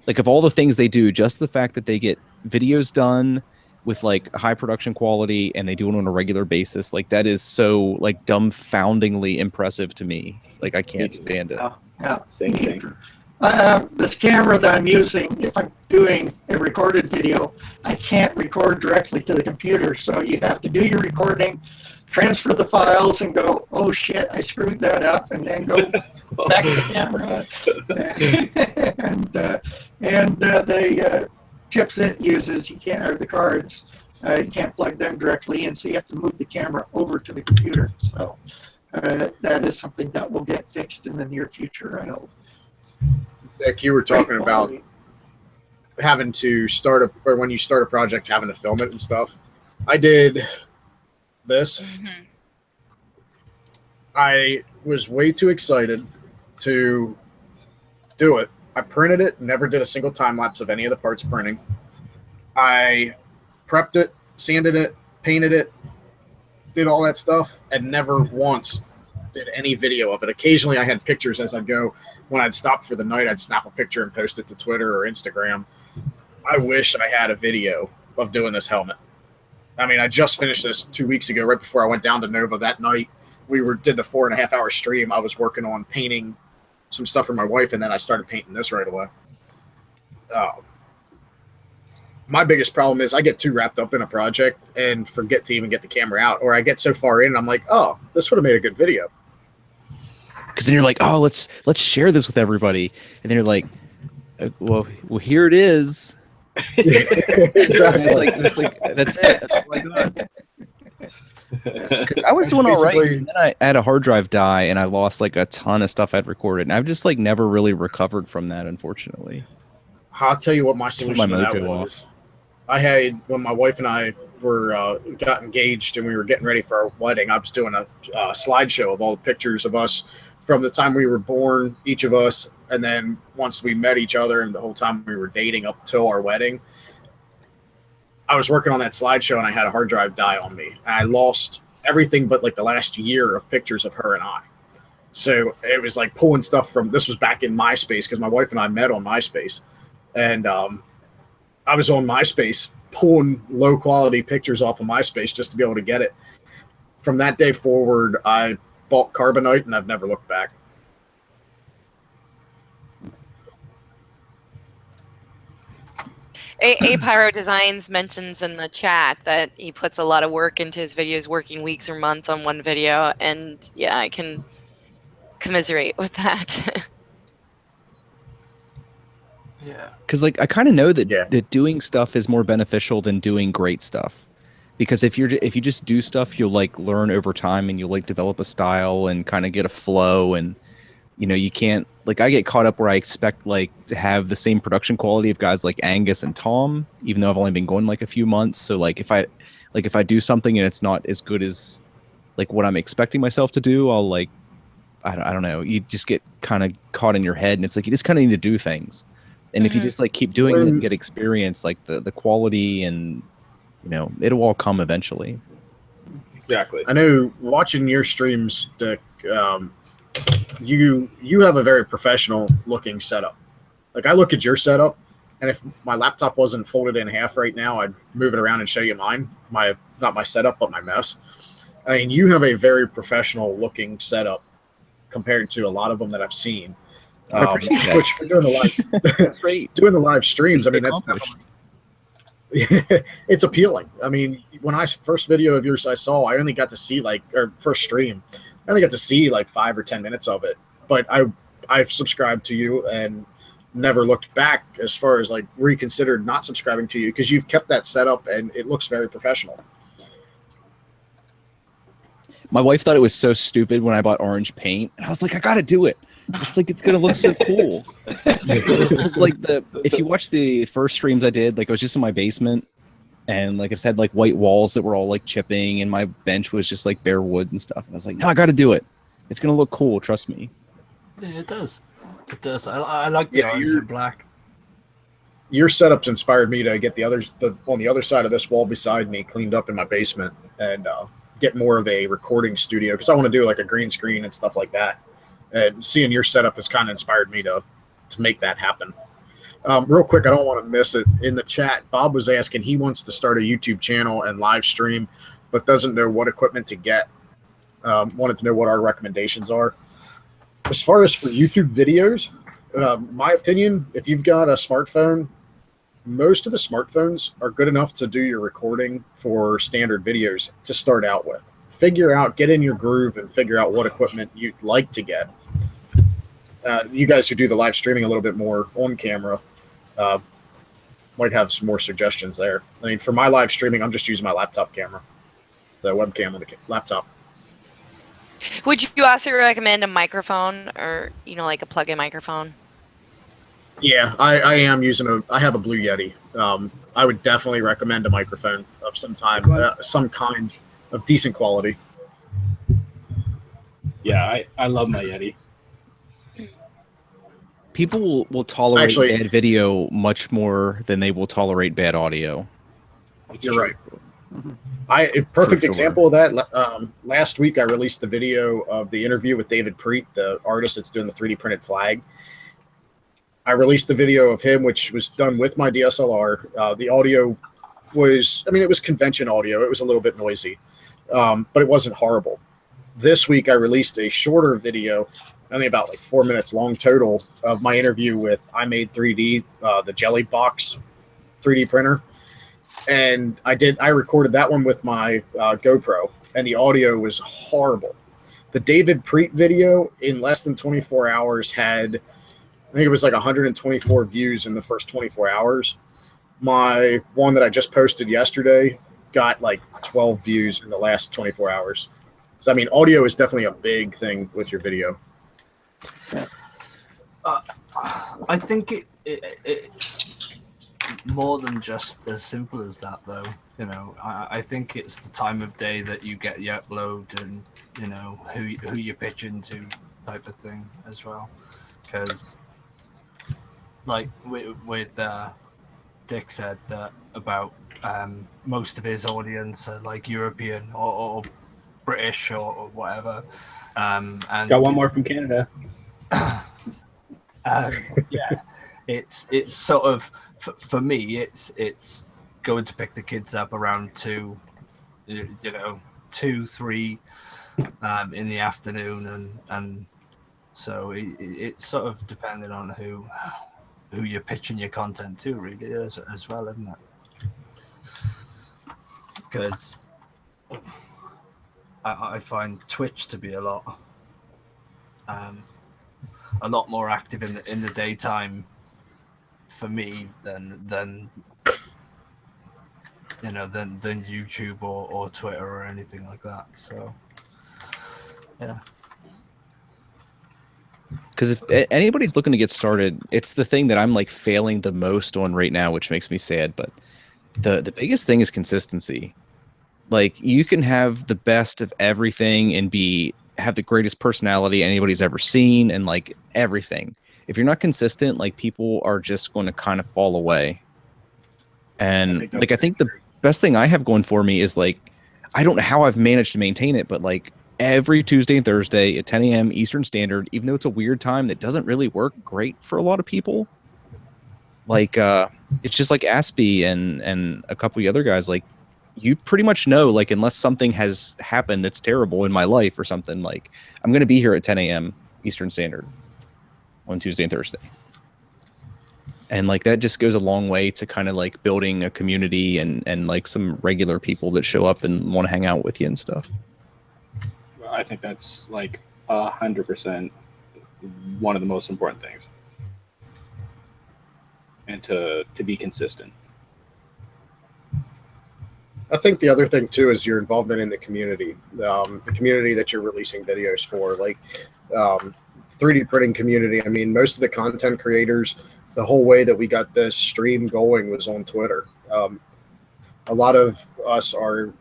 like, of all the things they do, just the fact that they get videos done with like high production quality and they do it on a regular basis, like that is so like dumbfoundingly impressive to me. Like, I can't stand it. Yeah. Same thing. This camera that I'm using, if I'm doing a recorded video, I can't record directly to the computer. So you have to do your recording, transfer the files, and go, oh shit, I screwed that up, and then go back to the camera. and the chips it uses, you can't, or the cards, you can't plug them directly in, so you have to move the camera over to the computer. So that is something that will get fixed in the near future, I hope. Like you were talking about having to start or when you start a project, having to film it and stuff. I did this. I was way too excited to do it. I printed it, never did a single time lapse of any of the parts printing. I prepped it, sanded it, painted it, did all that stuff, and never once did any video of it. Occasionally I had pictures as I'd go. When I'd stop for the night, I'd snap a picture and post it to Twitter or Instagram. I wish I had a video of doing this helmet. I mean, I just finished this 2 weeks ago, right before I went down to Nova that night. We did the 4.5 hour stream. I was working on painting some stuff for my wife, and then I started painting this right away. My biggest problem is I get too wrapped up in a project and forget to even get the camera out, or I get so far in and I'm like, oh, this would have made a good video. Because then you're like, oh, let's share this with everybody, and then you're like, well, here it is. Exactly. It's like that's it. That's all I got. Because I was doing all right, and then I had a hard drive die, and I lost like a ton of stuff I'd recorded, and I've just like never really recovered from that, unfortunately. I'll tell you what my solution to that was. I had, when my wife and I got engaged and we were getting ready for our wedding, I was doing a slideshow of all the pictures of us from the time we were born, each of us, and then once we met each other and the whole time we were dating up till our wedding. I was working on that slideshow and I had a hard drive die on me. I lost everything but like the last year of pictures of her and I. So it was like pulling stuff from, this was back in MySpace because my wife and I met on MySpace. And I was on MySpace pulling low quality pictures off of MySpace just to be able to get it. From that day forward, I bought carbonite and I've never looked back. A-Pyro Designs mentions in the chat that he puts a lot of work into his videos, working weeks or months on one video, and yeah, I can commiserate with that. Yeah. Because like I kind of know that doing stuff is more beneficial than doing great stuff. Because if you just do stuff, you'll like learn over time and you'll like develop a style and kind of get a flow, and you know, you can't, like, I get caught up where I expect like to have the same production quality of guys like Angus and Tom, even though I've only been going like a few months. So like if I do something and it's not as good as like what I'm expecting myself to do, I'll like, I don't know, you just get kind of caught in your head, and it's like you just kind of need to do things. And if you just like keep doing it and get experience, like the quality, and you know, it'll all come eventually. Exactly. I know watching your streams, Dick, you have a very professional looking setup. Like I look at your setup, and if my laptop wasn't folded in half right now, I'd move it around and show you mine. Not my setup, but my mess. I mean, you have a very professional looking setup compared to a lot of them that I've seen. I appreciate that. Which for doing the live, That's great. doing the live streams, I mean, that's Accomplished. definitely it's appealing. I mean, when first video of yours I saw, I only got to see first stream, I only got to see like 5 or 10 minutes of it. But I subscribed to you and never looked back as far as like reconsidered not subscribing to you because you've kept that setup and it looks very professional. My wife thought it was so stupid when I bought orange paint, and I was like, I gotta do it. It's like it's gonna look so cool. It's like if you watch the first streams I did, like I was just in my basement, and like I just had like white walls that were all like chipping, and my bench was just like bare wood and stuff. And I was like, no, I gotta do it. It's gonna look cool. Trust me. Yeah, it does. It does. I like the orange and black. Your setup's inspired me to get on the other side of this wall beside me cleaned up in my basement and get more of a recording studio because I want to do like a green screen and stuff like that. And seeing your setup has kind of inspired me to make that happen. Real quick, I don't want to miss it. In the chat, Bob was asking he wants to start a YouTube channel and live stream, but doesn't know what equipment to get. Wanted to know what our recommendations are. As far as for YouTube videos, my opinion, if you've got a smartphone, most of the smartphones are good enough to do your recording for standard videos to start out with. Get in your groove and figure out what equipment you'd like to get. You guys who do the live streaming a little bit more on camera might have some more suggestions there. I mean, for my live streaming, I'm just using my laptop camera, the webcam on the laptop. Would you also recommend a microphone or, like a plug-in microphone? Yeah, I am using I have a Blue Yeti. I would definitely recommend a microphone of some kind of decent quality. Yeah, I love my Yeti. People will tolerate bad video much more than they will tolerate bad audio. You're right. A perfect example of that. Last week, I released the video of the interview with David Preet, the artist that's doing the 3D printed flag. I released the video of him, which was done with my DSLR. The audio was, it was convention audio. It was a little bit noisy, but it wasn't horrible. This week, I released a shorter video, only about like 4 minutes long total, of my interview with I Made 3D, the Jelly Box 3D printer. And I recorded that one with my GoPro, and the audio was horrible. The David Preet video in less than 24 hours had, I think it was like 124 views in the first 24 hours. My one that I just posted yesterday got like 12 views in the last 24 hours. So, audio is definitely a big thing with your video. I think it's more than just as simple as that, though. I think it's the time of day that you get the upload and, who you're pitching to type of thing as well. Because, like with Dick said that about most of his audience are like European or British or whatever. And got one more from Canada. Yeah, it's sort of for me. It's going to pick the kids up around 2, 3 in the afternoon, and so it's sort of depending on who you're pitching your content to, really, as well, isn't it? Because I find Twitch to be a lot more active in the daytime for me than YouTube or Twitter or anything like that. So yeah. Because if anybody's looking to get started, it's the thing that I'm like failing the most on right now, which makes me sad. But the biggest thing is consistency. Like, you can have the best of everything and have the greatest personality anybody's ever seen and like everything. If you're not consistent, like, people are just going to kind of fall away. And I think the best thing I have going for me is, like, I don't know how I've managed to maintain it, but like every Tuesday and Thursday at 10 a.m. Eastern Standard, even though it's a weird time that doesn't really work great for a lot of people. Like, it's just like Aspie and a couple of other guys, like, you pretty much know, like, unless something has happened that's terrible in my life or something, like, I'm going to be here at 10 a.m. Eastern Standard. on Tuesday and Thursday. And like that just goes a long way to kind of like building a community and like some regular people that show up and want to hang out with you and stuff. I think that's like 100% one of the most important things. And to be consistent. I think the other thing too is your involvement in the community that you're releasing videos for, like 3D printing community. I mean, most of the content creators, the whole way that we got this stream going was on Twitter. A lot of us are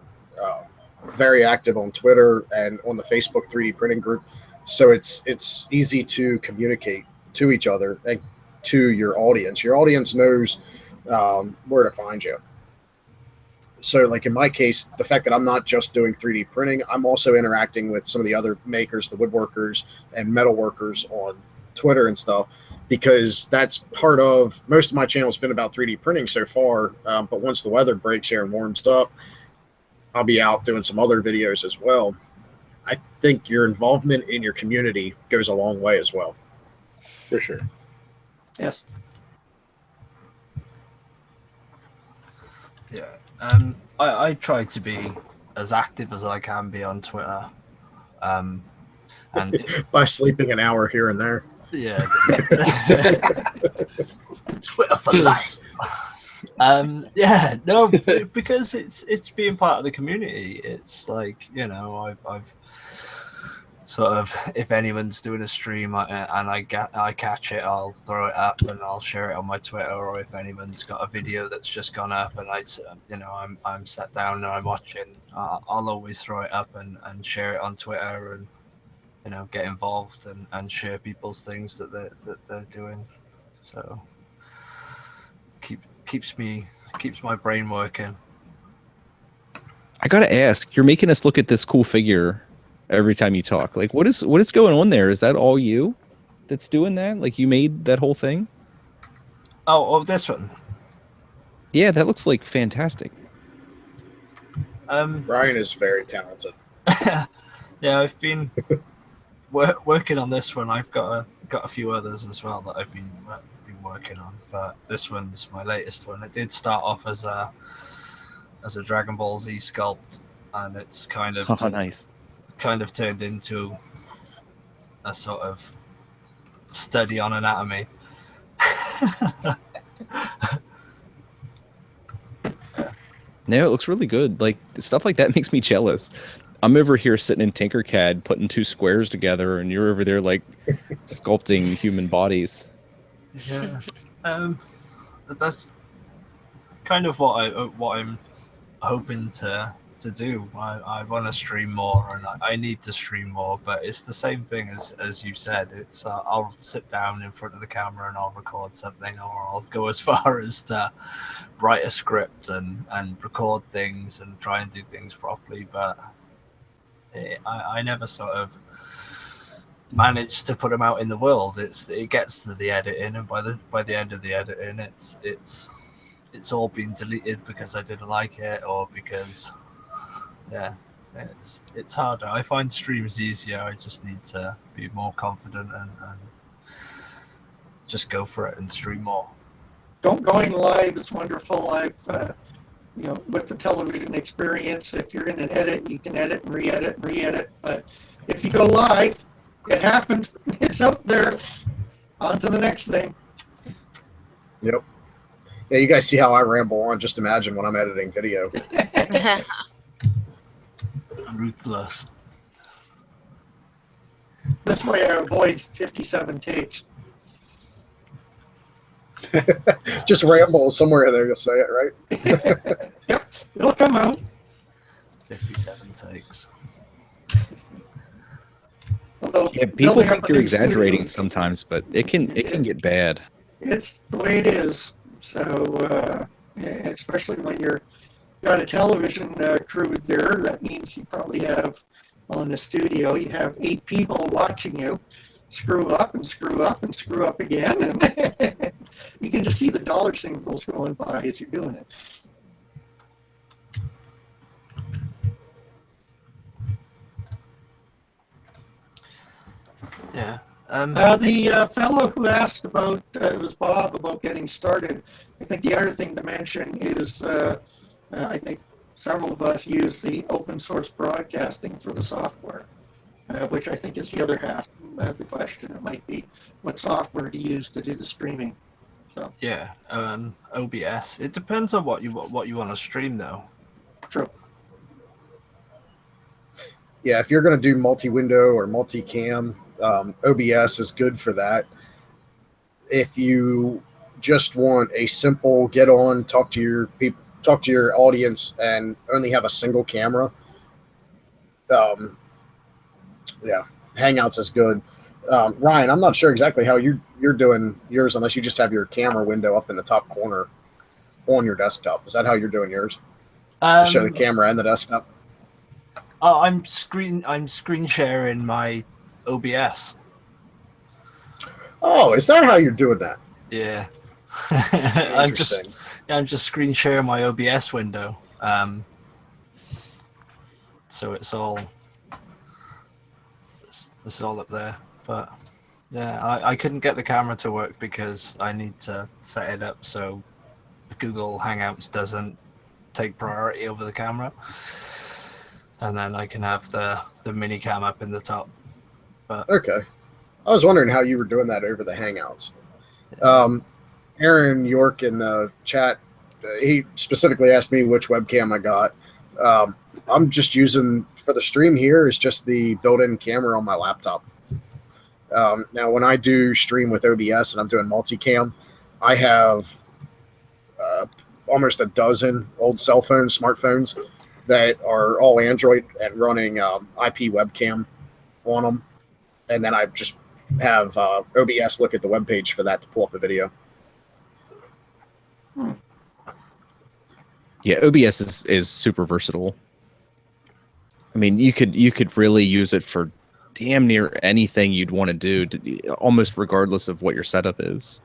very active on Twitter and on the Facebook 3D printing group, so it's easy to communicate to each other and to your audience. Your audience knows where to find you. So like in my case, the fact that I'm not just doing 3D printing, I'm also interacting with some of the other makers, the woodworkers and metal workers on Twitter and stuff, because that's part of, most of my channel has been about 3D printing so far. But once the weather breaks here and warms up, I'll be out doing some other videos as well. I think your involvement in your community goes a long way as well. For sure. Yes. Yeah. I try to be as active as I can be on Twitter. And by sleeping an hour here and there. Yeah. Twitter for life. Yeah, no, because it's being part of the community. It's like, you know, I've sort of, if anyone's doing a stream and I catch it, I'll throw it up and I'll share it on my Twitter. Or if anyone's got a video that's just gone up and I'm sat down and I'm watching, I'll always throw it up and share it on Twitter and, you know, get involved and share people's things that they're doing. So keeps my brain working. I gotta ask, you're making us look at this cool figure every time you talk. Like, what is going on there? Is that all you that's doing that? Like, you made that whole thing? Oh, this one. Yeah, that looks like fantastic. Ryan is very talented. Yeah, I've been working on this one. I've got a few others as well that I've been working on, but this one's my latest one. It did start off as a Dragon Ball Z sculpt, and it's kind of nice. Kind of turned into a sort of study on anatomy. No, it looks really good. Like, stuff like that makes me jealous. I'm over here sitting in Tinkercad putting two squares together, and you're over there like sculpting human bodies. Yeah, that's kind of what I'm hoping to do. I want to stream more, and I need to stream more. But it's the same thing as you said. It's I'll sit down in front of the camera and I'll record something, or I'll go as far as to write a script and record things and try and do things properly. But I never sort of managed to put them out in the world. It gets to the editing, and by the end of the editing, it's all been deleted because I didn't like it, or because it's harder. I find streams easier. I just need to be more confident and just go for it and stream more. Going live is wonderful. I've with the television experience, if you're in an edit, you can edit and re-edit. But if you go live, it happens. It's up there. On to the next thing. Yep. Yeah, you guys see how I ramble on. Just imagine when I'm editing video. Ruthless. This way I avoid 57 takes. Just ramble somewhere in there, you'll say it, right? Yep, it'll come out. 57 takes. Although Yeah, people think you're exaggerating sometimes, but it can get bad. It's the way it is. So, especially when you're got a television crew there, that means you probably have, well, in the studio, you have 8 people watching you screw up and screw up and screw up again, and you can just see the dollar symbols going by as you're doing it. Yeah. The fellow who asked about, it was Bob, about getting started. I think the other thing to mention is I think several of us use the open source broadcasting for the software, which I think is the other half of the question. It might be what software to use to do the streaming. So yeah, OBS. It depends on what you want to stream, though. true. Yeah, if you're going to do multi-window or multi-cam, OBS is good for that. If you just want a simple get on, talk to your people, talk to your audience, and only have a single camera, yeah, Hangouts is good. Ryan, I'm not sure exactly how you're doing yours unless you just have your camera window up in the top corner on your desktop. Is that how you're doing yours? To show the camera and the desktop? Oh, I'm screen sharing my OBS. Oh, is that how you're doing that? Yeah. I'm just screen sharing my OBS window. So it's all up there. But yeah, I couldn't get the camera to work because I need to set it up so Google Hangouts doesn't take priority over the camera. And then I can have the mini cam up in the top. But okay. I was wondering how you were doing that over the Hangouts. Aaron Yourk in the chat, he specifically asked me which webcam I got. I'm just using, for the stream here, is just the built-in camera on my laptop. Now, when I do stream with OBS and I'm doing multicam, I have almost a dozen old cell phones, smartphones, that are all Android and running IP webcam on them. And then I just have OBS look at the webpage for that to pull up the video. Yeah, OBS is super versatile. I mean, you could really use it for damn near anything you'd want to do, almost regardless of what your setup is.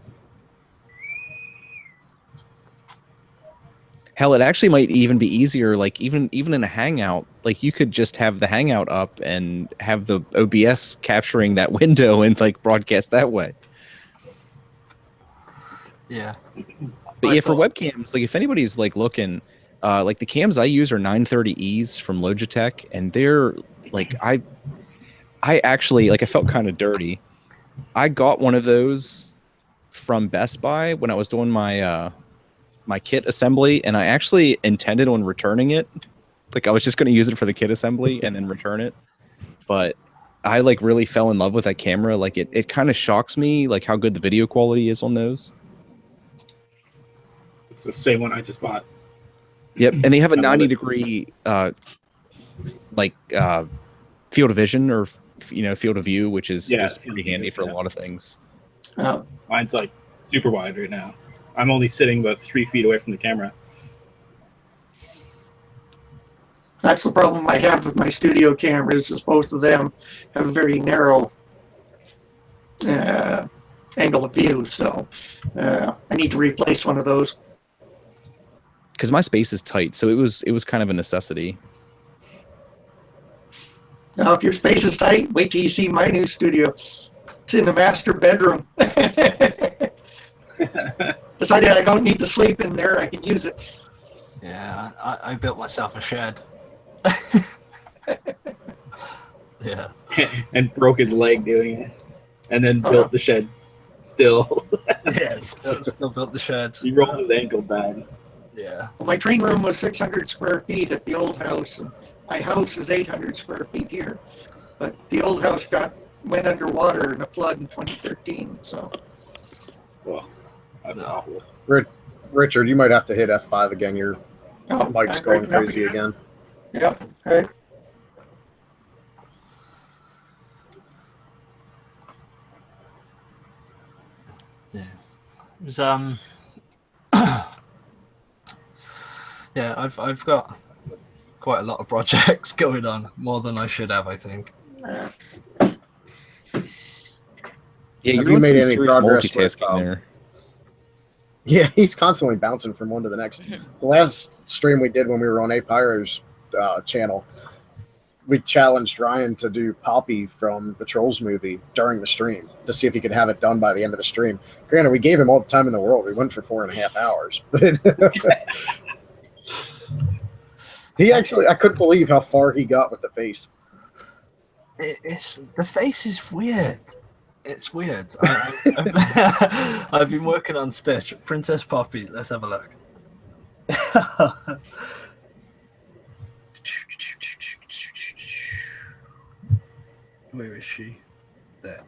Hell, it actually might even be easier, like even in a Hangout, like you could just have the Hangout up and have the OBS capturing that window and like broadcast that way. yeah. But yeah, for webcams, like if anybody's like looking, like the cams I use are 930Es from Logitech, and they're like I actually, like, I felt kind of dirty. I got one of those from Best Buy when I was doing my my kit assembly, and I actually intended on returning it. Like I was just going to use it for the kit assembly and then return it. But I like really fell in love with that camera. Like it kind of shocks me like how good the video quality is on those. It's the same one I just bought. Yep, and they have a 90-degree field of vision, or field of view, which is pretty handy for a lot of things. Mine's like super wide right now. I'm only sitting about 3 feet away from the camera. That's the problem I have with my studio cameras, is both of them have a very narrow angle of view. So I need to replace one of those. Because my space is tight, so it was kind of a necessity. Now, if your space is tight, wait till you see my new studio. It's in the master bedroom. Decided I don't need to sleep in there. I can use it. Yeah, I built myself a shed. Yeah. And broke his leg doing it. And then built the shed still. Yeah, still built the shed. He rolled his ankle bad. Yeah. Well, my train room was 600 square feet at the old house, and my house is 800 square feet here. But the old house went underwater in a flood in 2013. So. Well, that's awful. Richard, you might have to hit F5 again. Your mic's going crazy again. Yep. Right. Yeah. It was, yeah, I've got quite a lot of projects going on, more than I should have, I think. Yeah, have you made any progress multitasking there? Yeah, he's constantly bouncing from one to the next. The last stream we did when we were on A-Pyro's channel, we challenged Ryan to do Poppy from the Trolls movie during the stream to see if he could have it done by the end of the stream. Granted, we gave him all the time in the world. We went for 4.5 hours, but he actually, I couldn't believe how far he got with the face. The face is weird. It's weird. I've been working on Stitch. Princess Poppy. Let's have a look. Where is she? There.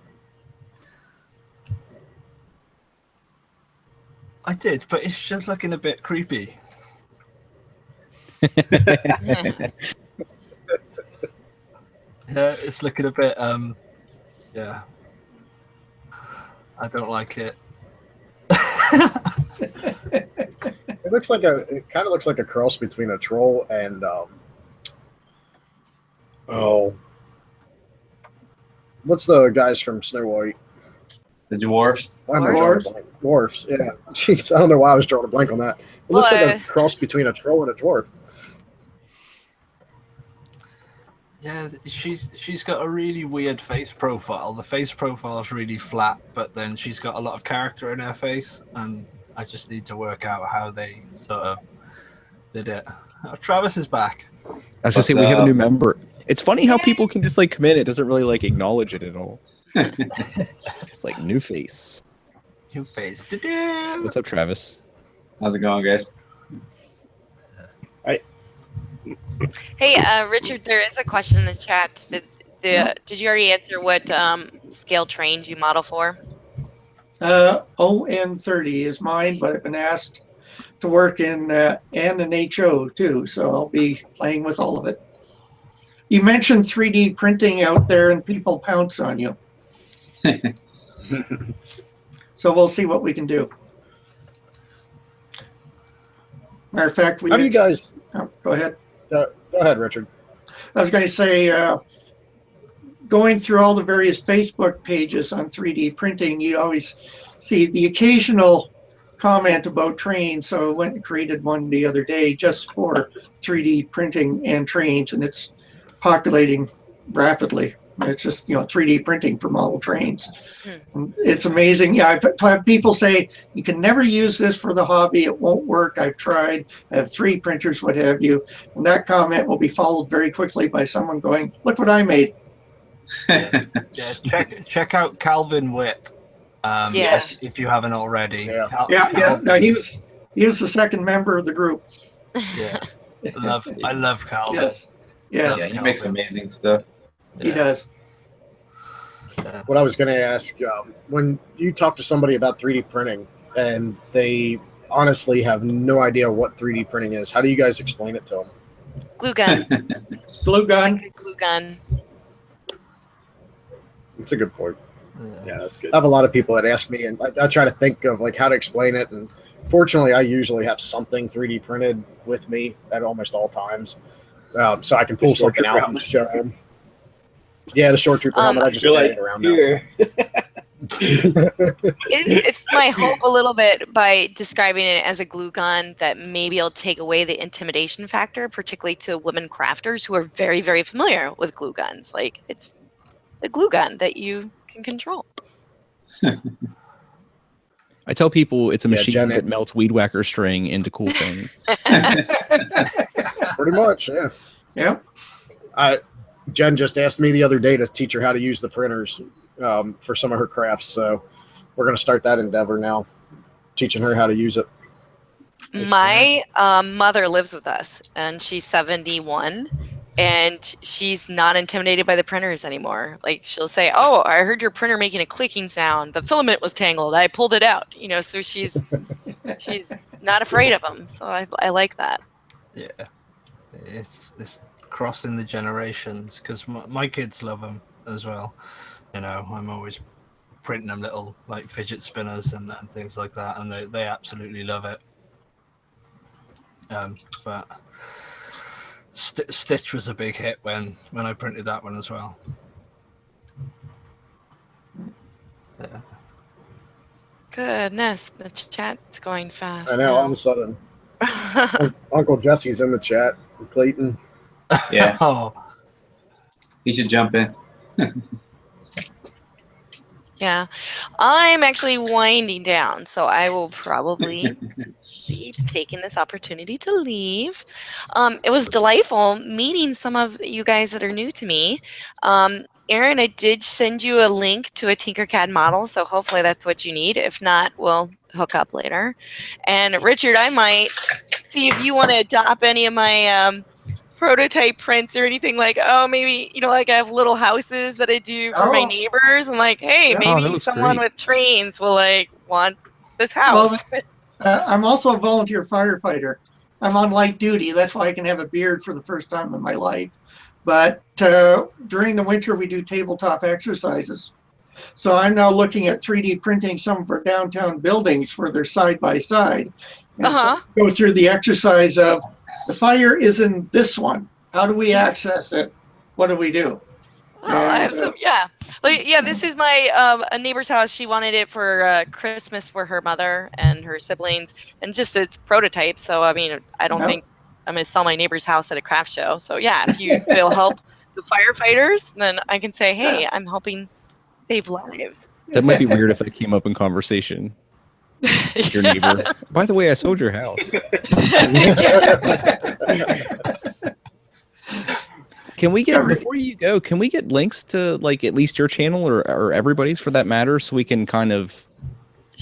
I did, but it's just looking a bit creepy. Yeah, it's looking a bit, yeah. I don't like it. It kind of looks like a cross between a troll and, what's the guys from Snow White? The dwarves? Dwarfs, yeah. Jeez, I don't know why I was drawing a blank on that. It looks like a cross between a troll and a dwarf. Yeah, she's got a really weird face profile. The face profile is really flat, but then she's got a lot of character in her face, and I just need to work out how they sort of did it. Oh, Travis is back. I was gonna say we have a new member. It's funny how people can just like come in. It doesn't really like acknowledge it at all. It's like new face. New face. What's up, Travis? How's it going, guys? Hey, Richard, there is a question in the chat. Did you already answer what scale trains you model for? ON30 is mine, but I've been asked to work in N and HO too, so I'll be playing with all of it. You mentioned 3D printing out there and people pounce on you. So we'll see what we can do. Matter of fact, How do you guys... Oh, go ahead. Go ahead, Richard. I was going to say, going through all the various Facebook pages on 3D printing, you always see the occasional comment about trains. So I went and created one the other day just for 3D printing and trains, and it's populating rapidly. It's just, 3D printing for model trains. It's amazing. Yeah, I've had people say, you can never use this for the hobby. It won't work. I've tried. I have 3 printers, what have you. And that comment will be followed very quickly by someone going, look what I made. Yeah, check out Calvin Witt. Yes. If you haven't already. Yeah. No, he was the second member of the group. Yeah. I love Calvin. Yes. Yeah, he makes amazing stuff. He does. What I was going to ask, when you talk to somebody about 3D printing and they honestly have no idea what 3D printing is, how do you guys explain it to them? Glue gun. Glue gun. Glue gun. That's a good point. Yeah, that's good. I have a lot of people that ask me, and I try to think of like how to explain it. And fortunately, I usually have something 3D printed with me at almost all times, so I can pull something out and show them. Yeah, the short trooper helmet. I just carry it around now. It's my hope a little bit by describing it as a glue gun that maybe it'll take away the intimidation factor, particularly to women crafters who are very, very familiar with glue guns. Like, it's the glue gun that you can control. I tell people it's a machine that melts weed whacker string into cool things. Pretty much, yeah. Jen just asked me the other day to teach her how to use the printers for some of her crafts. So we're going to start that endeavor now, teaching her how to use it. My mother lives with us, and she's 71, and she's not intimidated by the printers anymore. Like, she'll say, oh, I heard your printer making a clicking sound. The filament was tangled. I pulled it out. So she's not afraid of them. So I like that. Yeah. It's crossing the generations, because my kids love them as well. I'm always printing them little like fidget spinners and things like that, and they absolutely love it. But Stitch was a big hit when I printed that one as well. Yeah. Goodness, the chat's going fast. I know, all of a sudden. Uncle Jesse's in the chat. Clayton. Yeah. Oh. He should jump in. Yeah, I'm actually winding down, so I will probably be taking this opportunity to leave. It was delightful meeting some of you guys that are new to me. Aaron, I did send you a link to a Tinkercad model, so hopefully that's what you need. If not, we'll hook up later. And Richard, I might see if you want to adopt any of my prototype prints or anything. Like, oh, maybe, like I have little houses that I do for my neighbors. I'm like, hey, Yeah. Oh, that maybe looks someone great. with trains will want this Well, house. I'm also a volunteer firefighter. I'm on light duty. That's why I can have a beard for the first time in my life. But during the winter, we do tabletop exercises. So I'm now looking at 3D printing some of our downtown buildings for their side-by-side. And so go through the exercise of the fire is in this one. How do we access it? What do we do? Oh, I have some, yeah. Like, yeah, this is my a neighbor's house. She wanted it for Christmas for her mother and her siblings, and just it's prototype. So I mean, I don't think I'm gonna sell my neighbor's house at a craft show. So yeah, if you feel help the firefighters, then I can say, hey, I'm helping save lives. That might be weird if that came up in conversation. Your neighbor. By the way, I sold your house. Can we get, before you go, can we get links to like at least your channel or everybody's for that matter, so we can kind of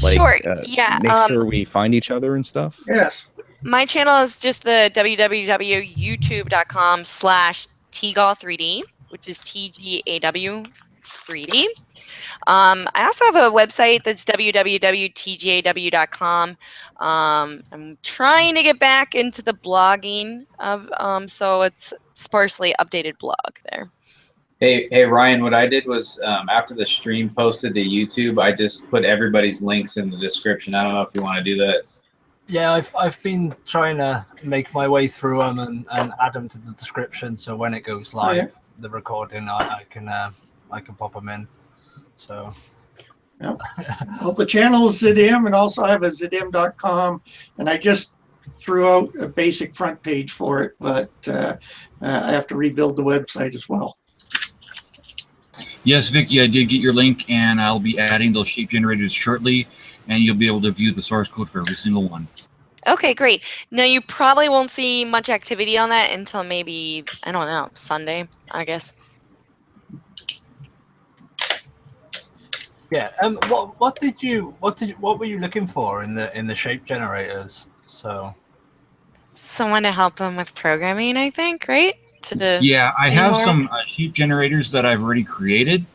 like Sure, yeah, make sure we find each other and stuff? Yes. My channel is just the www.youtube.com/TGAW3D, which is TGAW 3D. I also have a website that's www.tgaw.com. I'm trying to get back into the blogging of, so it's sparsely updated blog there. Hey, Ryan, what I did was after the stream posted to YouTube, I just put everybody's links in the description. I don't know if you want to do that. Yeah, I've been trying to make my way through them and add them to the description, so when it goes live, the recording, I can pop them in. So. Yep. Well, the channel is Zidam, and also I have a Zidam.com, and I just threw out a basic front page for it, but I have to rebuild the website as well. Yes, Vicky, I did get your link, and I'll be adding those shape generators shortly, and you'll be able to view the source code for every single one. Okay, great. Now, you probably won't see much activity on that until maybe, I don't know, Sunday, I guess. Yeah. What were you looking for in the shape generators? So. Someone to help them with programming, I think, right? Yeah, I have some shape generators that I've already created,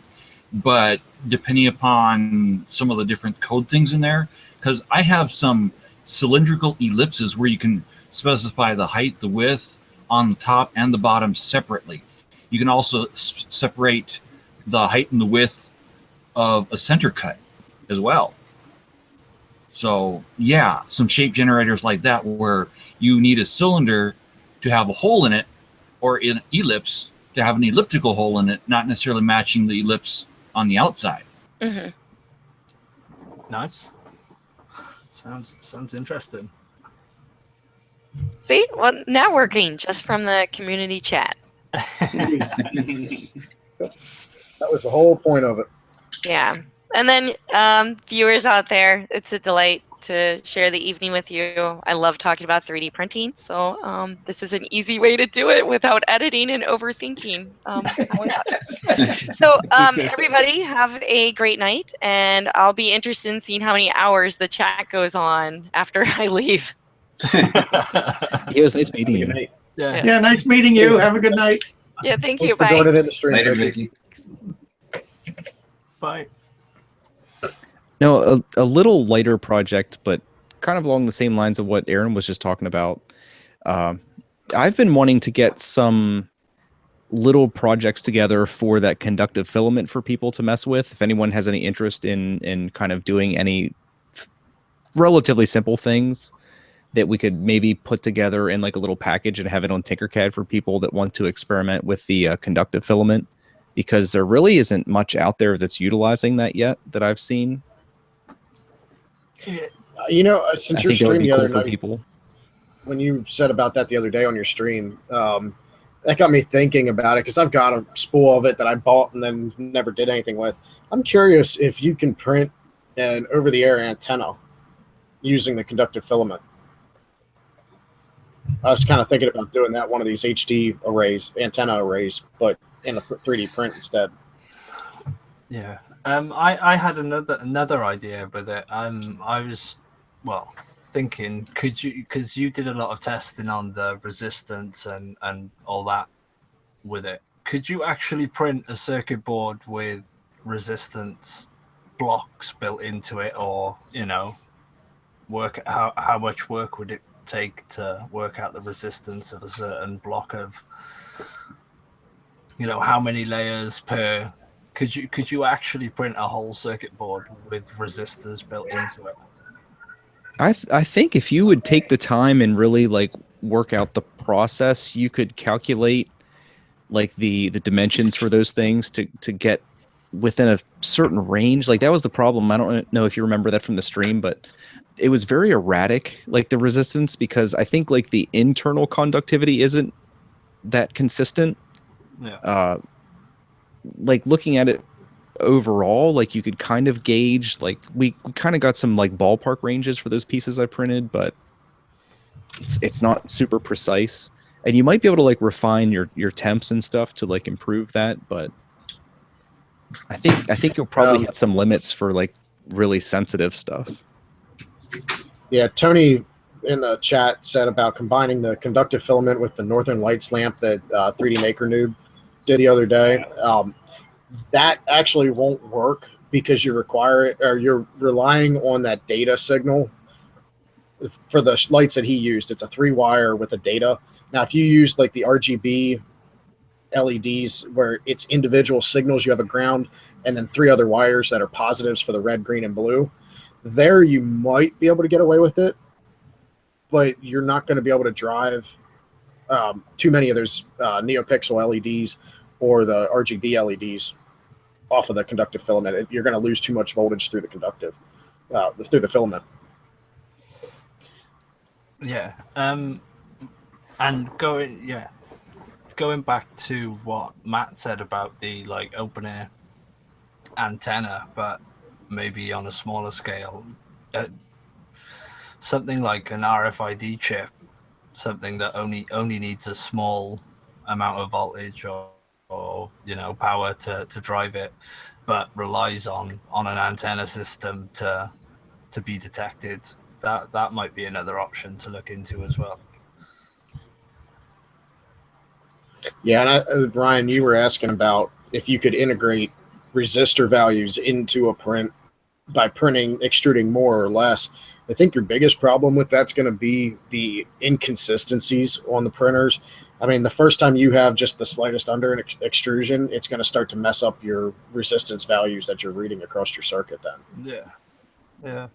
but depending upon some of the different code things in there, because I have some cylindrical ellipses where you can specify the height, the width on the top and the bottom separately. You can also separate the height and the width of a center cut as well. So yeah, some shape generators like that where you need a cylinder to have a hole in it, or an ellipse to have an elliptical hole in it, not necessarily matching the ellipse on the outside. Mm-hmm. Nice. Sounds interesting. See, well, networking just from the community chat. That was the whole point of it. Yeah. And then viewers out there, it's a delight to share the evening with you. I love talking about 3D printing, so this is an easy way to do it without editing and overthinking. So everybody have a great night, and I'll be interested in seeing how many hours the chat goes on after I leave. It was nice meeting you. Yeah, nice meeting you. Have a good night. Yeah, thank you. Thanks for Bye. joining in the stream. Later, Vicky. Bye. No, a little lighter project, but kind of along the same lines of what Aaron was just talking about. I've been wanting to get some little projects together for that conductive filament for people to mess with. If anyone has any interest in kind of doing any relatively simple things that we could maybe put together in like a little package and have it on Tinkercad for people that want to experiment with the conductive filament, because there really isn't much out there that's utilizing that yet that I've seen. You know, since your stream the other night, people. when you said about that the other day on your stream, that got me thinking about it because I've got a spool of it that I bought and then never did anything with. I'm curious if you can print an over-the-air antenna using the conductive filament. I was kind of thinking about doing that, one of these HD arrays, antenna arrays, but in a 3D print instead. Yeah. I had another idea with it. I was, well, thinking, could you, because you did a lot of testing on the resistance and all that with it, could you actually print a circuit board with resistance blocks built into it, or, you know, work how much work would it take to work out the resistance of a certain block of, you know, how many layers per, could you actually print a whole circuit board with resistors built into it? I think if you would take the time and really like work out the process, you could calculate like the dimensions for those things to get within a certain range. Like that was the problem. I don't know if you remember that from the stream, but it was very erratic, like the resistance, because I think like the internal conductivity isn't that consistent. Yeah. Like looking at it overall, like you could kind of gauge, like we kind of got some like ballpark ranges for those pieces I printed, but it's not super precise. And you might be able to like refine your temps and stuff to like improve that, but I think you'll probably hit some limits for like really sensitive stuff. Yeah, Tony in the chat said about combining the conductive filament with the Northern Lights lamp that 3D Maker Noob did the other day. That actually won't work because you require it, or you're relying on that data signal for the lights that he used. It's a 3-wire with a data. Now, if you use like the RGB LEDs where it's individual signals, you have a ground and then 3 other wires that are positives for the red, green, and blue. There you might be able to get away with it, but you're not going to be able to drive too many of those NeoPixel LEDs or the RGB LEDs off of the conductive filament. You're going to lose too much voltage through the conductive, through the filament. Yeah. And going back to what Matt said about the like open air antenna, but maybe on a smaller scale, something like an RFID chip, something that only needs a small amount of voltage or you know, power to drive it, but relies on an antenna system to be detected. That might be another option to look into as well. Yeah, and Brian, you were asking about if you could integrate resistor values into a print by extruding more or less. I think your biggest problem with that's going to be the inconsistencies on the printers. I mean, the first time you have just the slightest under extrusion, it's going to start to mess up your resistance values that you're reading across your circuit then. Yeah.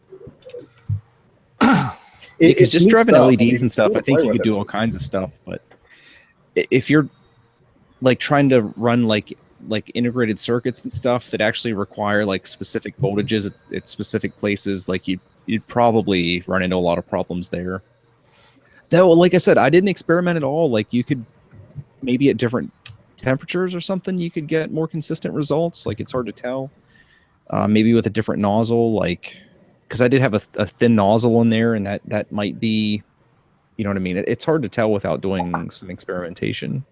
Because just driving LEDs and stuff, I think you could do all kinds of stuff. But if you're like trying to run like integrated circuits and stuff that actually require like specific voltages at specific places, like you'd probably run into a lot of problems there. Though, like I said, I didn't experiment at all. Like you could maybe at different temperatures or something, you could get more consistent results. Like it's hard to tell. Maybe with a different nozzle, like because I did have a thin nozzle in there, and that might be, you know what I mean. It's hard to tell without doing some experimentation.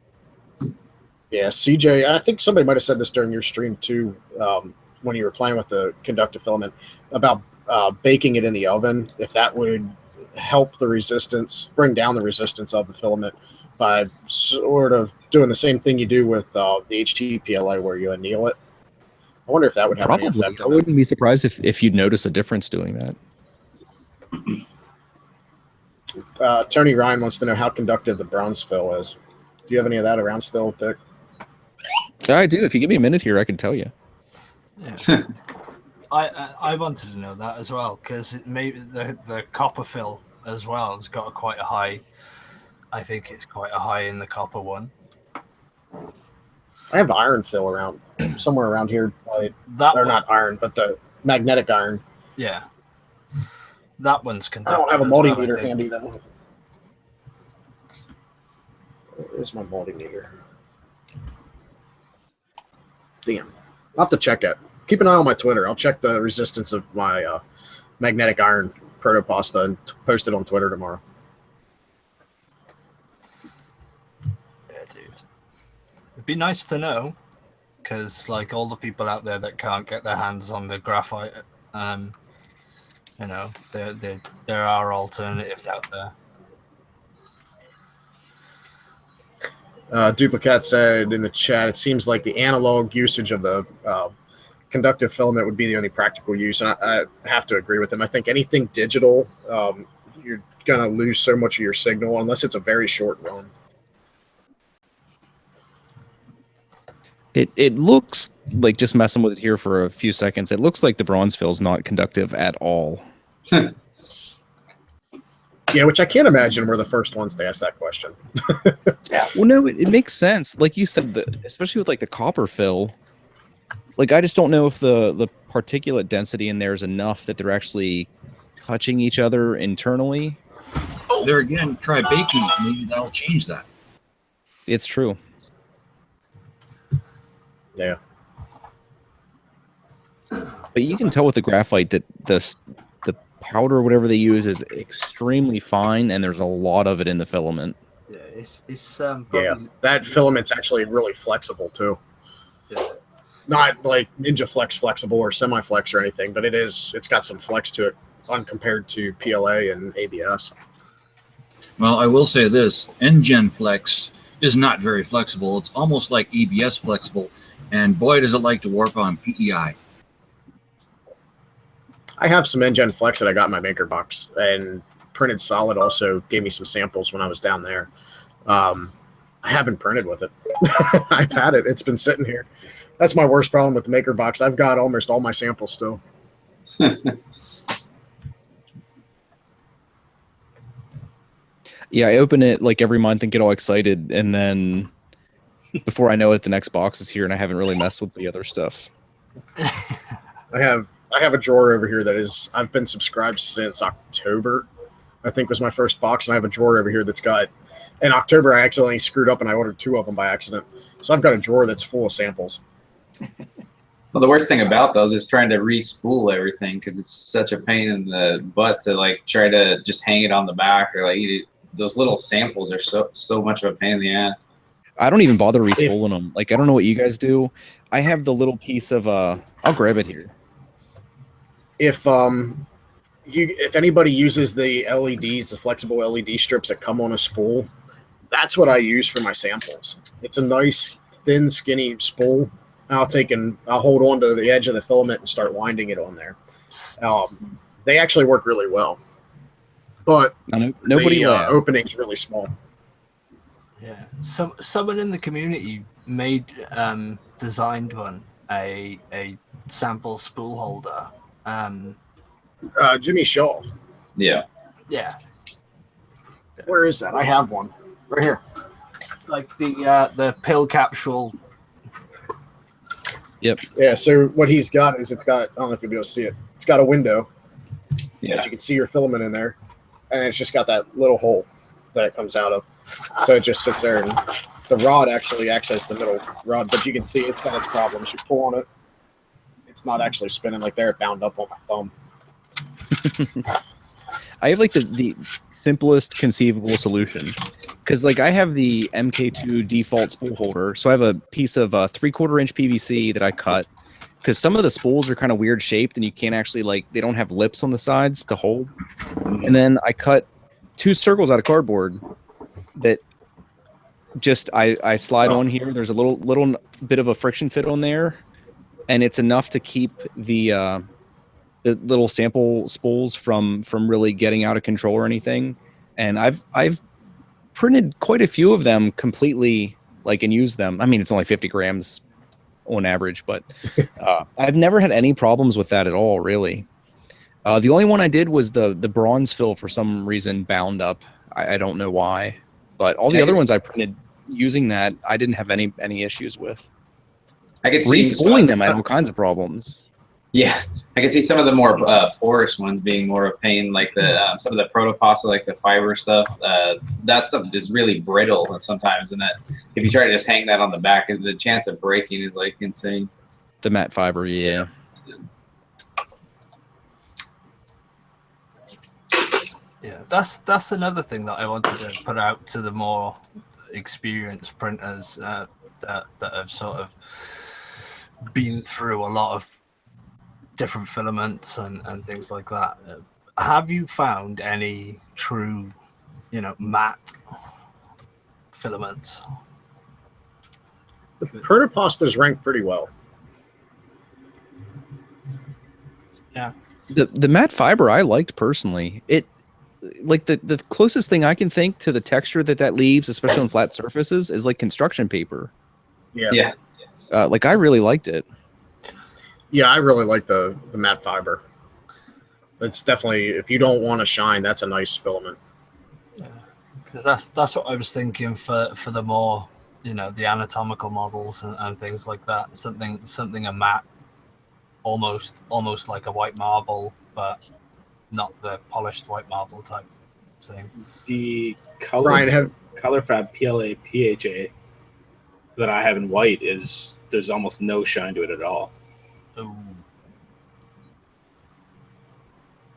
Yeah, CJ, I think somebody might have said this during your stream too, when you were playing with the conductive filament, about baking it in the oven, if that would help the resistance, bring down the resistance of the filament by sort of doing the same thing you do with the HTPLA where you anneal it. I wonder if that would have any effect I on wouldn't be surprised if you'd notice a difference doing that. Tony Ryan wants to know how conductive the bronze fill is. Do you have any of that around still, Dick? I do. If you give me a minute here, I can tell you. Yeah. I wanted to know that as well, because maybe the copper fill as well has got quite a high. I think it's quite a high in the copper one. I have iron fill around somewhere around here. Not iron, but the magnetic iron. Yeah. That one's conductive. I don't have a multimeter handy though. Where's my multimeter? Damn. I'll have to check it. Keep an eye on my Twitter. I'll check the resistance of my magnetic iron protopasta and post it on Twitter tomorrow. Yeah, dude. It'd be nice to know, because like all the people out there that can't get their hands on the graphite, you know, there are alternatives out there. Duplicate said in the chat, it seems like the analog usage of the conductive filament would be the only practical use. And I have to agree with him. I think anything digital, you're going to lose so much of your signal unless it's a very short run. It looks like, just messing with it here for a few seconds, it looks like the bronze fill is not conductive at all. Yeah, which I can't imagine we're the first ones to ask that question. Yeah. Well, no, it makes sense. Like you said, especially with like the copper fill, like I just don't know if the particulate density in there is enough that they're actually touching each other internally. There again, try baking. Maybe that'll change that. It's true. Yeah. But you can tell with the graphite that the powder or whatever they use is extremely fine, and there's a lot of it in the filament. Yeah, it's yeah, that filament's actually really flexible too. Yeah. Not like Ninja Flex flexible or semi-flex or anything, but it's got some flex to it compared to PLA and ABS. Well, I will say this, NGen Flex is not very flexible. It's almost like ABS flexible, and boy, does it like to warp on PEI. I have some NGen Flex that I got in my maker box, and Printed Solid also gave me some samples when I was down there. I haven't printed with it. I've had it. It's been sitting here. That's my worst problem with the maker box. I've got almost all my samples still. Yeah, I open it like every month and get all excited, and then before I know it, the next box is here, and I haven't really messed with the other stuff. I have a drawer over here that is, I've been subscribed since October, I think was my first box. And I have a drawer over here that's got, in October, I accidentally screwed up and I ordered 2 of them by accident. So I've got a drawer that's full of samples. Well, the worst thing about those is trying to re-spool everything, because it's such a pain in the butt to like try to just hang it on the back, or like those little samples are so much of a pain in the ass. I don't even bother re-spooling them. Like, I don't know what you guys do. I have the little piece of, I'll grab it here. If anybody uses the LEDs, the flexible LED strips that come on a spool, that's what I use for my samples. It's a nice, thin, skinny spool. I'll hold on to the edge of the filament and start winding it on there. They actually work really well, but nobody the opening's really small. Yeah, someone in the community designed one, a sample spool holder. Jimmy Shaw. Yeah. Yeah. Where is that? I have one right here. Like the pill capsule. Yep. Yeah. So what he's got is I don't know if you'll be able to see it. It's got a window. Yeah. But you can see your filament in there, and it's just got that little hole that it comes out of. So it just sits there, and the rod actually acts as the middle rod. But you can see it's got its problems. You pull on it, it's not actually spinning like there. It bound up on my thumb. I have like the simplest conceivable solution, because like I have the MK2 default spool holder, so I have a piece of 3/4 inch PVC that I cut, because some of the spools are kind of weird shaped and you can't actually, like, they don't have lips on the sides to hold. And then I cut 2 circles out of cardboard that just I slide on here. There's a little bit of a friction fit on there, and it's enough to keep the little sample spools from really getting out of control or anything. And I've printed quite a few of them completely, like, and used them. I mean, it's only 50 grams on average, but I've never had any problems with that at all, really. The only one I did was the bronze fill for some reason bound up. I don't know why, but all the other ones I printed using that, I didn't have any issues with. I could see re-spooling them. I had all kinds of problems. Yeah, I can see some of the more porous ones being more of a pain, like the some of the protopasta, like the fiber stuff. That stuff is really brittle sometimes, and if you try to just hang that on the back, the chance of breaking is like insane. The matte fiber, yeah. Yeah, that's another thing that I wanted to put out to the more experienced printers that have sort of been through a lot of different filaments and things like that. Have you found any true, matte filaments? The protopastas rank pretty well. Yeah. The matte fiber I liked personally. It like the closest thing I can think to the texture that leaves, especially on flat surfaces, is like construction paper. Yeah. Like I really liked it. Yeah, I really like the matte fiber. It's definitely, if you don't want to shine, that's a nice filament. Yeah, because that's what I was thinking for the more, the anatomical models and things like that. Something a matte, almost like a white marble, but not the polished white marble type thing. The ColorFab PLA PHA that I have in white there's almost no shine to it at all. Ooh.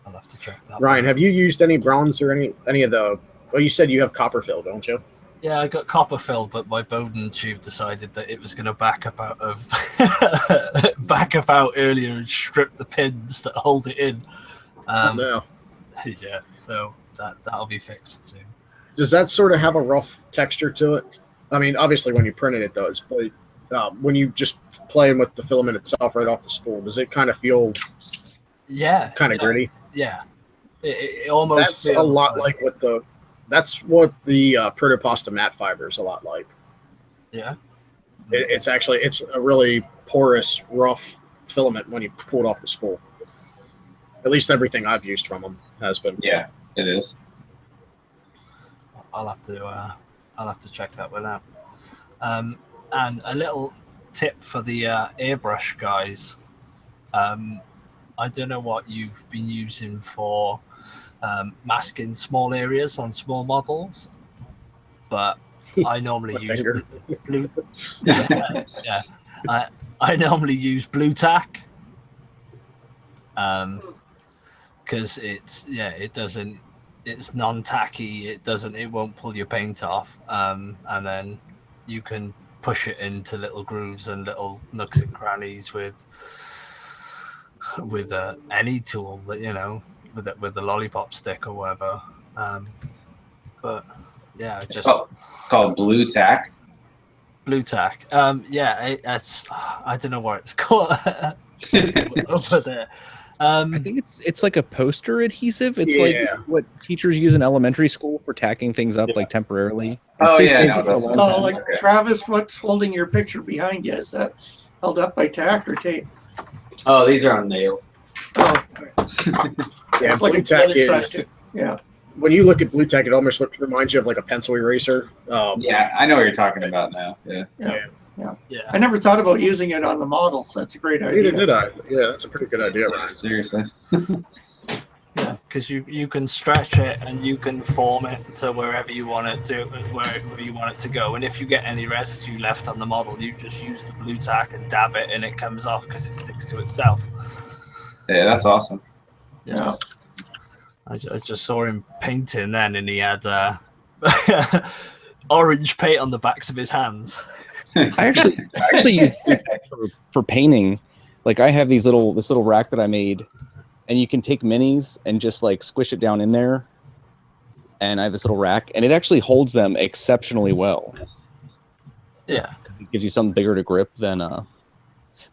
I'll have to check that. Ryan, have you used any bronze or any of the? Well, you said you have copper fill, don't you? Yeah, I got copper fill, but my Bowden tube decided that it was going to back up out earlier and strip the pins that hold it in. No. Yeah, so that'll be fixed soon. Does that sort of have a rough texture to it? I mean, obviously when you print it does, but when you just playing with the filament itself right off the spool, does it kind of feel kind of gritty? Yeah, it almost that's a lot like what the protopasta matte fiber is a lot like. Yeah, it's a really porous, rough filament when you pull it off the spool. At least everything I've used from them has been. Yeah, it is. I'll have to check that one out. And a little tip for the airbrush guys. I don't know what you've been using for masking small areas on small models, but I normally use blue. Yeah. I normally use blue tack. Because it's non-tacky. It won't pull your paint off. And then you can push it into little grooves and little nooks and crannies with any tool that with a lollipop stick or whatever. But yeah, it's called blue tack. Blue tack. It's I don't know what it's called over there. I think it's like a poster adhesive. It's like what teachers use in elementary school for tacking things up like temporarily. Like Travis, what's holding your picture behind you? Is that held up by tack or tape? Oh, these are on nails. Oh, yeah, blue tack is. Yeah. When you look at blue tack, it almost reminds you of like a pencil eraser. Yeah, I know what you're talking about now. Yeah. I never thought about using it on the models. That's a great idea. Neither did I. Yeah, that's a pretty good idea, right? Seriously. Yeah, because you can stretch it and you can form it to wherever you want it to go. And if you get any residue left on the model, you just use the blue tack and dab it, and it comes off because it sticks to itself. Yeah, that's awesome. Yeah. I just saw him painting then, and he had orange paint on the backs of his hands. I actually use blue tack for painting. Like I have this little rack that I made, and you can take minis and just like squish it down in there. And I have this little rack, and it actually holds them exceptionally well. Yeah, because it gives you something bigger to grip than. But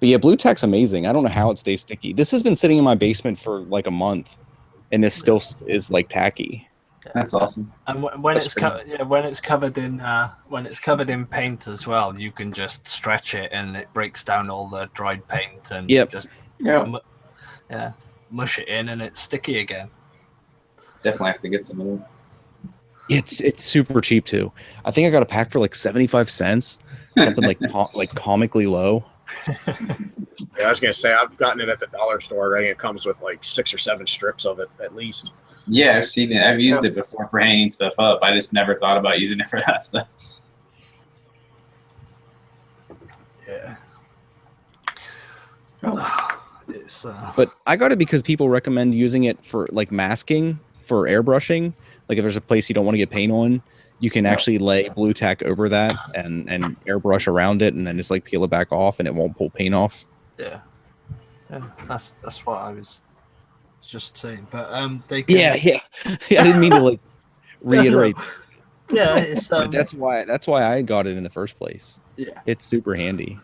yeah, blue tack's amazing. I don't know how it stays sticky. This has been sitting in my basement for like a month, and this still is like tacky. That's awesome. And when it's covered in paint as well, you can just stretch it and it breaks down all the dried paint and mush it in and it's sticky again. Definitely have to get some of them. It's super cheap too. I think I got a pack for like 75 cents, something like comically low. Yeah, I was gonna say I've gotten it at the dollar store. I think it comes with like 6 or 7 strips of it at least. Yeah, I've seen it. I've used it before for hanging stuff up. I just never thought about using it for that stuff. Yeah. It's, But I got it because people recommend using it for like masking for airbrushing. Like if there's a place you don't want to get paint on, you can actually lay blue tack over that and airbrush around it, and then just like peel it back off, and it won't pull paint off. yeah, that's what I was just saying. But they can, Yeah. I didn't mean to like reiterate. yeah, it's But that's why I got it in the first place. yeah. It's super handy.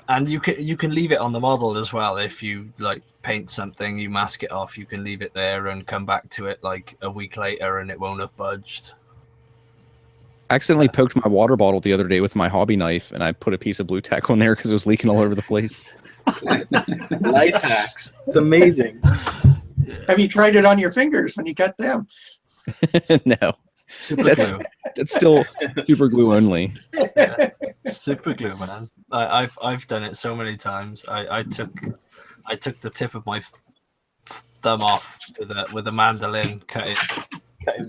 And you can leave it on the model as well. If you like paint something, you mask it off, you can leave it there and come back to it like a week later and it won't have budged. I accidentally poked my water bottle the other day with my hobby knife, and I put a piece of blue tack on there because it was leaking all over the place. Life hacks. It's amazing. Have you tried it on your fingers when you cut them? No. Super That's glue. that's still super glue only. Yeah. Super glue, man. I've done it so many times. I took the tip of my thumb off with a mandolin cutting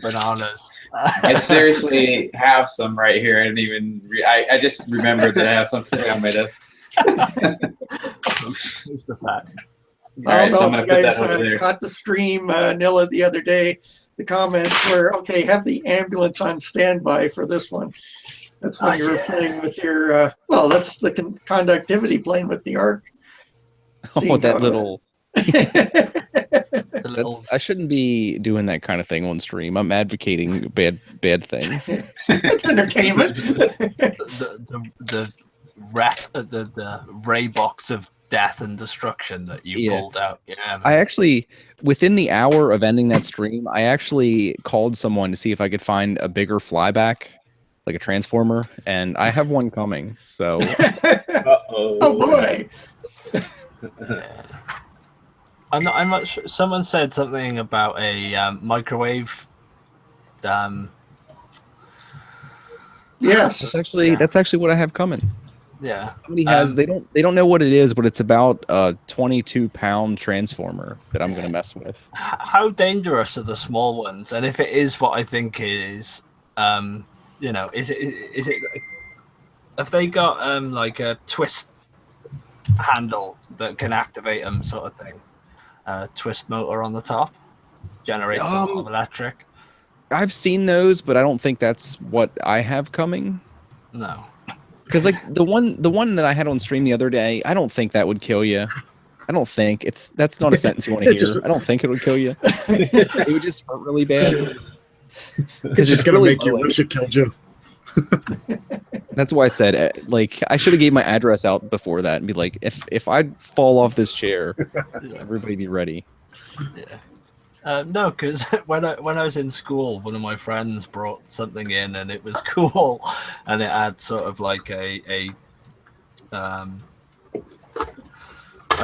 bananas. I seriously have some right here. I didn't even. I just remembered that I have some sitting on my desk. Who's the pack? I don't so I'm know gonna if put you that guys over there. caught the stream, Nilla, the other day. The comments were, okay, have the ambulance on standby for this one. That's when you were playing with your, well, that's the conductivity playing with the arc. Oh, that little. little. I shouldn't be doing that kind of thing on stream. I'm advocating bad things. It's entertainment. the ray box of death and destruction that you pulled out. Yeah, man. I actually, within the hour of ending that stream, I actually called someone to see if I could find a bigger flyback, like a transformer, and I have one coming. So, oh boy. I'm not sure. Someone said something about a microwave. Yes, that's actually what I have coming. Yeah. Somebody has they don't know what it is, but it's about a 22-pound transformer that I'm going to mess with. How dangerous are the small ones? And if it is what I think it is, you know, is it have they got like a twist handle that can activate them, sort of thing? Twist motor on the top generates a lot of electric. I've seen those, but I don't think that's what I have coming. No. Because like the one that I had on stream the other day, I don't think that would kill you. I don't think that's not a sentence you want to hear. I don't think it would kill you. It would just hurt really bad. It's just gonna make you wish it killed you. That's why I said like I should have gave my address out before that and be like, if I fall off this chair, everybody be ready. Yeah. No, because when I was in school, one of my friends brought something in, and it was cool, and it had sort of like I'd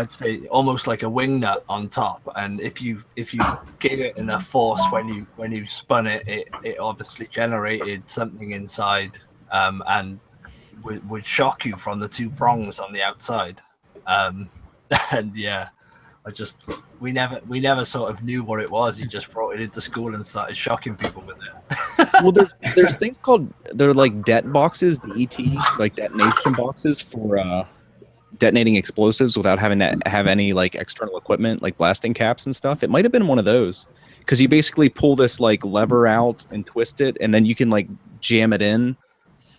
say almost like a wing nut on top, and if you gave it enough force when you spun it, it obviously generated something inside, and would shock you from the 2 prongs on the outside, and yeah. We never sort of knew what it was. He just brought it into school and started shocking people with it. Well, there's things called they're like det boxes, DET, like detonation boxes for detonating explosives without having to have any like external equipment, like blasting caps and stuff. It might have been one of those because you basically pull this like lever out and twist it, and then you can like jam it in,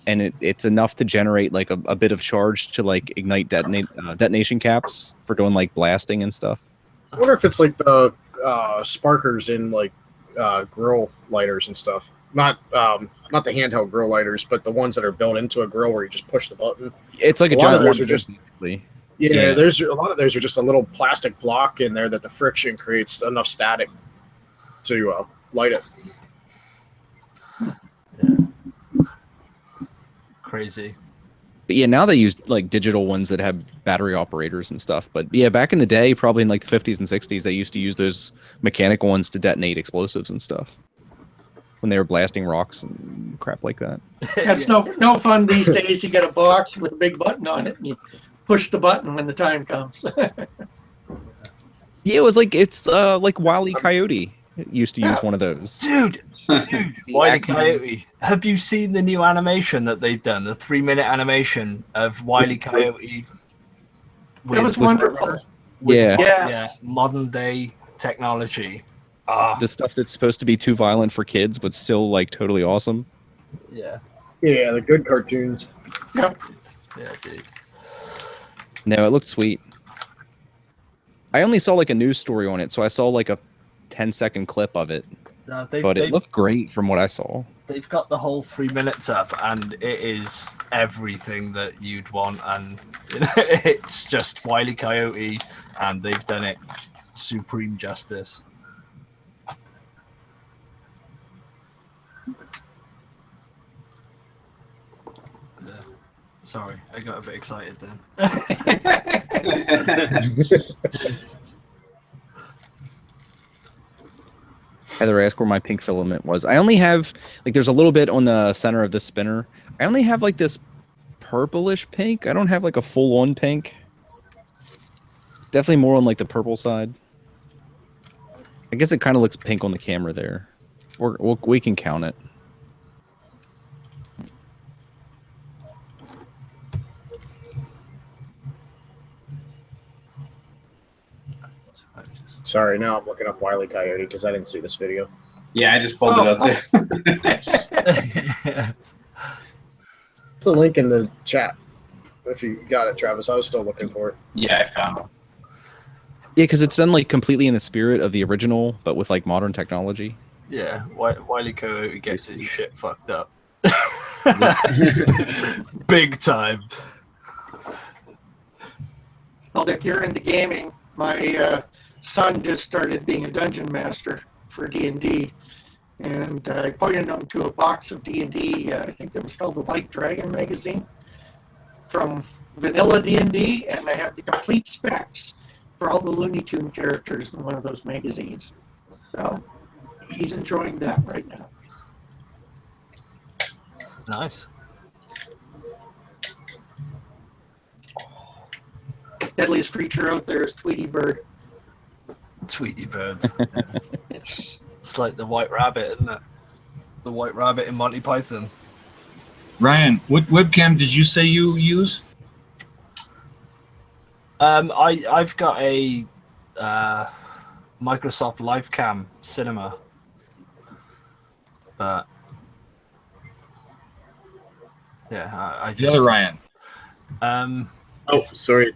and it's enough to generate like a bit of charge to like ignite detonation caps for doing like blasting and stuff. I wonder if it's like the sparkers in like grill lighters and stuff. Not the handheld grill lighters, but the ones that are built into a grill where you just push the button. It's like a giant one. There's a lot of those are just a little plastic block in there that the friction creates enough static to light it. Crazy. But yeah, now they use like digital ones that have battery operators and stuff. But yeah, back in the day, probably in like the 50s and 60s, they used to use those mechanical ones to detonate explosives and stuff. when they were blasting rocks and crap like that. That's no fun these days. You get a box with a big button on it, and you push the button when the time comes. Yeah, it was like like Wile E. Coyote used to use one of those. Dude, Wile E. Coyote. Have you seen the new animation that they've done? The 3-minute animation of Wile E. Coyote. It was wonderful. Yeah, modern day technology. The stuff that's supposed to be too violent for kids, but still like totally awesome. Yeah. Yeah, the good cartoons. Yep. Yeah, dude. No, it looked sweet. I only saw like a news story on it, so I saw like a 10-second clip of it. No, but it looked great from what I saw. They've got the whole 3 minutes up, and it is everything that you'd want, and you know, it's just Wile E. Coyote, and they've done it supreme justice. Sorry, I got a bit excited then. Heather asked where my pink filament was. I only have, like, there's a little bit on the center of the spinner. I only have, like, this purplish pink. I don't have, like, a full-on pink. It's definitely more on, like, the purple side. I guess it kind of looks pink on the camera there. We can count it. Sorry, now I'm looking up Wile E. Coyote because I didn't see this video. Yeah, I just pulled it up too. The link in the chat. If you got it, Travis, I was still looking for it. Yeah, I found it. Yeah, because it's done like completely in the spirit of the original, but with like modern technology. Yeah, Wile E. Coyote gets his shit fucked up. Big time. Well, if you're into gaming, my son just started being a dungeon master for D&D, and I pointed him to a box of D&D. I think it was called the White Dragon magazine from vanilla D&D, and they have the complete specs for all the Looney Tune characters in one of those magazines. So he's enjoying that right now. Nice. Deadliest creature out there is Tweety Bird. Tweety birds. It's like the white rabbit, isn't it? The white rabbit in Monty Python. Ryan, what webcam did you say you use? I've got a Microsoft Livecam Cinema, but yeah, I just, The other Ryan. Oh, sorry.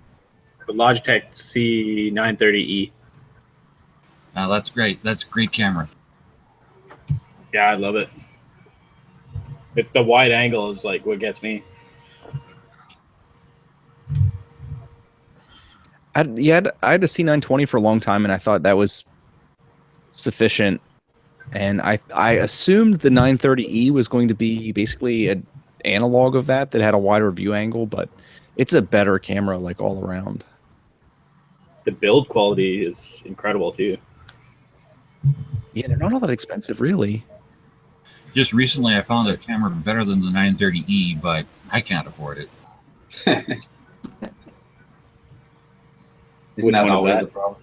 The Logitech C930E. That's great. That's a great camera. Yeah, I love it. The wide angle is like what gets me. I had a C920 for a long time, and I thought that was sufficient. And I assumed the 930E was going to be basically an analog of that had a wider view angle, but it's a better camera like all around. The build quality is incredible too. Yeah, they're not all that expensive, really. Just recently, I found a camera better than the 930E, but I can't afford it. Isn't that always the problem?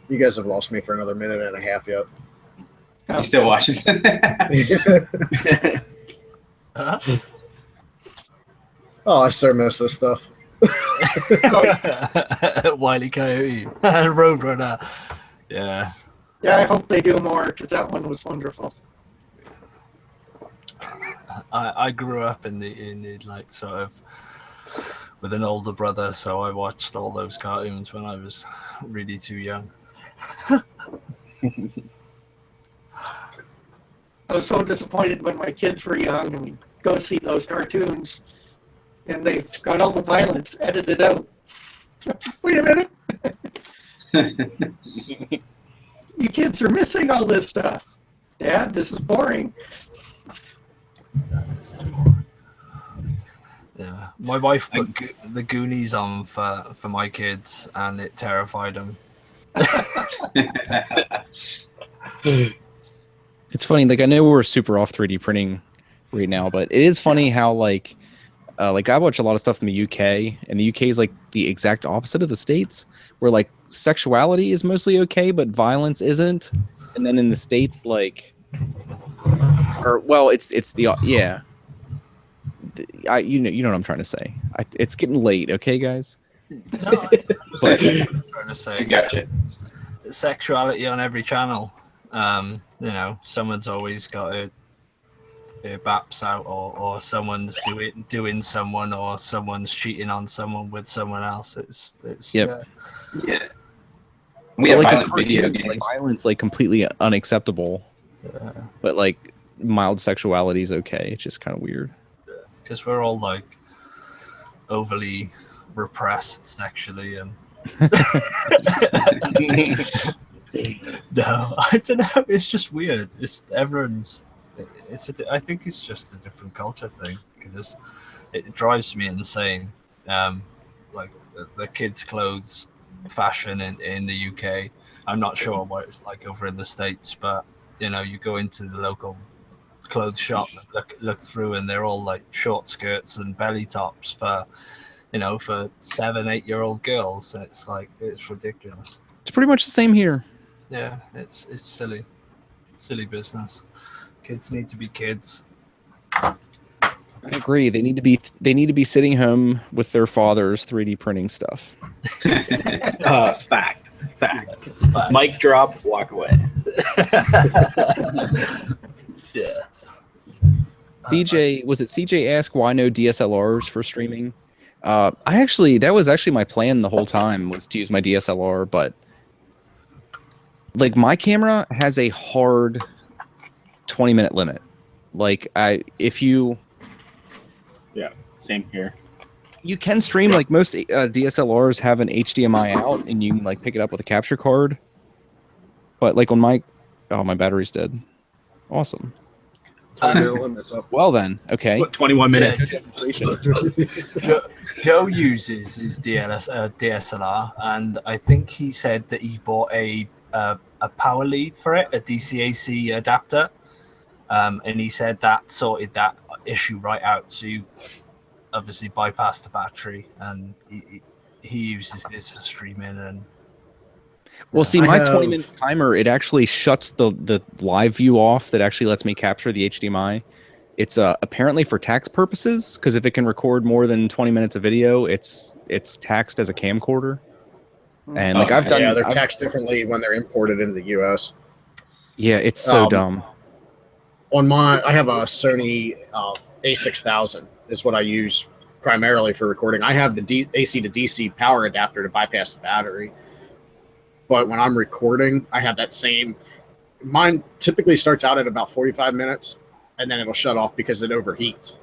You guys have lost me for another minute and a half yet. You still watching? Oh, I so miss this stuff. Wile E. Coyote, Roadrunner. Yeah. Yeah, I hope they do more because that one was wonderful. I grew up in the like sort of with an older brother, so I watched all those cartoons when I was really too young. I was so disappointed when my kids were young and we'd go see those cartoons and they've got all the violence edited out. Wait a minute. You kids are missing all this stuff. Dad, this is boring. Yeah, my wife put the Goonies on for my kids, and it terrified them. It's funny, like I know we're super off 3D printing right now, but it is funny how like I watch a lot of stuff in the UK, and the UK is like the exact opposite of the States, where like sexuality is mostly okay, but violence isn't. And then in the States, like, or well, it's the yeah. You know what I'm trying to say. It's getting late, okay, guys. No, I'm trying to say. Gotcha. Sexuality on every channel. You know, someone's always got a baps out, or someone's doing someone, or someone's cheating on someone with someone else. It's Yep. Yeah. We have like violent video games. like violence, like completely unacceptable. But like mild sexuality is okay. It's just kind of weird. Because we're all like overly repressed sexually, and no, I don't know. It's just weird. It's everyone's. I think it's just a different culture thing, because it drives me insane. Like the kids' clothes fashion in the UK. I'm not sure what it's like over in the States, but you know, you go into the local clothes shop and look through, and they're all like short skirts and belly tops for 7-8-year-old girls. It's like, it's ridiculous. It's pretty much the same here. Yeah, it's silly business. Kids need to be kids. I agree. They need to be sitting home with their fathers 3D printing stuff. Fact. Mic drop, walk away. Yeah. CJ asked why no DSLRs for streaming. That was actually my plan the whole time, was to use my DSLR, but like my camera has a hard 20-minute limit. Like Yeah, same here. You can stream, like most DSLRs have an HDMI out, and you can like pick it up with a capture card. But like on my battery's dead. Awesome. Well then, okay. 21 minutes. Joe uses his DSLR, and I think he said that he bought a power lead for it, a DC-AC adapter, and he said that sorted that issue right out. So you obviously bypass the battery, and he uses his for streaming. And well, see, my 20-minute timer, it actually shuts the live view off. That actually lets me capture the HDMI. It's apparently for tax purposes, because if it can record more than 20 minutes of video, it's taxed as a camcorder. And like I've done, they're taxed differently when they're imported into the U.S. Yeah, it's so dumb. On I have a Sony A6000 is what I use primarily for recording. I have the AC to DC power adapter to bypass the battery. But when I'm recording, I have that same. Mine typically starts out at about 45 minutes, and then it'll shut off because it overheats.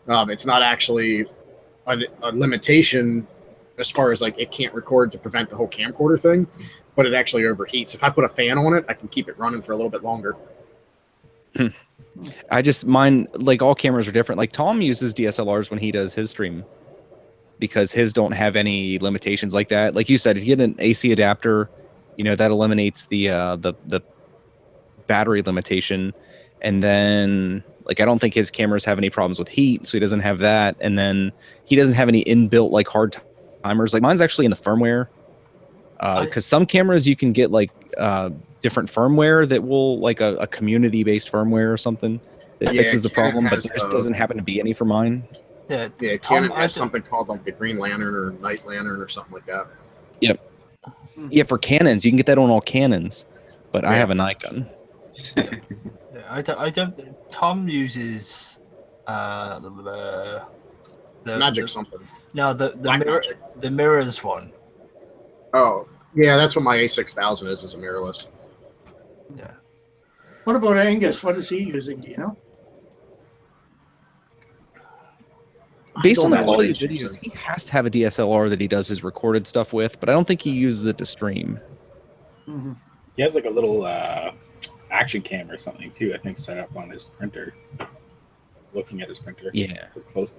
It's not actually a limitation as far as like it can't record to prevent the whole camcorder thing, but it actually overheats. If I put a fan on it, I can keep it running for a little bit longer. Mine, like all cameras are different. Like Tom uses DSLRs when he does his stream, because his don't have any limitations like that. Like you said, if you get an AC adapter, that eliminates the battery limitation. And then like I don't think his cameras have any problems with heat, so he doesn't have that. And then he doesn't have any inbuilt like hard timers. Like mine's actually in the firmware, because some cameras you can get like different firmware that will like a community based firmware or something that fixes the problem, but there just doesn't happen to be any for mine. Yeah, Canon has something called like the Green Lantern or Night Lantern or something like that. Yep. Yeah, for Canons, you can get that on all Canons, but I have a Nikon. I don't. Tom uses the Magic something. No, the mirrors one. Oh, yeah, that's what my A6000 is a mirrorless. Yeah. What about Angus? What is he using? Do you know? Based on the quality of videos, he has to have a DSLR that he does his recorded stuff with, but I don't think he uses it to stream. Mm-hmm. He has like a little action cam or something too, I think, set up on his printer. Looking at his printer. Yeah. Close.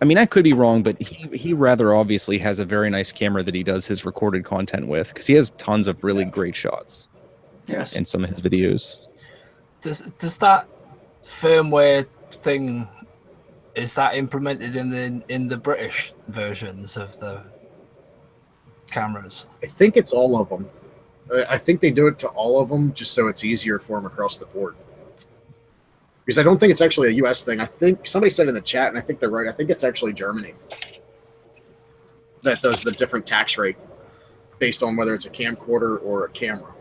I mean, I could be wrong, but he rather obviously has a very nice camera that he does his recorded content with, because he has tons of really great shots. Yes. In some of his videos. Does that firmware thing, is that implemented in the British versions of the cameras? I think it's all of them. I think they do it to all of them just so it's easier for them across the board. Because I don't think it's actually a U.S. thing. I think somebody said in the chat, and I think they're right. I think it's actually Germany that does the different tax rate based on whether it's a camcorder or a camera.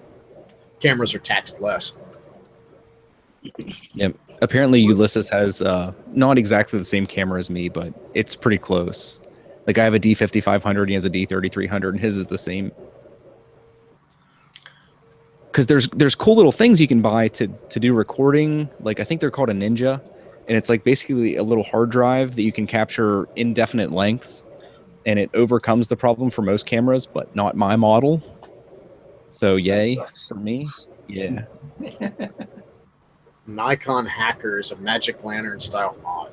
Cameras are taxed less. Yeah. Apparently, Ulysses has not exactly the same camera as me, but it's pretty close. Like I have a D5500, he has a D3300, and his is the same. Because there's cool little things you can buy to do recording. Like I think they're called a Ninja, and it's like basically a little hard drive that you can capture indefinite lengths, and it overcomes the problem for most cameras, but not my model. So yay for me. Yeah. Nikon Hacker is a Magic Lantern style mod.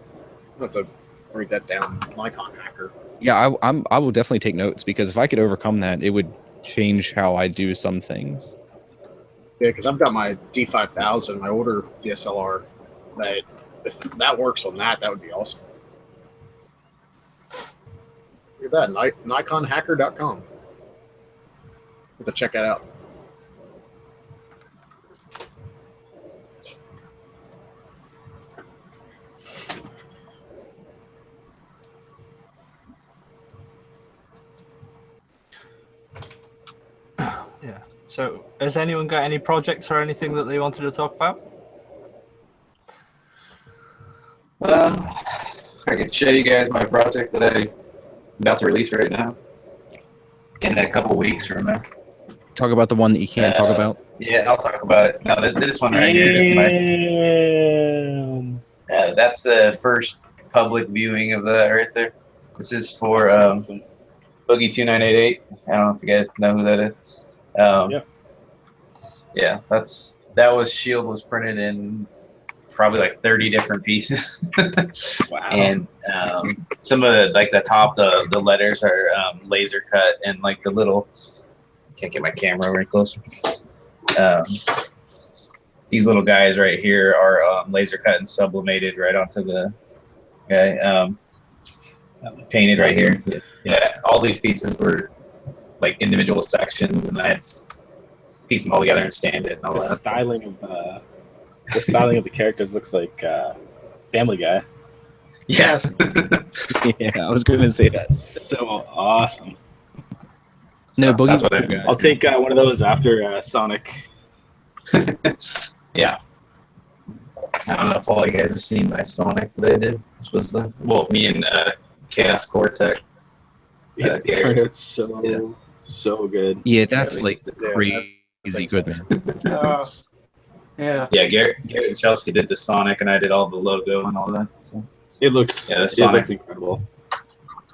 I'll have to write that down. Nikon Hacker. Yeah, I will definitely take notes, because if I could overcome that, it would change how I do some things. Yeah, because I've got my D5000, my older DSLR. That if that works on that, that would be awesome. Look at that, NikonHacker.com. Have to check that out. Yeah. So, has anyone got any projects or anything that they wanted to talk about? I can show you guys my project that I'm about to release right now. In a couple weeks from now. Talk about the one that you can't talk about. Yeah, I'll talk about it. No, this one right here is my. That's the first public viewing of that right there. This is for Boogie 2988. I don't know if you guys know who that is. Yeah, that was Shield was printed in probably like 30 different pieces. Wow. And some of the like the top the letters are laser cut, and like the little, can't get my camera very close. These little guys right here are laser cut and sublimated right onto the guy. Painted right here. Yeah, all these pieces were like individual sections, and I had to piece them all together and stand it. And all the that. styling of the characters looks like Family Guy. Yeah. Yeah, I was going to say that. So awesome. No, Boogie. I'll take one of those after Sonic. Yeah. I don't know if all you guys have seen my Sonic that I did. This was me and Chaos Cortex. Yeah, it turned out so good. Yeah, that's like crazy good, man. Yeah. Yeah, Garrett and Chelsea did the Sonic, and I did all the logo and all that. So it looks incredible.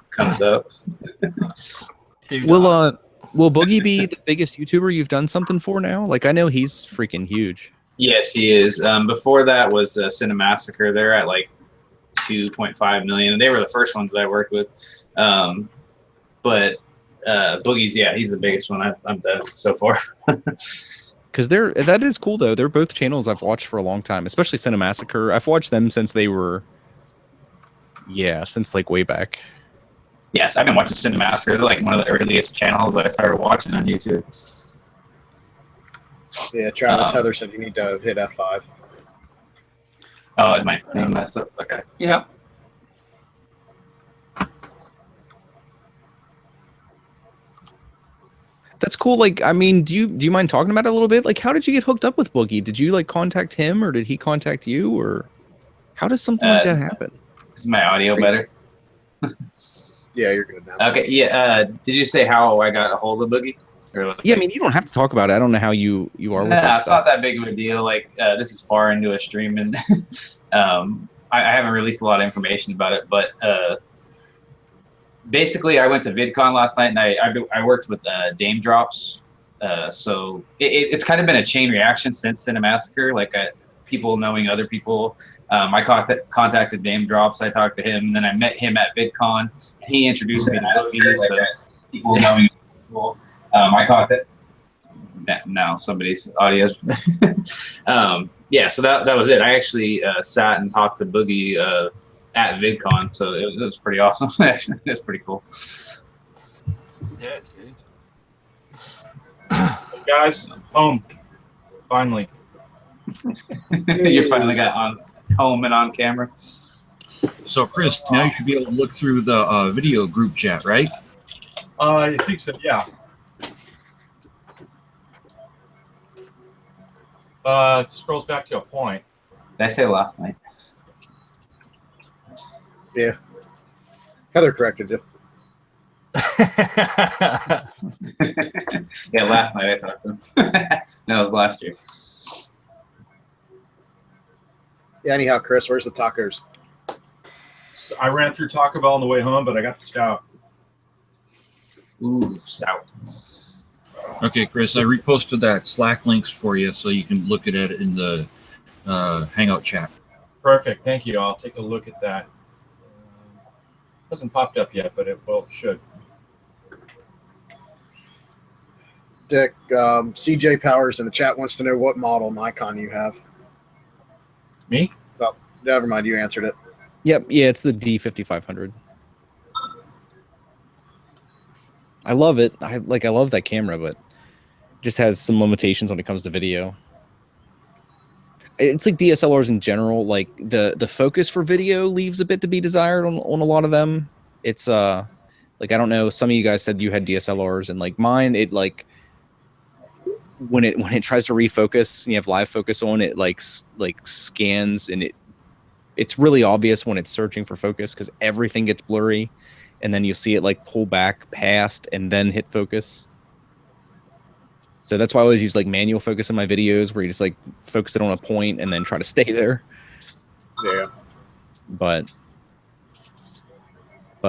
Comes up. Dude, will Boogie be the biggest YouTuber you've done something for now? Like I know he's freaking huge. Yes, he is. Before that was Cinemassacre. They're at like 2.5 million, and they were the first ones that I worked with. But Boogie's, he's the biggest one I've done so far. Because that is cool though. They're both channels I've watched for a long time, especially Cinemassacre. I've watched them since they were, since like way back. Yes, I've been watching Cinemassacre. They're like one of the earliest channels that I started watching on YouTube. Yeah, Travis Heather said you need to hit F5. Oh, is my thing messed up? Okay. Yeah. That's cool. Like, I mean, do you mind talking about it a little bit? Like, how did you get hooked up with Boogie? Did you like contact him, or did he contact you, or how does something like that happen? Is my audio better? Yeah, you're good now. Okay. Yeah. Did you say how I got a hold of Boogie? Yeah, I mean, you don't have to talk about it. I don't know how you are with that it's stuff. not that big of a deal. Like, this is far into a stream, and I haven't released a lot of information about it. But basically, I went to VidCon last night, and I worked with Dame Drops. So it's kind of been a chain reaction since Cinemassacre. Like, people knowing other people. I contacted Name Drops. I talked to him, and then I met him at VidCon. And he introduced me to Boogie, so people knowing people. I contacted. Now somebody's audio. Yeah, so that was it. I actually sat and talked to Boogie at VidCon, so it was pretty awesome. Actually, it was pretty cool. Yeah, dude. Guys, home. Finally. You finally got on home and on camera. So, Chris, now you should be able to look through the video group chat, right? I think so, yeah. It scrolls back to a point. Did I say last night? Yeah. Heather corrected you. Yeah, last night I talked to him. That was last year. Yeah, anyhow, Chris, where's the tacos? So I ran through Taco Bell on the way home, but I got the stout. Ooh, stout. Okay, Chris, I reposted that Slack links for you so you can look at it in the Hangout chat. Perfect. Thank you. I'll take a look at that. Hasn't popped up yet, but it should. Dick, CJ Powers in the chat wants to know what model Nikon you have. Me? Oh, never mind. You answered it. Yep. Yeah, it's the D5500. I love it. I love that camera, but it just has some limitations when it comes to video. It's like DSLRs in general. Like the focus for video leaves a bit to be desired on a lot of them. It's like, I don't know. Some of you guys said you had DSLRs, and like mine, it like when it tries to refocus and you have live focus on it, like scans, and it's really obvious when it's searching for focus because everything gets blurry, and then you see it like pull back past and then hit focus. So that's why I always use like manual focus in my videos, where you just like focus it on a point and then try to stay there. Yeah. But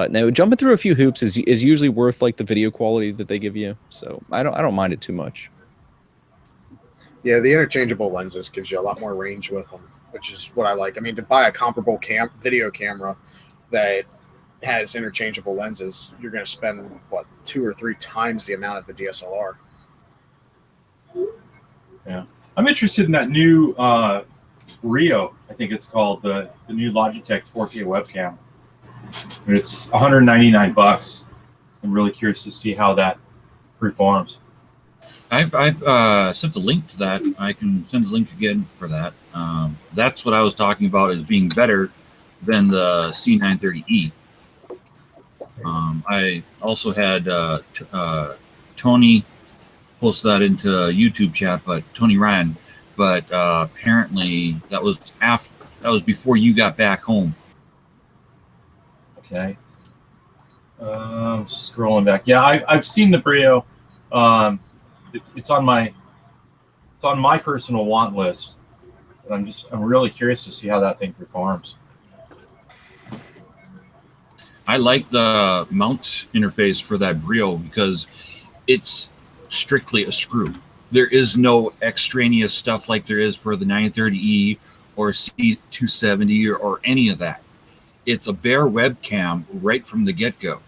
no, jumping through a few hoops is usually worth like the video quality that they give you. So I don't mind it too much. Yeah, the interchangeable lenses gives you a lot more range with them, which is what I like. I mean, to buy a comparable video camera that has interchangeable lenses, you're going to spend, what, 2 or 3 times the amount of the DSLR. Yeah. I'm interested in that new Rio, I think it's called, the new Logitech 4K webcam. It's $199. I'm really curious to see how that performs. I've sent the link to that. I can send the link again for that. That's what I was talking about as being better than the C930E. I also had Tony post that into YouTube chat, but Tony Ryan. But apparently that was before you got back home. Okay. Scrolling back. Yeah, I've seen the Brio. It's on my personal want list. And I'm really curious to see how that thing performs. I like the mount interface for that Brio because it's strictly a screw. There is no extraneous stuff like there is for the 930E or C270 or any of that. It's a bare webcam right from the get-go.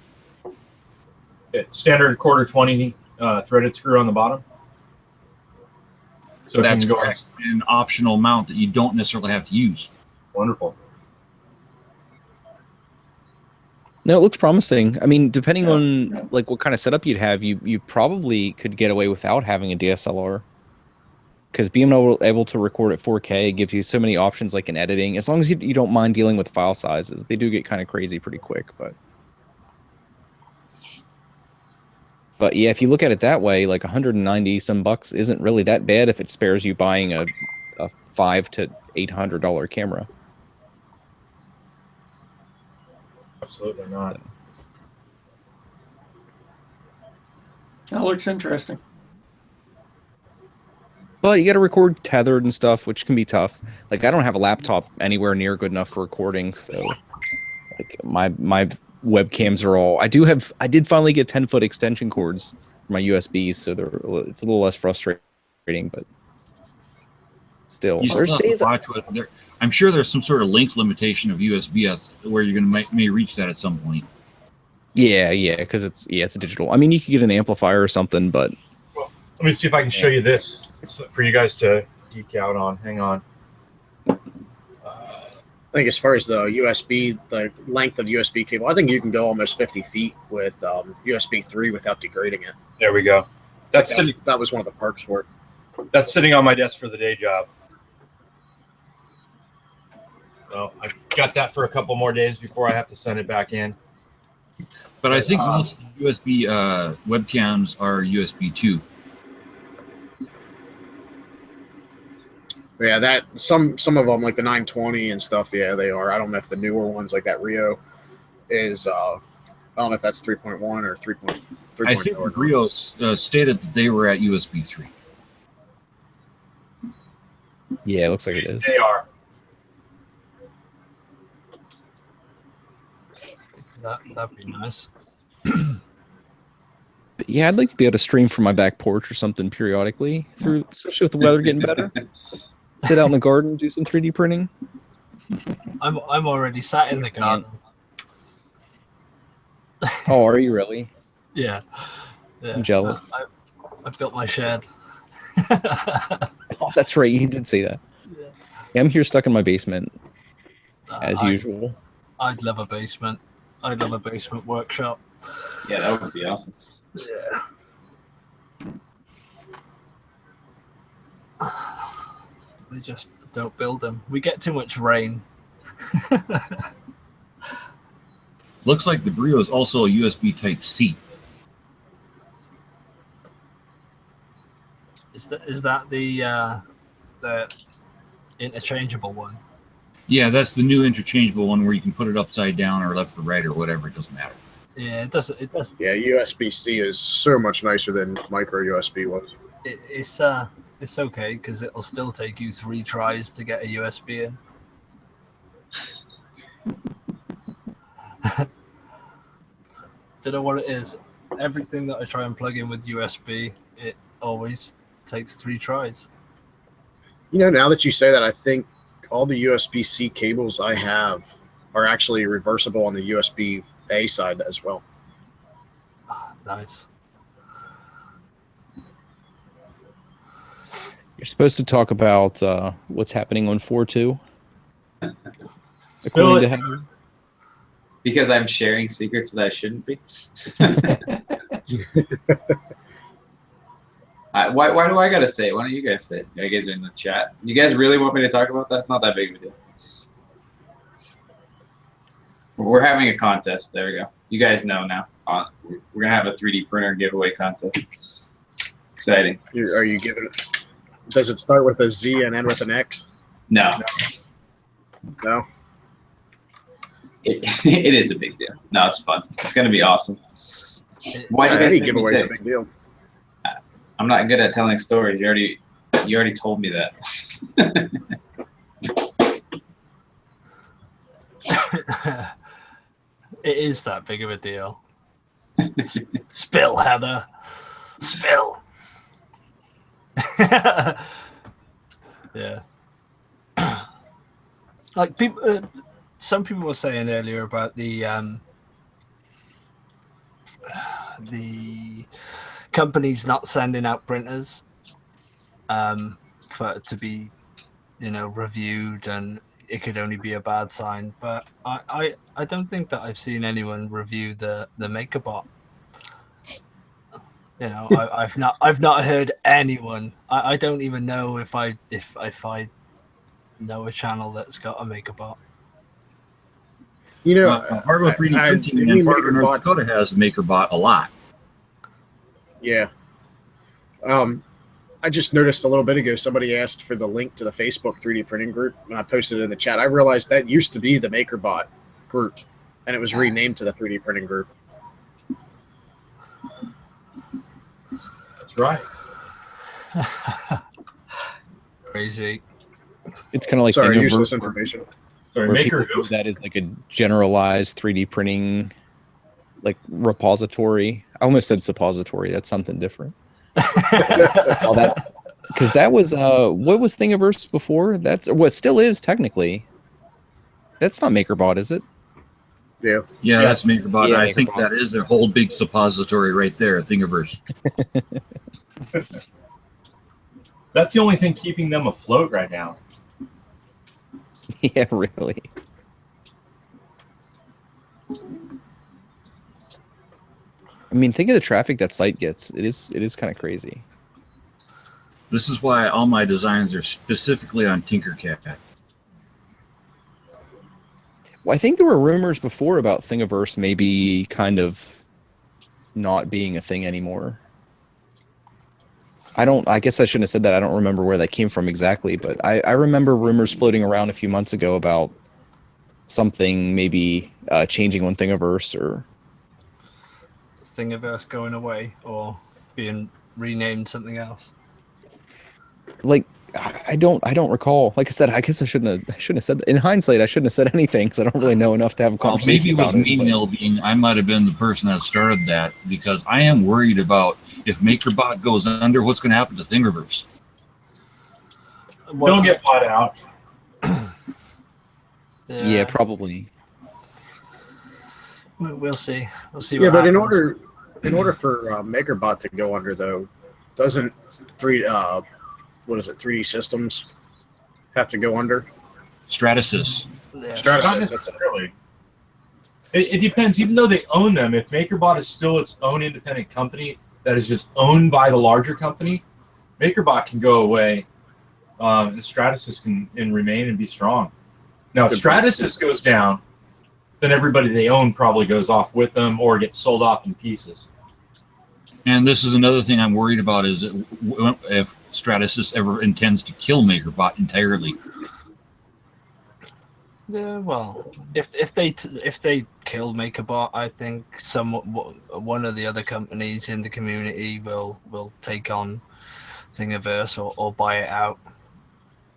Standard quarter 20 threaded screw on the bottom. So that's correct. An optional mount that you don't necessarily have to use. Wonderful. No, it looks promising. I mean, depending on like what kind of setup you'd have, you probably could get away without having a DSLR. Because being able to record at 4K gives you so many options, like in editing. As long as you don't mind dealing with file sizes, they do get kind of crazy pretty quick. But yeah, if you look at it that way, like 190 some bucks isn't really that bad if it spares you buying a $500 to $800 camera. Absolutely not. That looks interesting. But you got to record tethered and stuff, which can be tough. Like, I don't have a laptop anywhere near good enough for recording, so like my webcams are all. I did finally get 10-foot extension cords for my USBs, so it's a little less frustrating. But Still, You there's still have to days. watch what I'm sure there's some sort of length limitation of USB where you're going to may reach that at some point. Yeah, because it's digital. I mean, you could get an amplifier or something, but Let me see if I can show you this for you guys to geek out on. Hang on. I think as far as the USB, the length of USB cable, I think you can go almost 50 feet with USB 3 without degrading it. There we go. That was one of the perks for it. That's sitting on my desk for the day job. So I got that for a couple more days before I have to send it back in. But I think most USB webcams are USB 2. Yeah, that some of them like the 920 and stuff. Yeah, they are. I don't know if the newer ones like that Rio is. I don't know if that's 3.1 or 3.3. I think the Rio stated that they were at USB 3. yeah, it looks like it is. They are. That'd be nice. But yeah, I'd like to be able to stream from my back porch or something periodically, especially with the weather getting better. Sit out in the garden, do some 3D printing. I'm already sat in the garden. Oh, are you really? Yeah. I'm jealous. I built my shed. Oh, that's right. You did say that. Yeah, I'm here stuck in my basement, as usual. I'd love a basement. I'd love a basement workshop. Yeah, that would be awesome. Yeah. They just don't build them. We get too much rain. Looks like the Brio is also a USB Type-C. Is that the interchangeable one? Yeah, that's the new interchangeable one where you can put it upside down or left or right or whatever. It doesn't matter. Yeah, it doesn't. Yeah, USB-C is so much nicer than micro USB was. It's okay because it'll still take you 3 tries to get a USB in. Don't know what it is. Everything that I try and plug in with USB, it always takes 3 tries. You know, now that you say that, I think all the USB-C cables I have are actually reversible on the USB-A side as well. Nice. You're supposed to talk about what's happening on 4.2. According to Henry. Because I'm sharing secrets that I shouldn't be. Why do I gotta say it? Why don't you guys say it? You guys are in the chat. You guys really want me to talk about that? It's not that big of a deal. We're having a contest. There we go. You guys know now. We're gonna have a 3D printer giveaway contest. Exciting. Are you giving it? Does it start with a Z and end with an X? No. No. It is a big deal. No, it's fun. It's gonna be awesome. Why do you guys any make me giveaway is a take? big deal. I'm not good at telling stories. You already told me that. It is that big of a deal. Spill, Heather. Spill. Yeah. Like people, some people were saying earlier about the companies not sending out printers to be, reviewed, and it could only be a bad sign. But I don't think that I've seen anyone review the MakerBot. I've not heard anyone. I don't even know if I know a channel that's got a MakerBot. Hardware 3D printing in Fargo, North Dakota has a MakerBot a lot. Yeah. I just noticed a little bit ago somebody asked for the link to the Facebook 3D printing group, and I posted it in the chat. I realized that used to be the MakerBot group, and it was renamed to the 3D printing group. That's right. Crazy. It's kind of like Sorry, the new useless version information. Sorry, where Maker people use that is like a generalized 3D printing like repository. I almost said suppository. That's something different. Because that was what was Thingiverse before? That's what still is technically. That's not MakerBot, is it? Yeah. Yeah, that's MakerBot. Yeah, I think MakerBot. that is a whole big suppository right there, Thingiverse. That's the only thing keeping them afloat right now. Yeah, really. I mean, think of the traffic that site gets. It is kind of crazy. This is why all my designs are specifically on Tinkercad. Well, I think there were rumors before about Thingiverse maybe kind of not being a thing anymore. I guess I shouldn't have said that. I don't remember where that came from exactly, but I remember rumors floating around a few months ago about something maybe changing on Thingiverse or Thingiverse going away or being renamed something else. like I don't recall. Like I said, I guess I shouldn't have said that. In hindsight, I shouldn't have said anything because I don't really know enough to have a Well, conversation maybe it was about me, it. Nillabean. I might have been the person that started that because I am worried about if MakerBot goes under, what's going to happen to Thingiverse? They'll get bought out. Yeah, probably. We'll see. We'll see. Yeah, what but in happens. order for MakerBot to go under, though, doesn't 3D Systems have to go under? Stratasys. Yeah. Stratasys. Not necessarily. It depends. Even though they own them, if MakerBot is still its own independent company that is just owned by the larger company, MakerBot can go away. And Stratasys can remain and be strong. Now, if Stratasys goes down, then everybody they own probably goes off with them or gets sold off in pieces. And this is another thing I'm worried about is if Stratasys ever intends to kill MakerBot entirely. Yeah, well, if they kill MakerBot, I think one of the other companies in the community will take on Thingiverse or buy it out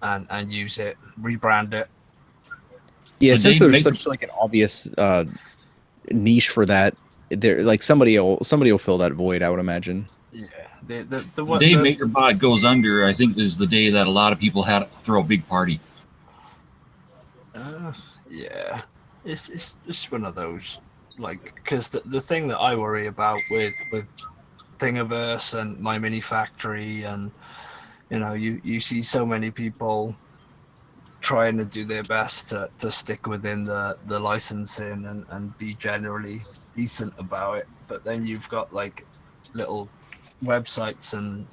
and use it, rebrand it. Yeah, since there's such like an obvious niche for that, there like somebody will fill that void, I would imagine. Yeah, The day MakerBot goes under, I think is the day that a lot of people had to throw a big party. Yeah, it's just one of those, like, because the thing that I worry about with Thingiverse and My Mini Factory, and you see so many people trying to do their best to stick within the licensing and be generally decent about it, but then you've got like little websites and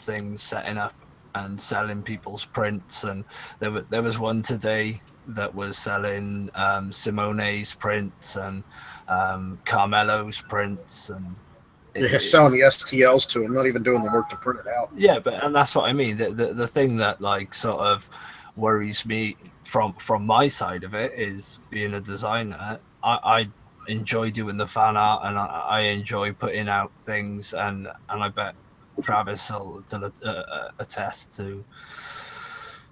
things setting up and selling people's prints, and there was one today that was selling Simone's prints and Carmelo's prints, and selling the STLs to them, not even doing the work to print it out. Yeah, and that's what I mean. The thing that like sort of worries me from my side of it is being a designer. I enjoy doing the fan art and I enjoy putting out things, and I bet Travis will attest to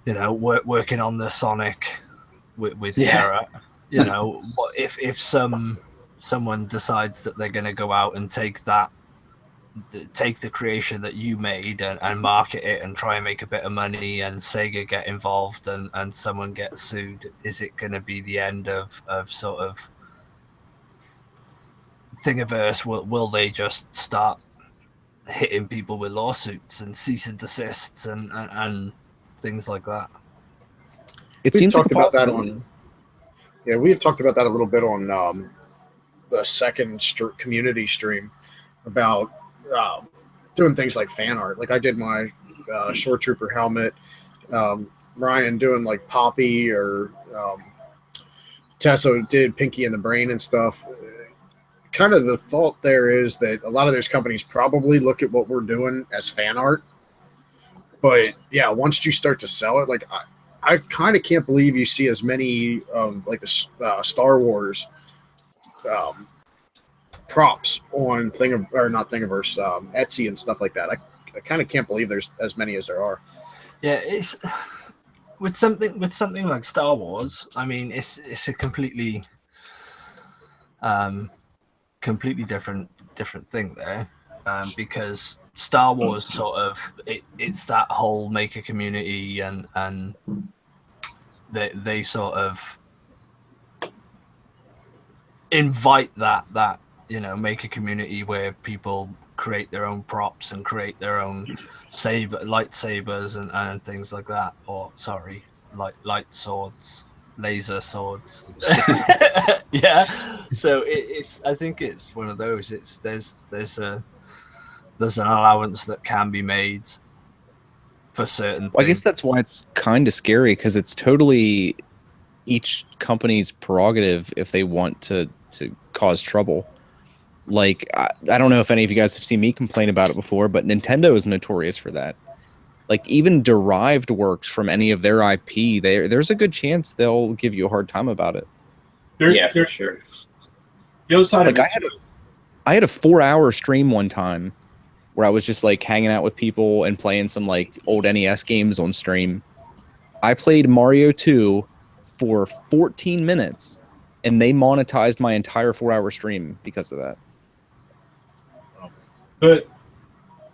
working on the Sonic with Garrett. What if someone decides that they're going to go out and take the creation that you made and market it and try and make a bit of money, and Sega get involved and someone gets sued, is it going to be the end of sort of Thingiverse? Will they just start hitting people with lawsuits and cease and desists and things like that? It seems like a about that possibility. we had talked about that a little bit on the second community stream about doing things like fan art. Like I did my Shore Trooper helmet, Ryan doing like Poppy, or Tesso did Pinky and the Brain and stuff. Kind of the thought there is that a lot of those companies probably look at what we're doing as fan art. But yeah, once you start to sell it, like I kind of can't believe you see as many of like the Star Wars props on Thingiverse, Etsy and stuff like that. I kind of can't believe there's as many as there are. Yeah, it's with something like Star Wars. I mean, it's a completely different thing there. because Star Wars sort of it's that whole maker community, and they sort of invite that maker community where people create their own props and create their own lightsabers and things like that, or sorry, light swords, laser swords. Yeah, so it's I think it's one of those. There's an allowance that can be made for certain things. Well, I guess that's why it's kind of scary, because it's totally each company's prerogative if they want to cause trouble. Like, I don't know if any of you guys have seen me complain about it before, but Nintendo is notorious for that. Like, even derived works from any of their IP, there's a good chance they'll give you a hard time about it. Yeah, for sure. The other side of Like, it, I had a 4-hour stream one time where I was just like hanging out with people and playing some like old NES games on stream. I played Mario 2 for 14 minutes, and they monetized my entire 4-hour stream because of that. But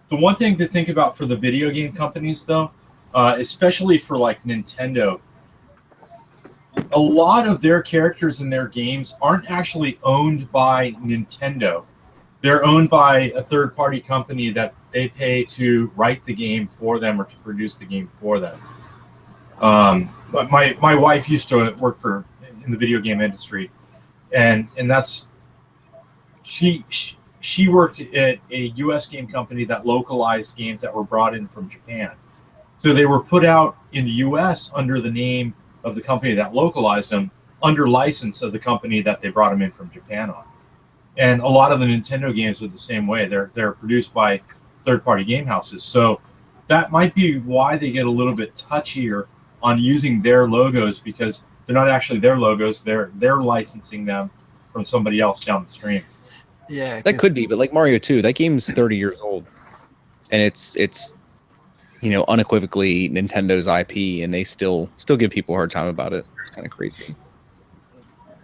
the one thing to think about for the video game companies, though, especially for like Nintendo, a lot of their characters in their games aren't actually owned by Nintendo. They're owned by a third-party company that they pay to write the game for them or to produce the game for them. But my wife used to work in the video game industry, and that's she worked at a U.S. game company that localized games that were brought in from Japan. So they were put out in the U.S. under the name of the company that localized them, under license of the company that they brought them in from Japan on. And a lot of the Nintendo games are the same way. They're produced by third-party game houses. So that might be why they get a little bit touchier on using their logos, because they're not actually their logos. They're licensing them from somebody else down the stream. Yeah, that could be, but like Mario 2, that game's 30 years old, and it's unequivocally Nintendo's IP, and they still give people a hard time about it. It's kind of crazy.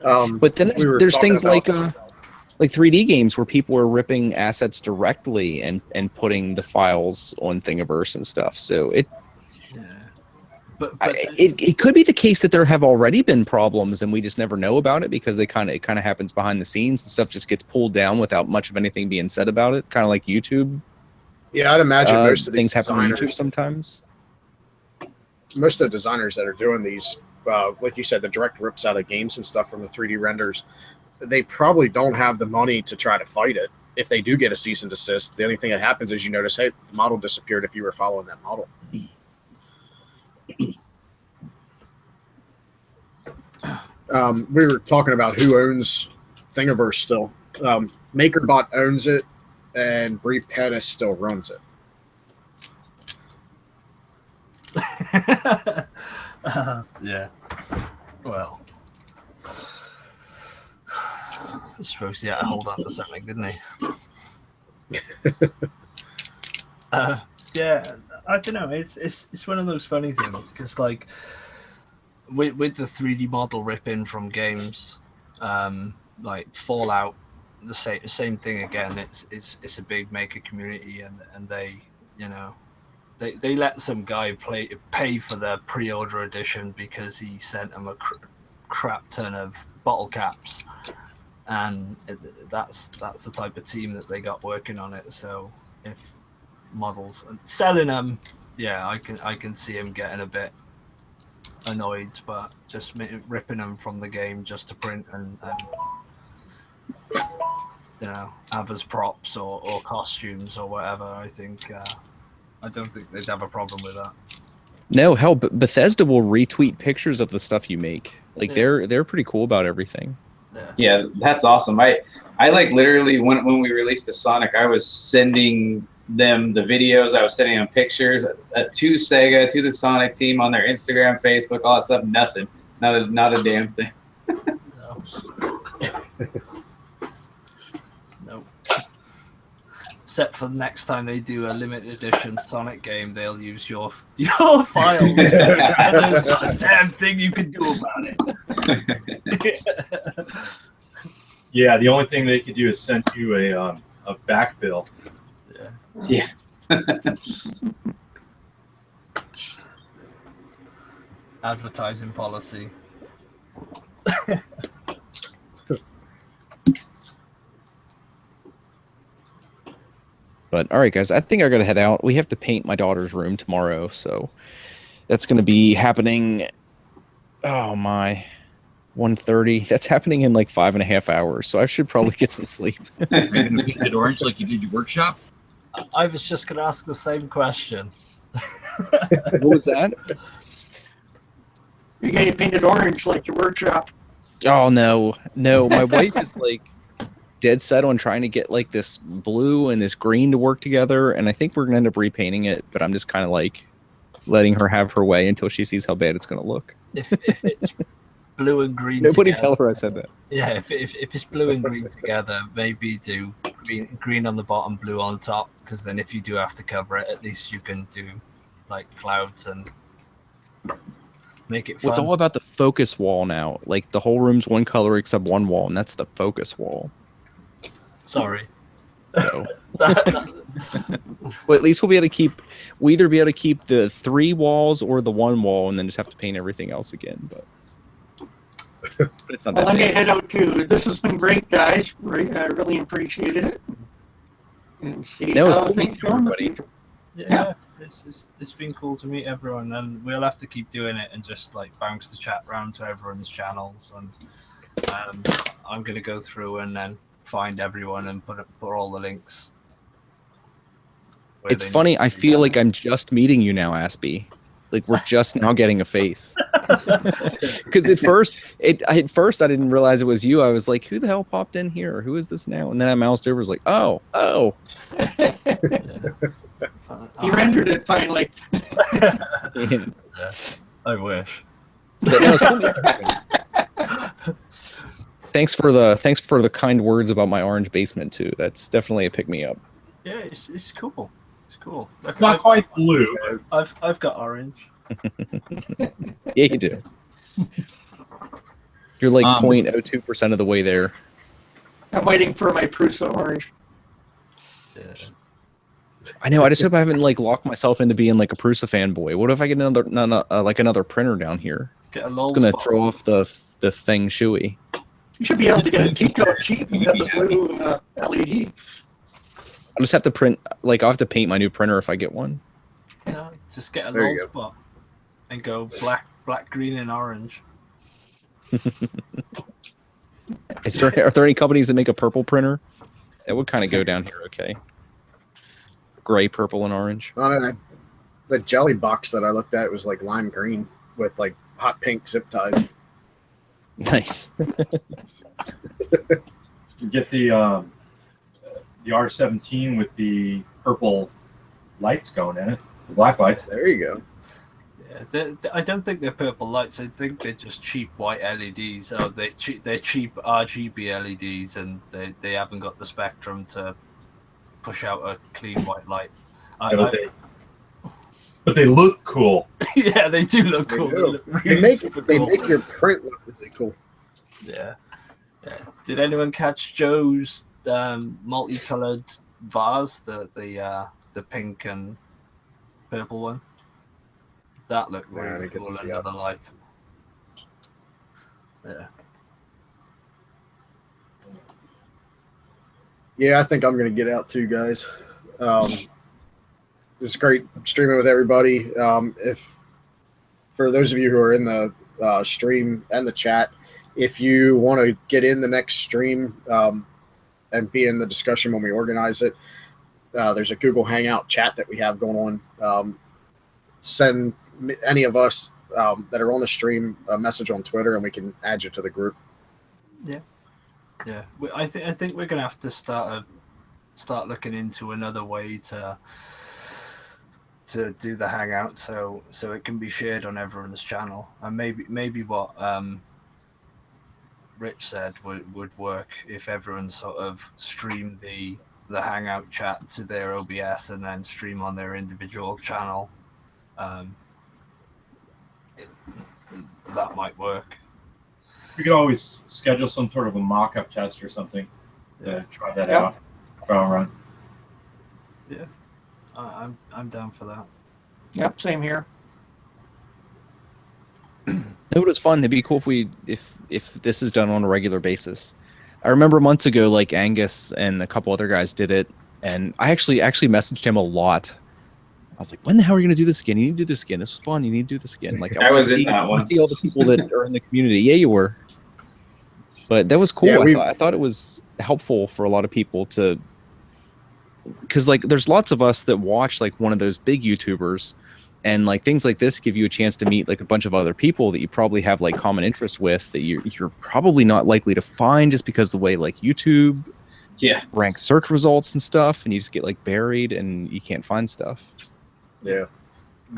But then there's things like 3D games where people are ripping assets directly and putting the files on Thingiverse and stuff. So it could be the case that there have already been problems and we just never know about it, because it kind of happens behind the scenes and stuff just gets pulled down without much of anything being said about it. Kind of like YouTube. Yeah, I'd imagine most of things happen on designers, YouTube sometimes. Most of the designers that are doing these, like you said, the direct rips out of games and stuff from the 3D renders, they probably don't have the money to try to fight it. If they do get a cease and desist, the only thing that happens is you notice, hey, the model disappeared if you were following that model. We were talking about who owns Thingiverse still. MakerBot owns it, and Brief Pettis still runs it. Yeah. Well, I suppose he had to hold on to something, didn't he? Yeah, I don't know. It's one of those funny things, because like with the 3D model ripping from games, like Fallout, the same thing again. It's a big maker community, and they they let some guy pay for their pre-order edition because he sent them a crap ton of bottle caps, and that's the type of team that they got working on it. So if models and selling them, yeah, I can see him getting a bit annoyed, but just ripping them from the game just to print and have as props or costumes or whatever, I think I don't think they'd have a problem with that. No, hell, Bethesda will retweet pictures of the stuff you make. Like they're pretty cool about everything. Yeah, that's awesome. I like literally when we released the Sonic, I was sending them the videos. I was sending them pictures to Sega, to the Sonic team on their Instagram, Facebook, all that stuff. Nothing, not a damn thing. Nope. Except for the next time they do a limited edition Sonic game, they'll use your files. There's not a damn thing you can do about it. Yeah, the only thing they could do is send you a back bill Yeah. Advertising policy. But all right, guys, I think I gotta head out. We have to paint my daughter's room tomorrow, so that's gonna be happening. Oh my, 1:30. That's happening in like 5.5 hours, so I should probably get some sleep. Are you gonna paint it orange like you did your workshop? I was just going to ask the same question. What was that? You're getting painted orange like your workshop. Oh no, no. My wife is like dead set on trying to get like this blue and this green to work together, and I think we're gonna end up repainting it. But I'm just kind of like letting her have her way until she sees how bad it's gonna look. If it's blue and green Nobody together, tell her I said that. Yeah, if it's blue and green together, maybe do green on the bottom, blue on top, because then if you do have to cover it, at least you can do like clouds and make it fun. Well, it's all about the focus wall now. Like the whole room's one color except one wall, and that's the focus wall. Sorry. So, well, at least we'll be able to keep. We either be able to keep the 3 walls or the 1 wall, and then just have to paint everything else again. But it's not that Well, I'm bad. gonna head out too. This has been great, guys. I really appreciated it. And see That was how cool things meeting go in the everybody. future. Yeah, it's been cool to meet everyone, and we'll have to keep doing it and just like bounce the chat around to everyone's channels. And I'm gonna go through and then find everyone and put all the links. where It's they funny. need to I be. feel like I'm just meeting you now, Aspie. Like we're just now getting a face. Because at first I didn't realize it was you. I was like, who the hell popped in here? Who is this now? And then I moused over. Was like, oh. He rendered it finally. Yeah. I wish. But no, it's cool. Thanks for the kind words about my orange basement too. That's definitely a pick me up. Yeah, it's cool. It's cool. It's not quite blue. I've got orange. Yeah, you do. You're like 0.02% of the way there. I'm waiting for my Prusa orange. Yeah. I know. I just hope I haven't like locked myself into being like a Prusa fanboy. What if I get another printer down here? Get a It's lol gonna spot. throw off the Feng Shui. You should be able to get a TGAW cheap and get the blue LED. I just have to print. Like I'll have to paint my new printer if I get one. No, just get a There you lol spot and go black, green, and orange. Are there any companies that make a purple printer? That would kind of go down here. Okay. Gray, purple, and orange. I don't know. The jelly box that I looked at was like lime green with like hot pink zip ties. Nice. You get the R17 with the purple lights going in it, the black lights. There you go. Yeah, I don't think they're purple lights. I think they're just cheap white LEDs. Oh, they're cheap RGB LEDs, and they haven't got the spectrum to push out a clean white light. But they look cool. Yeah, they do look They cool. do. They look They really make super they cool. make your print look really cool. Yeah. Did anyone catch Joe's multicolored vase? The pink and purple one. That looked Yeah, I really didn't get to cool see under that. the light. Yeah. Yeah, I think I'm gonna get out too, guys. It's great streaming with everybody. If for those of you who are in the stream and the chat, if you want to get in the next stream and be in the discussion when we organize it, there's a Google Hangout chat that we have going on. Send any of us that are on the stream a message on Twitter, and we can add you to the group. Yeah. I think we're gonna have to start looking into another way to do the hangout, so it can be shared on everyone's channel, and maybe what Rich said would work if everyone sort of streamed the hangout chat to their OBS and then stream on their individual channel. That might work. You could always schedule some sort of a mock-up test or something to try that out. Trial run. Yeah, I'm down for that. Yep, same here. It was fun. It'd be cool if this is done on a regular basis. I remember months ago, like Angus and a couple other guys did it, and I actually messaged him a lot. I was like, "When the hell are you gonna do this again? You need to do this again. This was fun. You need to do this again." Like, I was in see, that I one. see all the people that are in the community. Yeah, you were. But that was cool. Yeah, I thought it was helpful for a lot of people to, because like there's lots of us that watch like one of those big YouTubers, and like things like this give you a chance to meet like a bunch of other people that you probably have like common interests with that you're probably not likely to find just because the way like YouTube ranks search results and stuff, and you just get like buried and you can't find stuff. Yeah.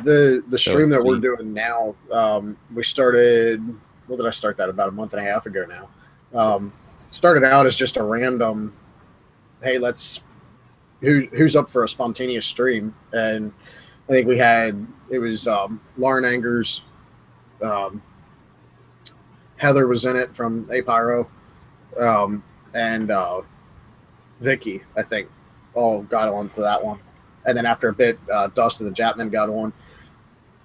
The So stream that we're we- doing now, we started. When did I start that? About a month and a half ago now. Started out as just a random, hey, who's up for a spontaneous stream, and I think it was Lauren Angers, Heather was in it from A-Pyro, and Vicky, I think, all got onto that one. And then after a bit, Dustin and JAT.MN got on.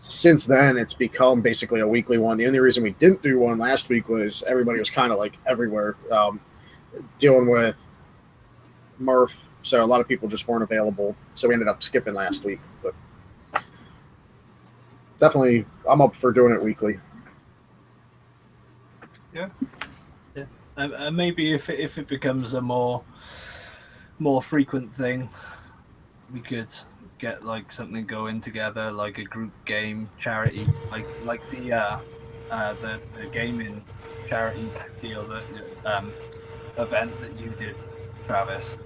Since then, it's become basically a weekly one. The only reason we didn't do one last week was everybody was kind of like everywhere dealing with Murph. So a lot of people just weren't available. So we ended up skipping last week. But definitely, I'm up for doing it weekly. Yeah. And maybe if it becomes a more frequent thing, we could get like something going together, like a group game charity, like the gaming charity deal that event that you did, Travis.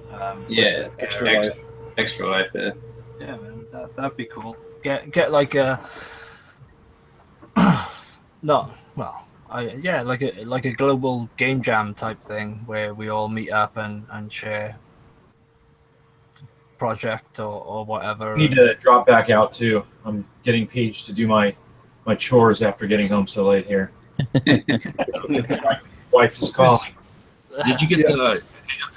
Yeah, with Extra Gary. Life. Extra Life. Yeah. Yeah, man, that'd be cool. Get like a like a global game jam type thing where we all meet up and share project or whatever. I need to drop back out too. I'm getting paged to do my chores after getting home so late here. My wife is calling. Did you get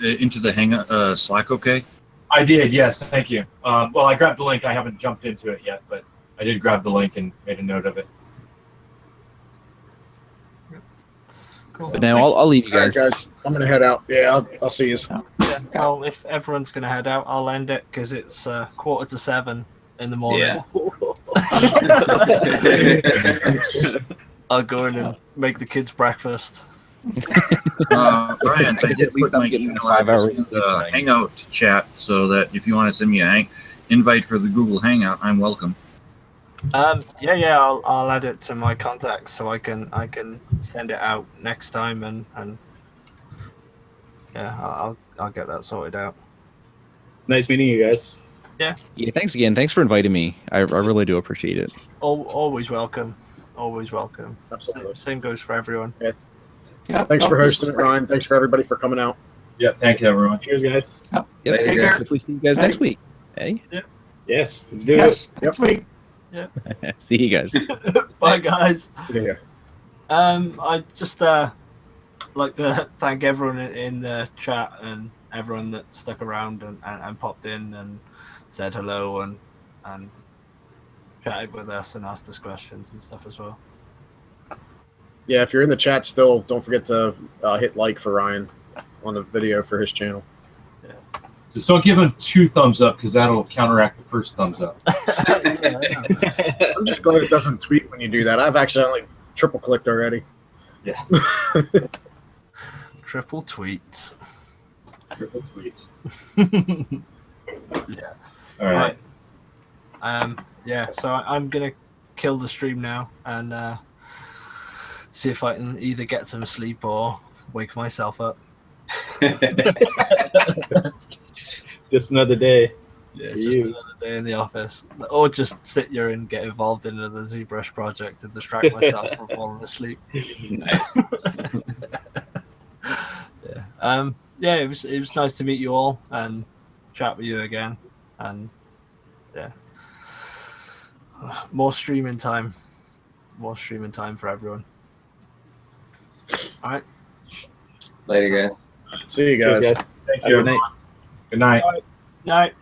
into the hang Slack? Okay. I did, yes, thank you. Well, I grabbed the link. I haven't jumped into it yet, but I did grab the link and made a note of it. Cool. But now I'll leave you guys. All right, guys, I'm gonna head out. Yeah, I'll see you. Yeah, well, if everyone's gonna head out, I'll end it because it's 6:45 in the morning. I'll go in and make the kids breakfast. Brian, I did put my email address in the Hangout chat so that if you want to send me a invite for the Google Hangout, I'm welcome. I'll add it to my contacts so I can send it out next time and yeah, I'll get that sorted out. Nice meeting you guys. Yeah. Yeah, thanks again. Thanks for inviting me. I really do appreciate it. Always welcome. Always welcome. Absolutely. Same goes for everyone. Yeah. Thanks for hosting it, Ryan. Thanks for everybody for coming out. Yeah, thank you, everyone. Cheers, guys. Yep. Later, guys. Hopefully see you guys next week. Hey. Yeah. Yes, let's do Yes, it. next week. Yeah. See you guys. Bye, guys. Yeah. I just like to thank everyone in the chat and everyone that stuck around and popped in and said hello and chatted with us and asked us questions and stuff as well. Yeah, if you're in the chat still, don't forget to hit like for Ryan on the video for his channel. Just don't give him 2 thumbs up because that'll counteract the first thumbs up. I'm just glad it doesn't tweet when you do that. I've accidentally triple clicked already. Yeah. Triple tweets. Triple tweets. Yeah. All right. Yeah, so I'm gonna kill the stream now and see if I can either get some sleep or wake myself up. Just another day. Yeah, it's just another day in the office. Or just sit here and get involved in the ZBrush project to distract myself from falling asleep. Nice. Yeah. It was nice to meet you all and chat with you again. And yeah. More streaming time. More streaming time for everyone. All right. Later, guys. See you guys. Cheers, guys. Thank Have a you, good night. everyone. Good night. Night.